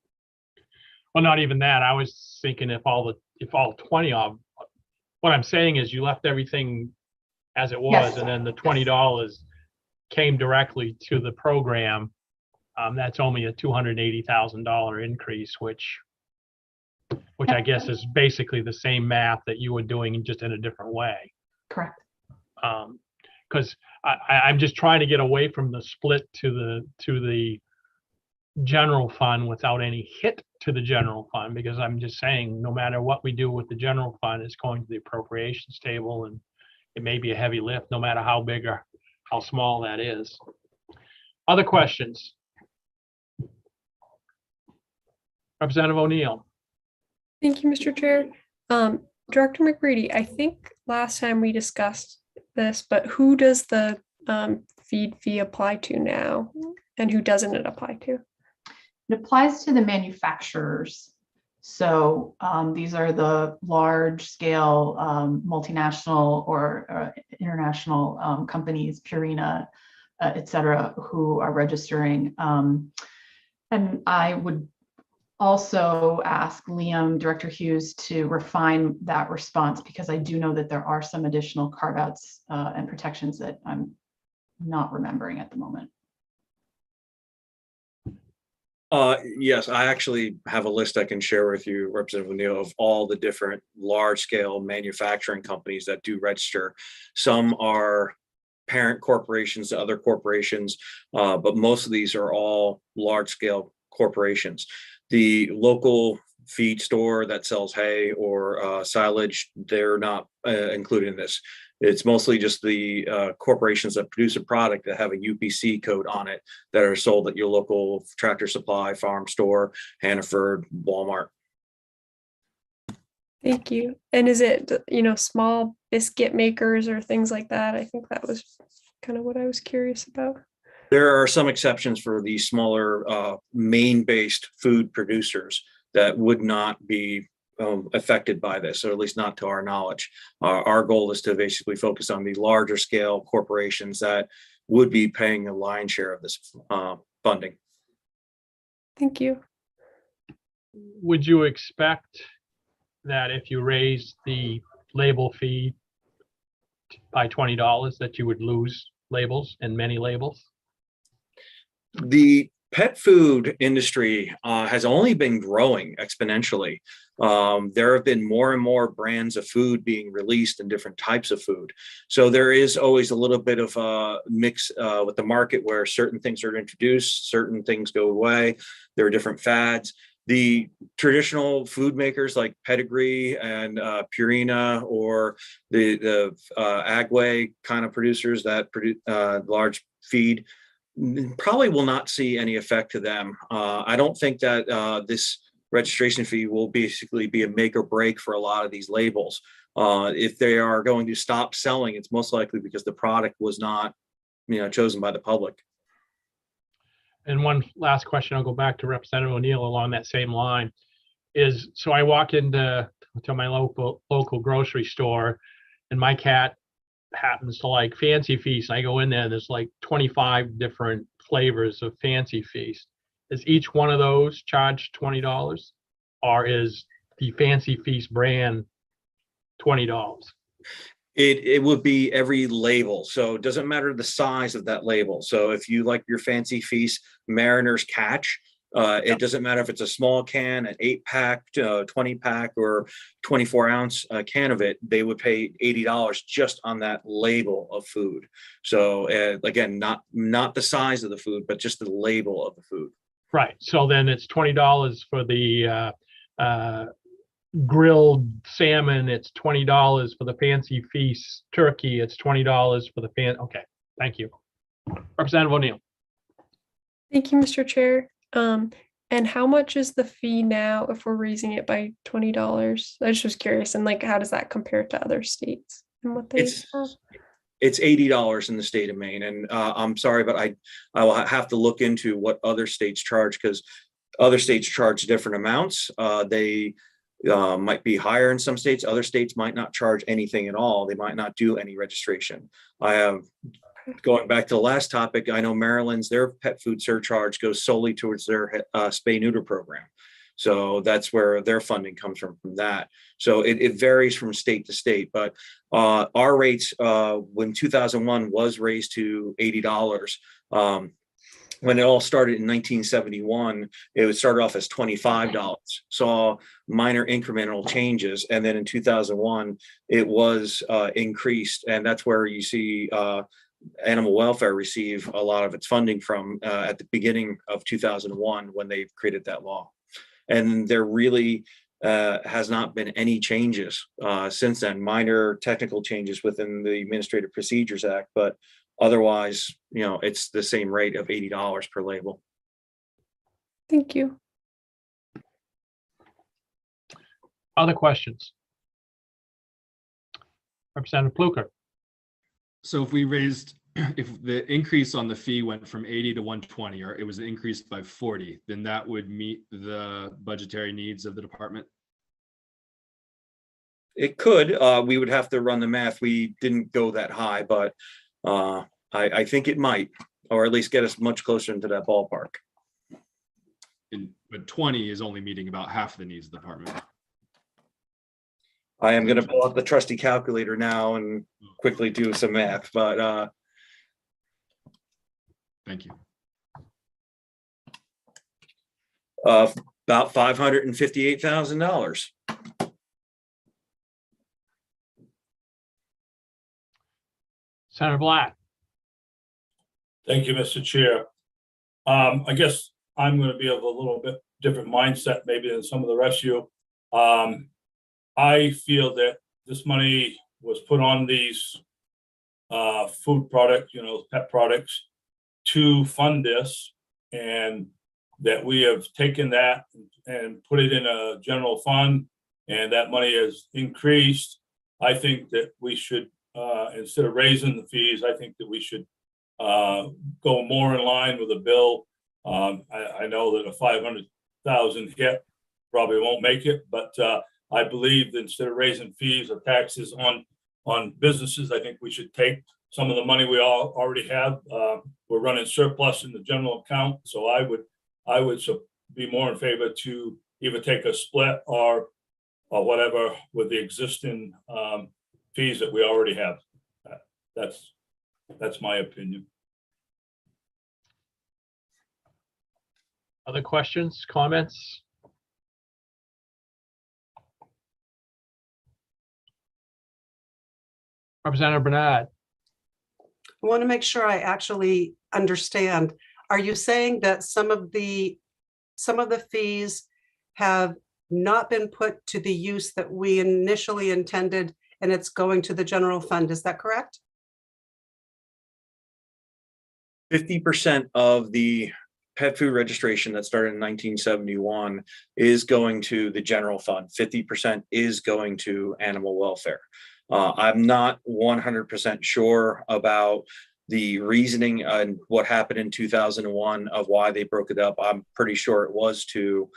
Well, not even that. I was thinking if all 20 of, what I'm saying is you left everything as it was, Yes. and then the $20 came directly to the program. That's only a $280,000 increase, which I guess is basically the same math that you were doing, just in a different way. Correct. Because I'm just trying to get away from the split to the general fund without any hit to the general fund, because I'm just saying no matter what we do with the general fund, it's going to the appropriations table, and it may be a heavy lift no matter how big or how small that is. Other questions? Representative O'Neill. Thank you, Mr. Chair. Director McBrady, I think last time we discussed this, but who does the feed fee apply to now, and who doesn't it apply to? It applies to the manufacturers. So these are the large scale multinational or international companies, Purina, et cetera, who are registering. And I would also ask Liam, Director Hughes, to refine that response, because I do know that there are some additional carve outs and protections that I'm not remembering at the moment. Yes, I actually have a list I can share with you, Representative O'Neill, of all the different large-scale manufacturing companies that do register. Some are parent corporations to other corporations, but most of these are all large-scale corporations. The local feed store that sells hay or silage, they're not included in this. It's mostly just the corporations that produce a product that have a UPC code on it that are sold at your local Tractor Supply, farm store, Hannaford, Walmart. Thank you. And is it, small biscuit makers or things like that? I think that was kind of what I was curious about. There are some exceptions for the smaller Maine-based food producers that would not be affected by this, or at least not to our knowledge. Our goal is to basically focus on the larger scale corporations that would be paying a lion's share of this funding. Thank you. Would you expect that if you raised the label fee by $20 that you would lose labels and many labels? The pet food industry has only been growing exponentially. There have been more and more brands of food being released and different types of food. So there is always a little bit of a mix with the market where certain things are introduced, certain things go away. There are different fads. The traditional food makers like Pedigree and Purina, or the Agway kind of producers that produce large feed, probably will not see any effect to them. I don't think that this registration fee will basically be a make or break for a lot of these labels. If they are going to stop selling, it's most likely because the product was not, chosen by the public. And one last question, I'll go back to Representative O'Neill along that same line, is so I walk into my local grocery store, and my cat happens to like Fancy Feast. I go in there and there's like 25 different flavors of Fancy Feast. Is each one of those charged $20, or is the Fancy Feast brand $20? It would be every label. So it doesn't matter the size of that label. So if you like your Fancy Feast Mariner's Catch, it doesn't matter if it's a small can, an 8-pack, 20-pack, or 24-ounce can of it, they would pay $80 just on that label of food. So again, not the size of the food, but just the label of the food. Right. So then it's $20 for the grilled salmon. It's $20 for the Fancy Feast turkey. It's $20 for the Okay. Thank you. Representative O'Neill. Thank you, Mr. Chair. And how much is the fee now if we're raising it by $20? I just was curious, and how does that compare to other states and what they have? It's $80 in the state of Maine, and I'm sorry, but I will have to look into what other states charge, because other states charge different amounts. They might be higher in some states. Other states might not charge anything at all. They might not do any registration. Going back to the last topic, I know Maryland's, their pet food surcharge goes solely towards their spay-neuter program. So that's where their funding comes from that. So it varies from state to state, but our rates when 2001 was raised to $80. When it all started in 1971, it started off as $25, saw minor incremental changes. And then in 2001, it was increased. And that's where you see animal welfare receive a lot of its funding from at the beginning of 2001, when they created that law. And there really has not been any changes since then, minor technical changes within the Administrative Procedures Act, but otherwise, it's the same rate of $80 per label. Thank you. Other questions? Representative Pluker. So if the increase on the fee went from 80 to 120, or it was increased by 40, then that would meet the budgetary needs of the department? It could. We would have to run the math. We didn't go that high, but I think it might, or at least get us much closer into that ballpark. But 20 is only meeting about half the needs of the department. I am going to pull out the trusty calculator now and quickly do some math, but thank you. About $558,000. Senator Black. Thank you, Mr. Chair. I guess I'm going to be of a little bit different mindset maybe than some of the rest of you. I feel that this money was put on these food products, pet products, to fund this, and that we have taken that and put it in a general fund and that money has increased, I think that we should, instead of raising the fees, I think that we should go more in line with the bill. I know that a 500,000 hit probably won't make it, but I believe that instead of raising fees or taxes on businesses, I think we should take some of the money we already have. We're running surplus in the general account, so I would be more in favor to either take a split or whatever with the existing fees that we already have. That's my opinion. Other questions, comments? Representative Bernard. I want to make sure I actually understand. Are you saying that some of the fees have not been put to the use that we initially intended and it's going to the general fund? Is that correct? 50% of the pet food registration that started in 1971 is going to the general fund. 50% is going to animal welfare. I'm not 100% sure about the reasoning and what happened in 2001 of why they broke it up. I'm pretty sure it was to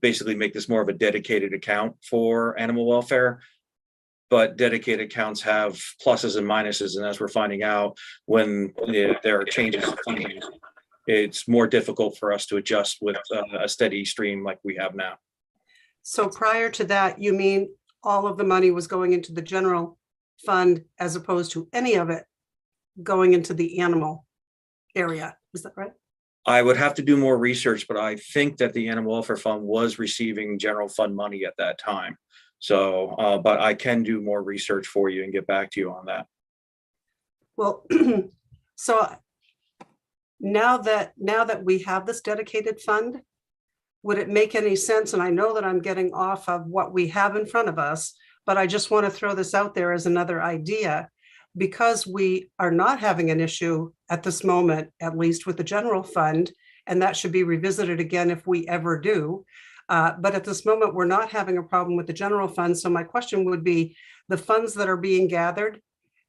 basically make this more of a dedicated account for animal welfare. But dedicated accounts have pluses and minuses, and as we're finding out, when there are changes in funding, it's more difficult for us to adjust with a steady stream like we have now. So prior to that, you mean all of the money was going into the general fund as opposed to any of it going into the animal area? Is that right? I would have to do more research, but I think that the Animal Welfare Fund was receiving general fund money at that time. So, but I can do more research for you and get back to you on that. Well, so now that we have this dedicated fund, would it make any sense? And I know that I'm getting off of what we have in front of us, but I just want to throw this out there as another idea, because we are not having an issue at this moment, at least with the general fund, and that should be revisited again if we ever do. But at this moment, we're not having a problem with the general fund. So my question would be the funds that are being gathered,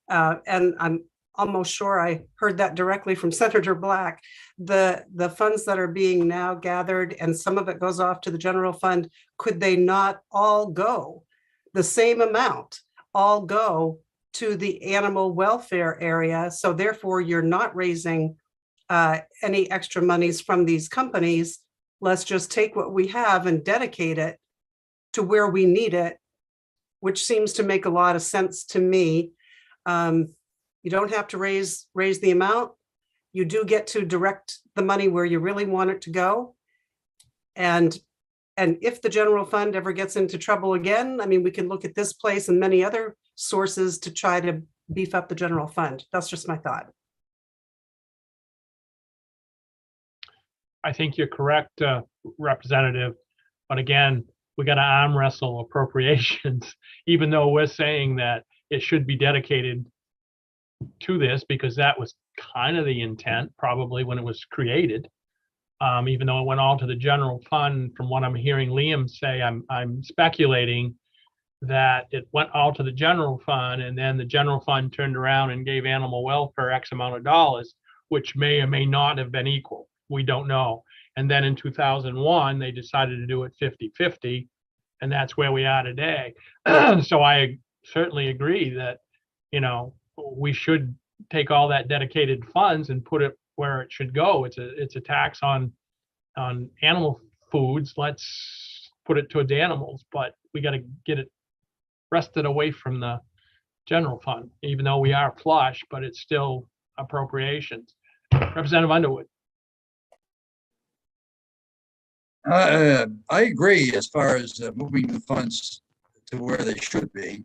and I'm almost sure I heard that directly from Senator Black, the funds that are being now gathered and some of it goes off to the general fund, could they not all go, the same amount, all go to the animal welfare area? So therefore, you're not raising any extra monies from these companies. Let's just take what we have and dedicate it to where we need it, which seems to make a lot of sense to me. You don't have to raise the amount. You do get to direct the money where you really want it to go. And if the general fund ever gets into trouble again, I mean, we can look at this place and many other sources to try to beef up the general fund. That's just my thought. I think you're correct, Representative. But again, we got to arm wrestle appropriations, even though we're saying that it should be dedicated to this, because that was kind of the intent probably when it was created. Even though it went all to the general fund, from what I'm hearing Liam say, I'm speculating that it went all to the general fund, and then the general fund turned around and gave animal welfare X amount of dollars, which may or may not have been equal. We don't know. And then in 2001, they decided to do it 50-50, and that's where we are today. So I certainly agree that, you know, we should take all that dedicated funds and put it where it should go. It's a tax on animal foods. Let's put it towards animals, but we got to get it wrested away from the general fund, even though we are flush, but it's still appropriations. Representative Underwood. I agree as far as moving the funds to where they should be.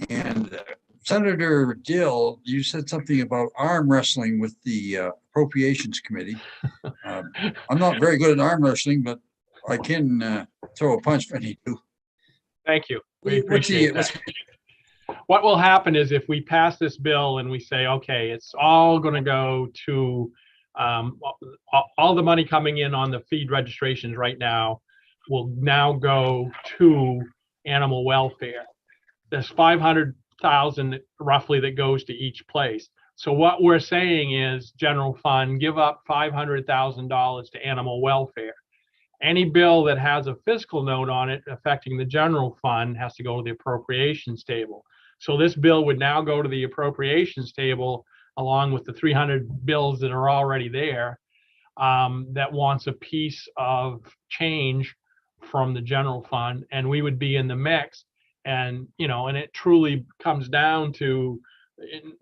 And Senator Dill, you said something about arm wrestling with the Appropriations Committee. I'm not very good at arm wrestling, but I can throw a punch if I need to. Thank you. We appreciate that. What will happen is if we pass this bill and we say, okay, it's all going to go to all the money coming in on the feed registrations right now will now go to animal welfare. There's 500,000 roughly that goes to each place. So what we're saying is, general fund, give up $500,000 to animal welfare. Any bill that has a fiscal note on it affecting the general fund has to go to the appropriations table. So this bill would now go to the appropriations table along with the 300 bills that are already there, that wants a piece of change from the general fund, and we would be in the mix. And, you know, and it truly comes down to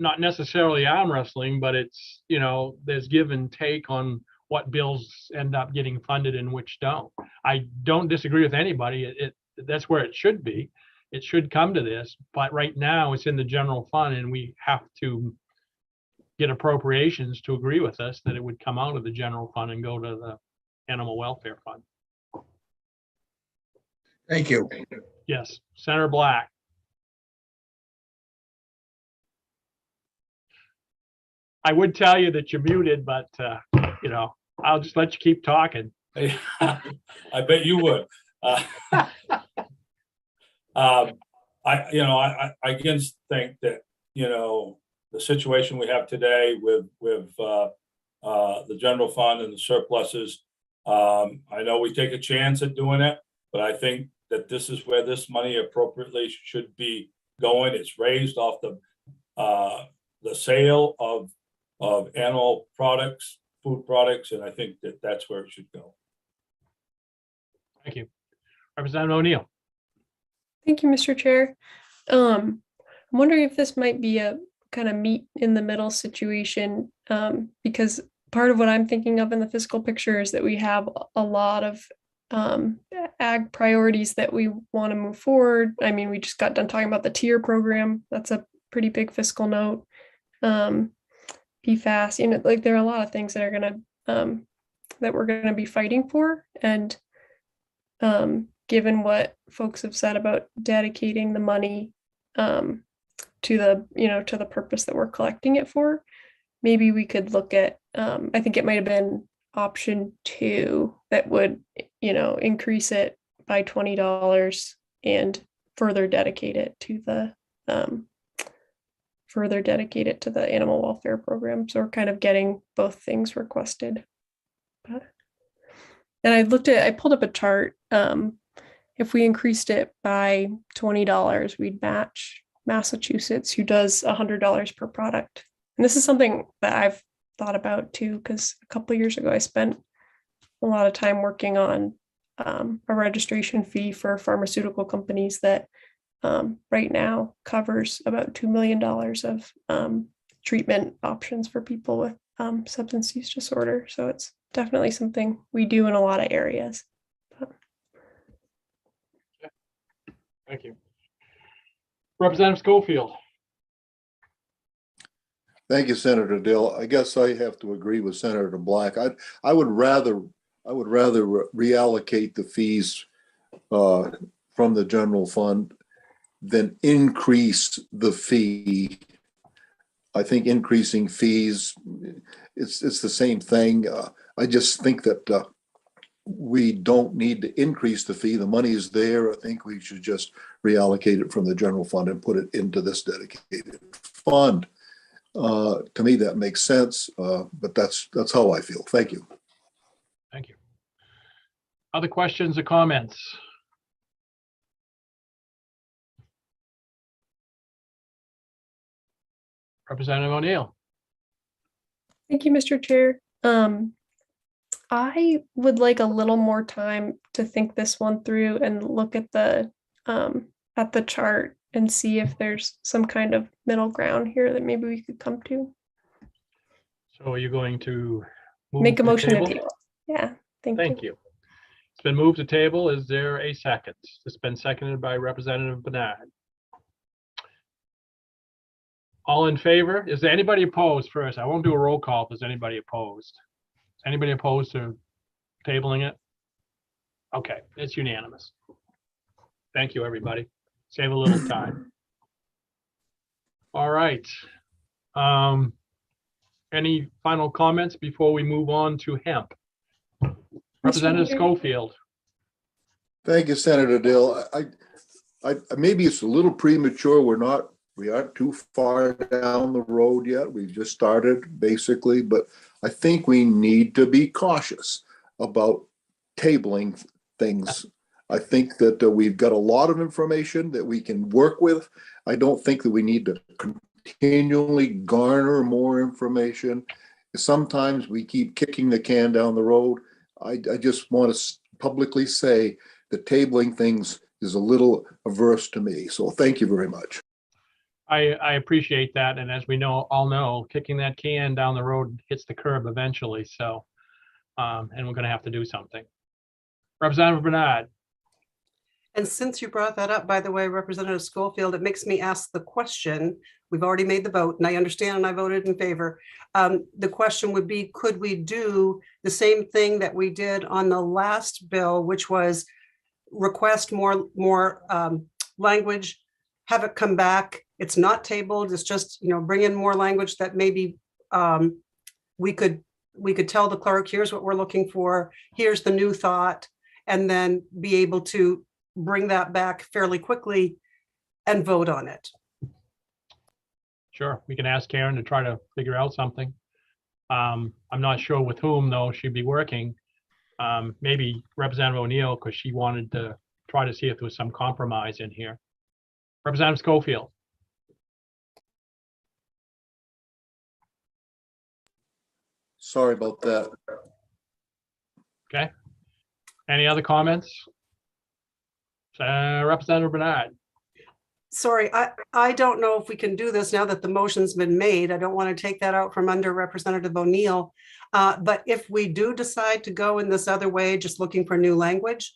not necessarily arm wrestling, but it's, you know, there's give and take on what bills end up getting funded and which don't. I don't disagree with anybody. That's where it should be. It should come to this, but right now it's in the general fund, and we have to get appropriations to agree with us that it would come out of the general fund and go to the animal welfare fund. Thank you. Yes, Senator Black. I would tell you that you're muted, but you know, I'll just let you keep talking. I bet you would. I again think that, you know, the situation we have today with the general fund and the surpluses, I know we take a chance at doing it, but I think that this is where this money appropriately should be going. It's raised off the sale of animal products, food products, and I think that that's where it should go. Thank you. Representative O'Neill. Thank you, Mr. Chair. I'm wondering if this might be a kind of meet in the middle situation, because part of what I'm thinking of in the fiscal picture is that we have a lot of ag priorities that we want to move forward. I mean, we just got done talking about the tier program. That's a pretty big fiscal note. PFAS, you know, like there are a lot of things that are gonna that we're gonna be fighting for. And given what folks have said about dedicating the money to the, you know, to the purpose that we're collecting it for, maybe we could look at, I think it might have been option 2 that would, you know, increase it by $20 and further dedicate it to the animal welfare program. So we're kind of getting both things requested. And I pulled up a chart. If we increased it by $20, we'd match Massachusetts, who does $100 per product. And this is something that I've thought about too, because a couple of years ago, I spent a lot of time working on a registration fee for pharmaceutical companies that right now covers about $2 million of treatment options for people with substance use disorder. So it's definitely something we do in a lot of areas. Thank you. Representative Schofield. Thank you, Senator Dill. I guess I have to agree with Senator Black. I would rather reallocate the fees from the general fund than increase the fee. I think increasing fees, it's the same thing. I just think that we don't need to increase the fee. The money is there. I think we should just reallocate it from the general fund and put it into this dedicated fund. To me, that makes sense, but that's how I feel. Thank you. Thank you. Other questions or comments? Representative O'Neill. Thank you, Mr. Chair. I would like a little more time to think this one through and look at the chart and see if there's some kind of middle ground here that maybe we could come to. So are you going to Make a motion to table? Yeah, thank you. It's been moved to table. Is there a second? It's been seconded by Representative Bernard. All in favor? Is there anybody opposed first? I won't do a roll call if there's anybody opposed. Is anybody opposed to tabling it? Okay, it's unanimous. Thank you, everybody. Save a little time. All right. Any final comments before we move on to hemp? Representative Schofield. Thank you, Senator Dill. maybe it's a little premature. We aren't too far down the road yet. We've just started basically, but I think we need to be cautious about tabling things. I think that we've got a lot of information that we can work with. I don't think that we need to continually garner more information. Sometimes we keep kicking the can down the road. I just want to publicly say that tabling things is a little averse to me. So thank you very much. I appreciate that. And as we all know, kicking that can down the road hits the curb eventually. So, and we're going to have to do something. Representative Bernard. And since you brought that up, by the way, Representative Schofield, it makes me ask the question. We've already made the vote, and I understand, and I voted in favor. The question would be, could we do the same thing that we did on the last bill, which was request more language, have it come back? It's not tabled. It's just, bring in more language that maybe we could tell the clerk, here's what we're looking for. Here's the new thought, and then be able to bring that back fairly quickly and vote on it. Sure, we can ask Karen to try to figure out something. I'm not sure with whom though she'd be working. Maybe Representative O'Neill, because she wanted to try to see if there was some compromise in here. Representative Schofield. Sorry about that. Okay. Any other comments? Representative Bernard. Sorry, I don't know if we can do this now that the motion's been made. I don't want to take that out from under Representative O'Neill. But if we do decide to go in this other way, just looking for new language,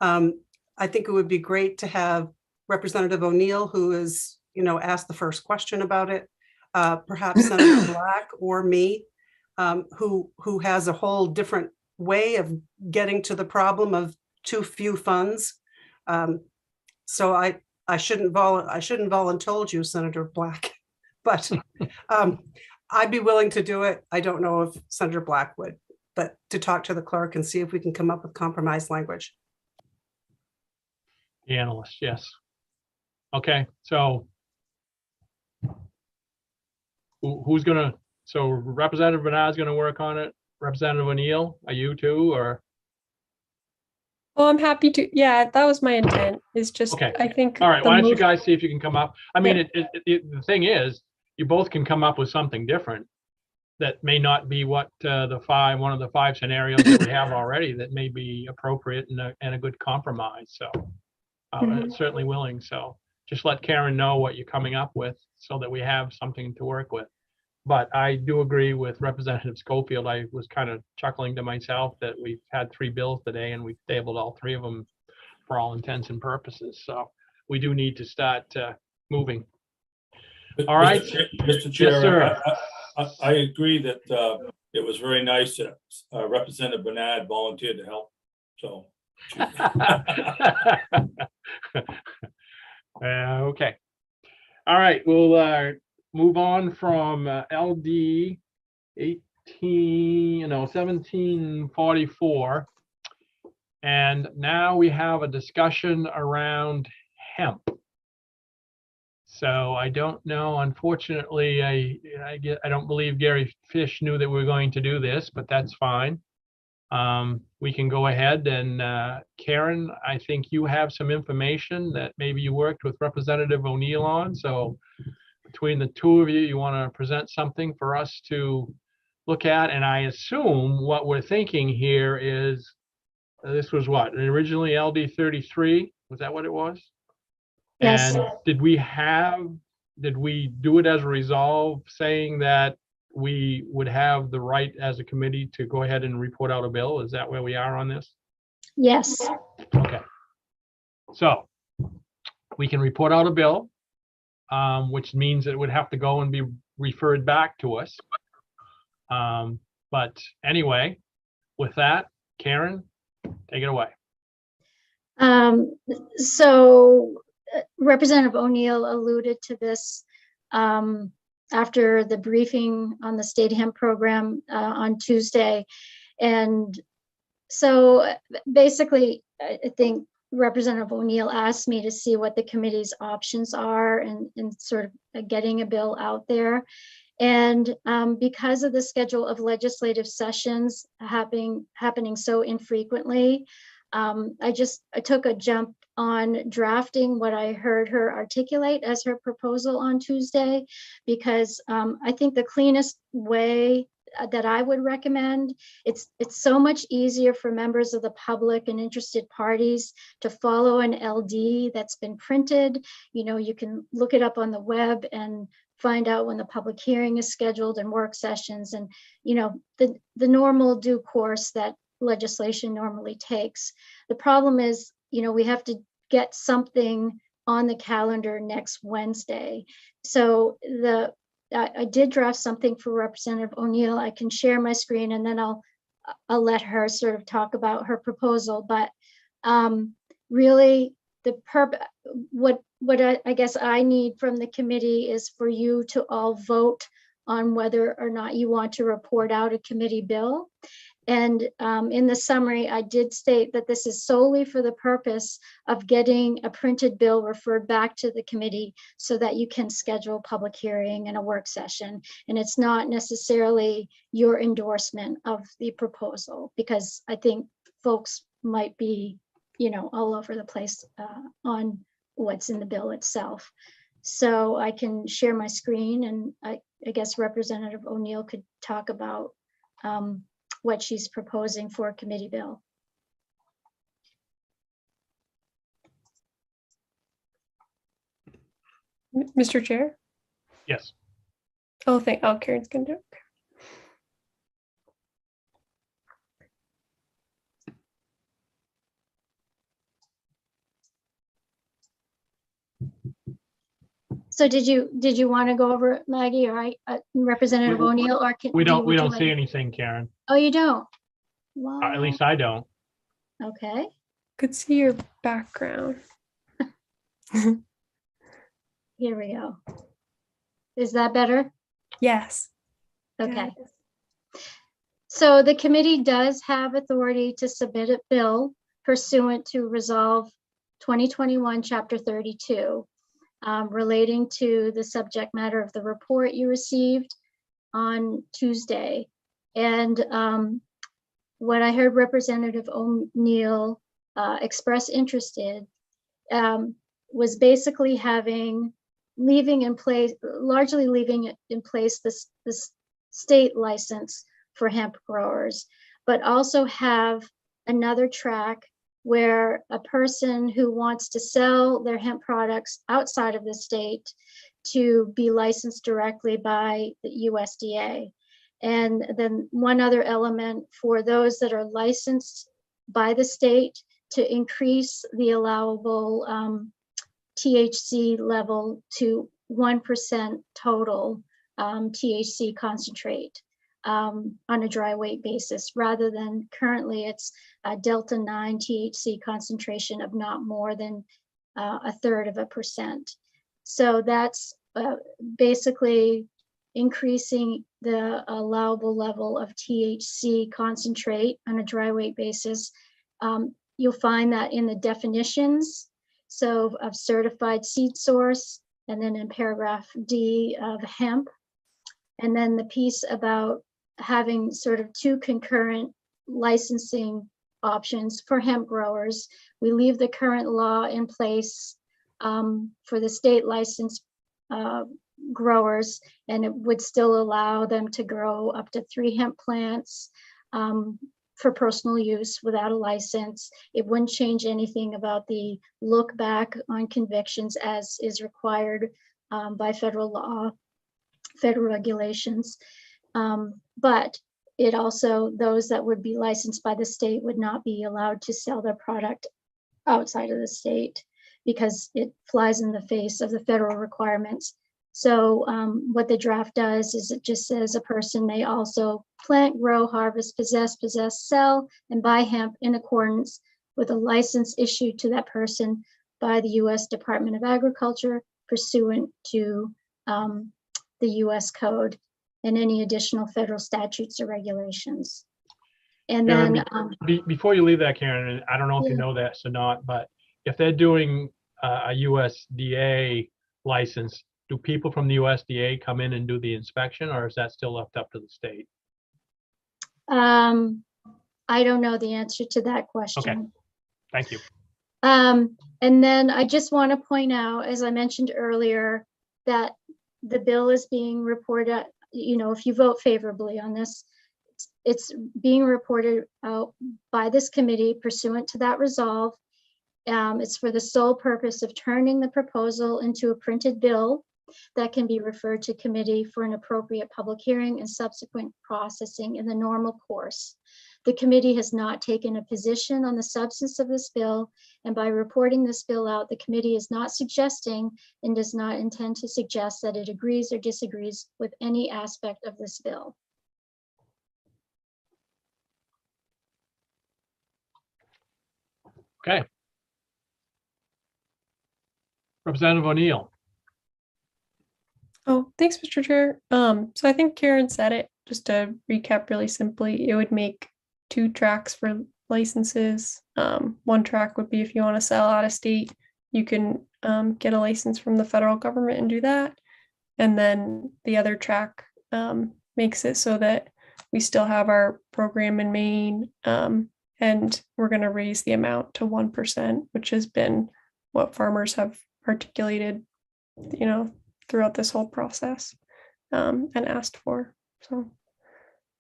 I think it would be great to have Representative O'Neill, who is, asked the first question about it, perhaps Senator Black or me, who has a whole different way of getting to the problem of too few funds. So I shouldn't voluntold you, Senator Black, but I'd be willing to do it. I don't know if Senator Black would, but to talk to the clerk and see if we can come up with compromise language. The analyst, yes. Okay, so who's gonna? So Representative Bernard's gonna work on it. Representative O'Neill, are you too, or? Well, I'm happy to. Yeah, that was my intent. Is just Okay. I think. All right. the Why don't you most- guys see if you can come up? I mean, Yeah. the thing is, you both can come up with something different that may not be what one of the five scenarios that we have already that may be appropriate and a good compromise. So certainly willing. So just let Karen know what you're coming up with so that we have something to work with. But I do agree with Representative Schofield. I was kind of chuckling to myself that we've had 3 bills today and we've tabled all 3 of them for all intents and purposes. So we do need to start moving. All right. Mr. Chair, Yes, sir. I agree that it was very nice that Representative Bernard volunteered to help. So. Okay. All right. We'll move on from LD 1744. And now we have a discussion around hemp. So I don't know, unfortunately, I don't believe Gary Fish knew that we were going to do this, but that's fine. We can go ahead and Karen, I think you have some information that maybe you worked with Representative O'Neill on. So between the two of you, you want to present something for us to look at. And I assume what we're thinking here is this was what, originally LD 33? Was that what it was? Yes. And did we do it as a resolve saying that we would have the right as a committee to go ahead and report out a bill? Is that where we are on this? Yes. Okay. So we can report out a bill, which means it would have to go and be referred back to us. But anyway, with that, Karen, take it away. So Representative O'Neill alluded to this after the briefing on the state hemp program on Tuesday. And so basically, I think Representative O'Neill asked me to see what the committee's options are and sort of getting a bill out there. And because of the schedule of legislative sessions happening so infrequently, I took a jump on drafting what I heard her articulate as her proposal on Tuesday, because I think the cleanest way that I would recommend, it's so much easier for members of the public and interested parties to follow an LD that's been printed. You know, you can look it up on the web and find out when the public hearing is scheduled and work sessions, and you know, the normal due course that legislation normally takes. The problem is, you know, we have to get something on the calendar next Wednesday. So I did draft something for Representative O'Neill. I can share my screen and then I'll let her sort of talk about her proposal. But really, what I guess I need from the committee is for you to all vote on whether or not you want to report out a committee bill. And in the summary, I did state that this is solely for the purpose of getting a printed bill referred back to the committee so that you can schedule a public hearing and a work session. And it's not necessarily your endorsement of the proposal, because I think folks might be, you know, all over the place on what's in the bill itself. So I can share my screen, and I guess Representative O'Neill could talk about what she's proposing for a committee bill. Mr. Chair? Yes. Oh, Karen's gonna do it. So did you want to go over it, Maggie, or Representative O'Neill, or we don't see anything, Karen. Oh, you don't? Wow. At least I don't. Okay. Could see your background. Here we go. Is that better? Yes. Okay. So the committee does have authority to submit a bill pursuant to Resolve 2021, Chapter 32, relating to the subject matter of the report you received on Tuesday. And what I heard Representative O'Neill express interest in was basically largely leaving in place this state license for hemp growers, but also have another track where a person who wants to sell their hemp products outside of the state to be licensed directly by the USDA. And then one other element for those that are licensed by the state to increase the allowable THC level to 1% total THC concentrate on a dry weight basis, rather than currently it's a Delta 9 THC concentration of not more than 1/3%. So that's basically increasing the allowable level of THC concentrate on a dry weight basis. You'll find that in the definitions, so of certified seed source, and then in paragraph D of hemp, and then the piece about having sort of two concurrent licensing options for hemp growers. We leave the current law in place for the state licensed growers, and it would still allow them to grow up to 3 hemp plants for personal use without a license. It wouldn't change anything about the look back on convictions as is required by federal law, federal regulations. But it also, those that would be licensed by the state would not be allowed to sell their product outside of the state because it flies in the face of the federal requirements. So what the draft does is it just says a person may also plant, grow, harvest, possess, sell, and buy hemp in accordance with a license issued to that person by the U.S. Department of Agriculture pursuant to the U.S. Code and any additional federal statutes or regulations. And Karen, then before you leave that, Karen, and I don't know if you know this or not, but if they're doing a USDA license, do people from the USDA come in and do the inspection, or is that still left up to the state? I don't know the answer to that question. Thank you. And then I just want to point out, as I mentioned earlier, that the bill is being reported, if you vote favorably on this, it's being reported out by this committee pursuant to that resolve. It's for the sole purpose of turning the proposal into a printed bill that can be referred to committee for an appropriate public hearing and subsequent processing in the normal course. The committee has not taken a position on the substance of this bill, and by reporting this bill out, the committee is not suggesting and does not intend to suggest that it agrees or disagrees with any aspect of this bill. Okay. Representative O'Neill. Oh, thanks, Mr. Chair. So I think Karen said it. Just to recap really simply, it would make 2 tracks for licenses. 1 track would be if you want to sell out of state, you can get a license from the federal government and do that. And then the other track makes it so that we still have our program in Maine, and we're going to raise the amount to 1%, which has been what farmers have articulated, throughout this whole process, and asked for. So,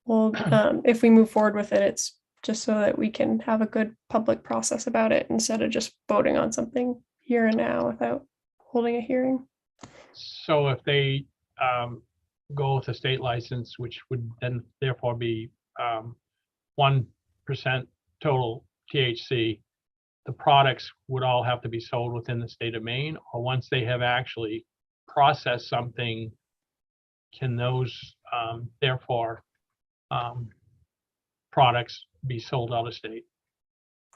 well, if we move forward with it, it's just so that we can have a good public process about it instead of just voting on something here and now without holding a hearing. So if they go with a state license, which would then therefore be 1% total THC, the products would all have to be sold within the state of Maine, or once they have actually processed something, can those therefore products be sold out of state?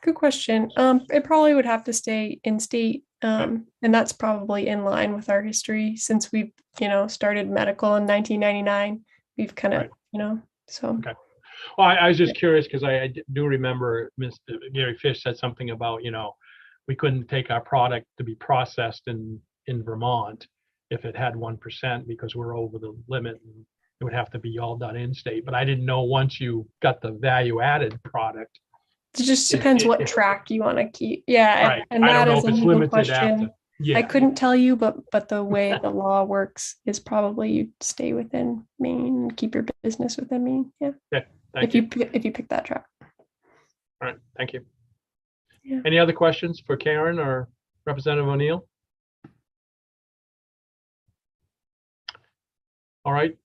Good question. It probably would have to stay in state, and that's probably in line with our history since we've, started medical in 1999. We've kind of, so. Okay. Well, I was just curious because I do remember Mr. Gary Fish said something about, we couldn't take our product to be processed in Vermont if it had 1% because we're over the limit, and it would have to be all done in state. But I didn't know once you got the value added product. It just depends what track you want to keep. Yeah, right. and I that don't know is if a it's legal limited question. after. Yeah. I couldn't tell you, but the way the law works is probably you stay within Maine and keep your business within Maine. Yeah. Okay. Thank you. If you pick that track. All right. Thank you. Yeah. Any other questions for Karen or Representative O'Neill? All right.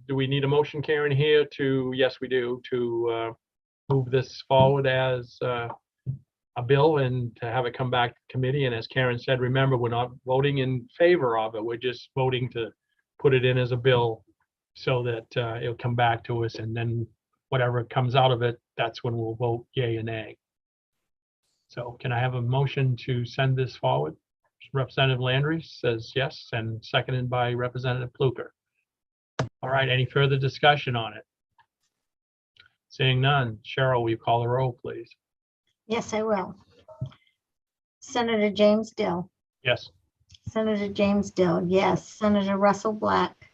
Do we need a motion, Karen, here to, yes, we do, to move this forward as a bill and to have it come back to committee? And as Karen said, remember, we're not voting in favor of it. We're just voting to put it in as a bill so that it'll come back to us, and then whatever comes out of it, that's when we'll vote yay and nay. So can I have a motion to send this forward? Representative Landry says yes, and seconded by Representative Pluker. All right, any further discussion on it? Seeing none, Cheryl, will you call the roll, please? Yes, I will. Senator James Dill. Yes. Senator James Dill, yes. Senator Russell Black.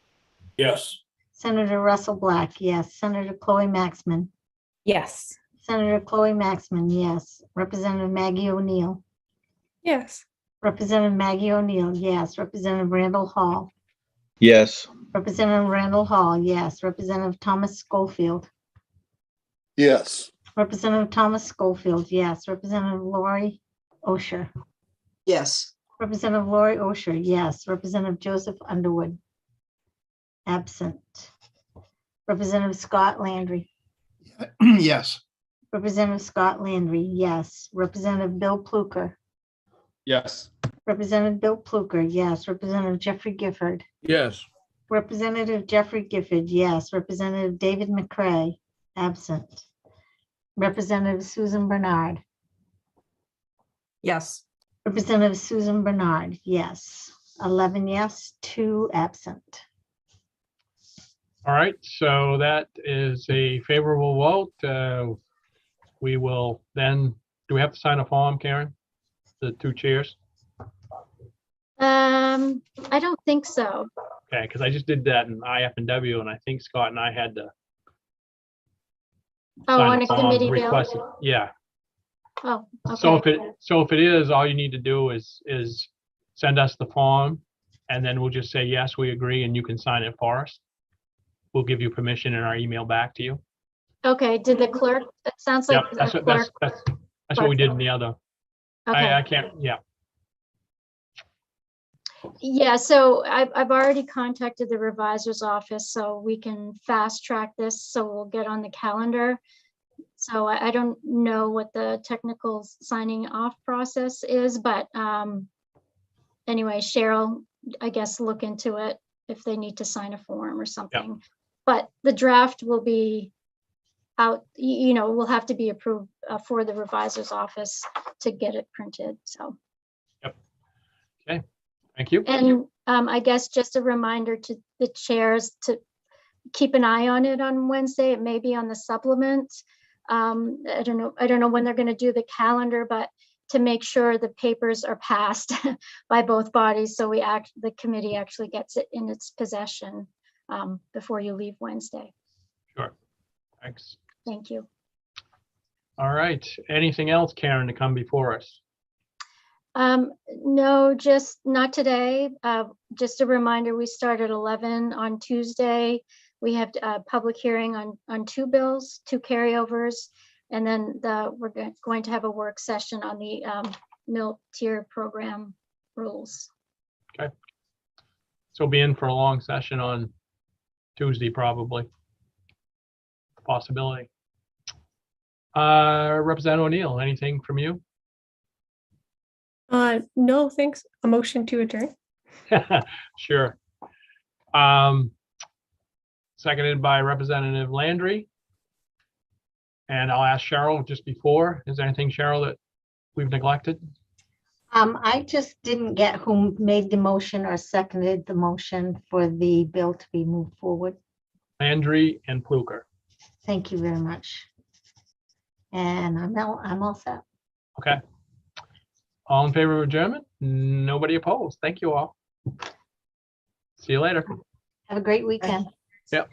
Yes. Senator Russell Black, yes. Senator Chloe Maxman. Yes. Senator Chloe Maxman, yes. Representative Maggie O'Neill. Yes. Representative Maggie O'Neill, yes. Representative Randall Hall. Yes. Representative Randall Hall, yes. Representative Thomas Schofield. Yes. Representative Thomas Schofield, yes. Representative Lori Osher. Yes. Representative Lori Osher, yes. Representative Joseph Underwood. Absent. Representative Scott Landry. Yes. Representative Scott Landry, yes. Representative Bill Pluker. Yes. Representative Bill Pluker, yes. Representative Jeffrey Gifford. Yes. Representative Jeffrey Gifford, yes. Representative David McCray, absent. Representative Susan Bernard. Yes. Representative Susan Bernard, yes. 11 yes, 2 absent. All right, so that is a favorable vote. We will then, do we have to sign a form, Karen? the two chairs? I don't think so. Okay, because I just did that in IF and W, and I think Scott and I had to Oh, sign on a a form committee bill? requesting. Yeah. Oh, So okay. if it is, all you need to do is send us the form, and then we'll just say, yes, we agree, and you can sign it for us. We'll give you permission in our email back to you. Okay, did the clerk, it sounds like Yep, the that's what clerk. that's what we did in the other. Okay. I can't, yeah. Yeah, so I've already contacted the revisor's office, so we can fast track this, so we'll get on the calendar. So I don't know what the technical signing off process is, but anyway, Cheryl, I guess, look into it if they need to sign a form or something. But the draft will be out, will have to be approved for the revisor's office to get it printed, so. Okay, thank you. And I guess just a reminder to the chairs to keep an eye on it on Wednesday. It may be on the supplement. I don't know when they're going to do the calendar, but to make sure the papers are passed by both bodies, so the committee actually gets it in its possession before you leave Wednesday. Sure. Thanks. Thank you. All right. Anything else, Karen, to come before us? No, just not today. Just a reminder, we start at 11 on Tuesday. We have a public hearing on two bills, two carryovers, and then we're going to have a work session on the milk tier program rules. Okay. So we'll be in for a long session on Tuesday, probably. Possibility. Representative O'Neill, anything from you? No, thanks. A motion to adjourn. Sure. Seconded by Representative Landry. And I'll ask Cheryl just before, is there anything, Cheryl, that we've neglected? I just didn't get who made the motion or seconded the motion for the bill to be moved forward. Landry and Pluker. Thank you very much. And I'm all set. Okay. All in favor of adjournment? Nobody opposed. Thank you all. See you later. Have a great weekend. Yep.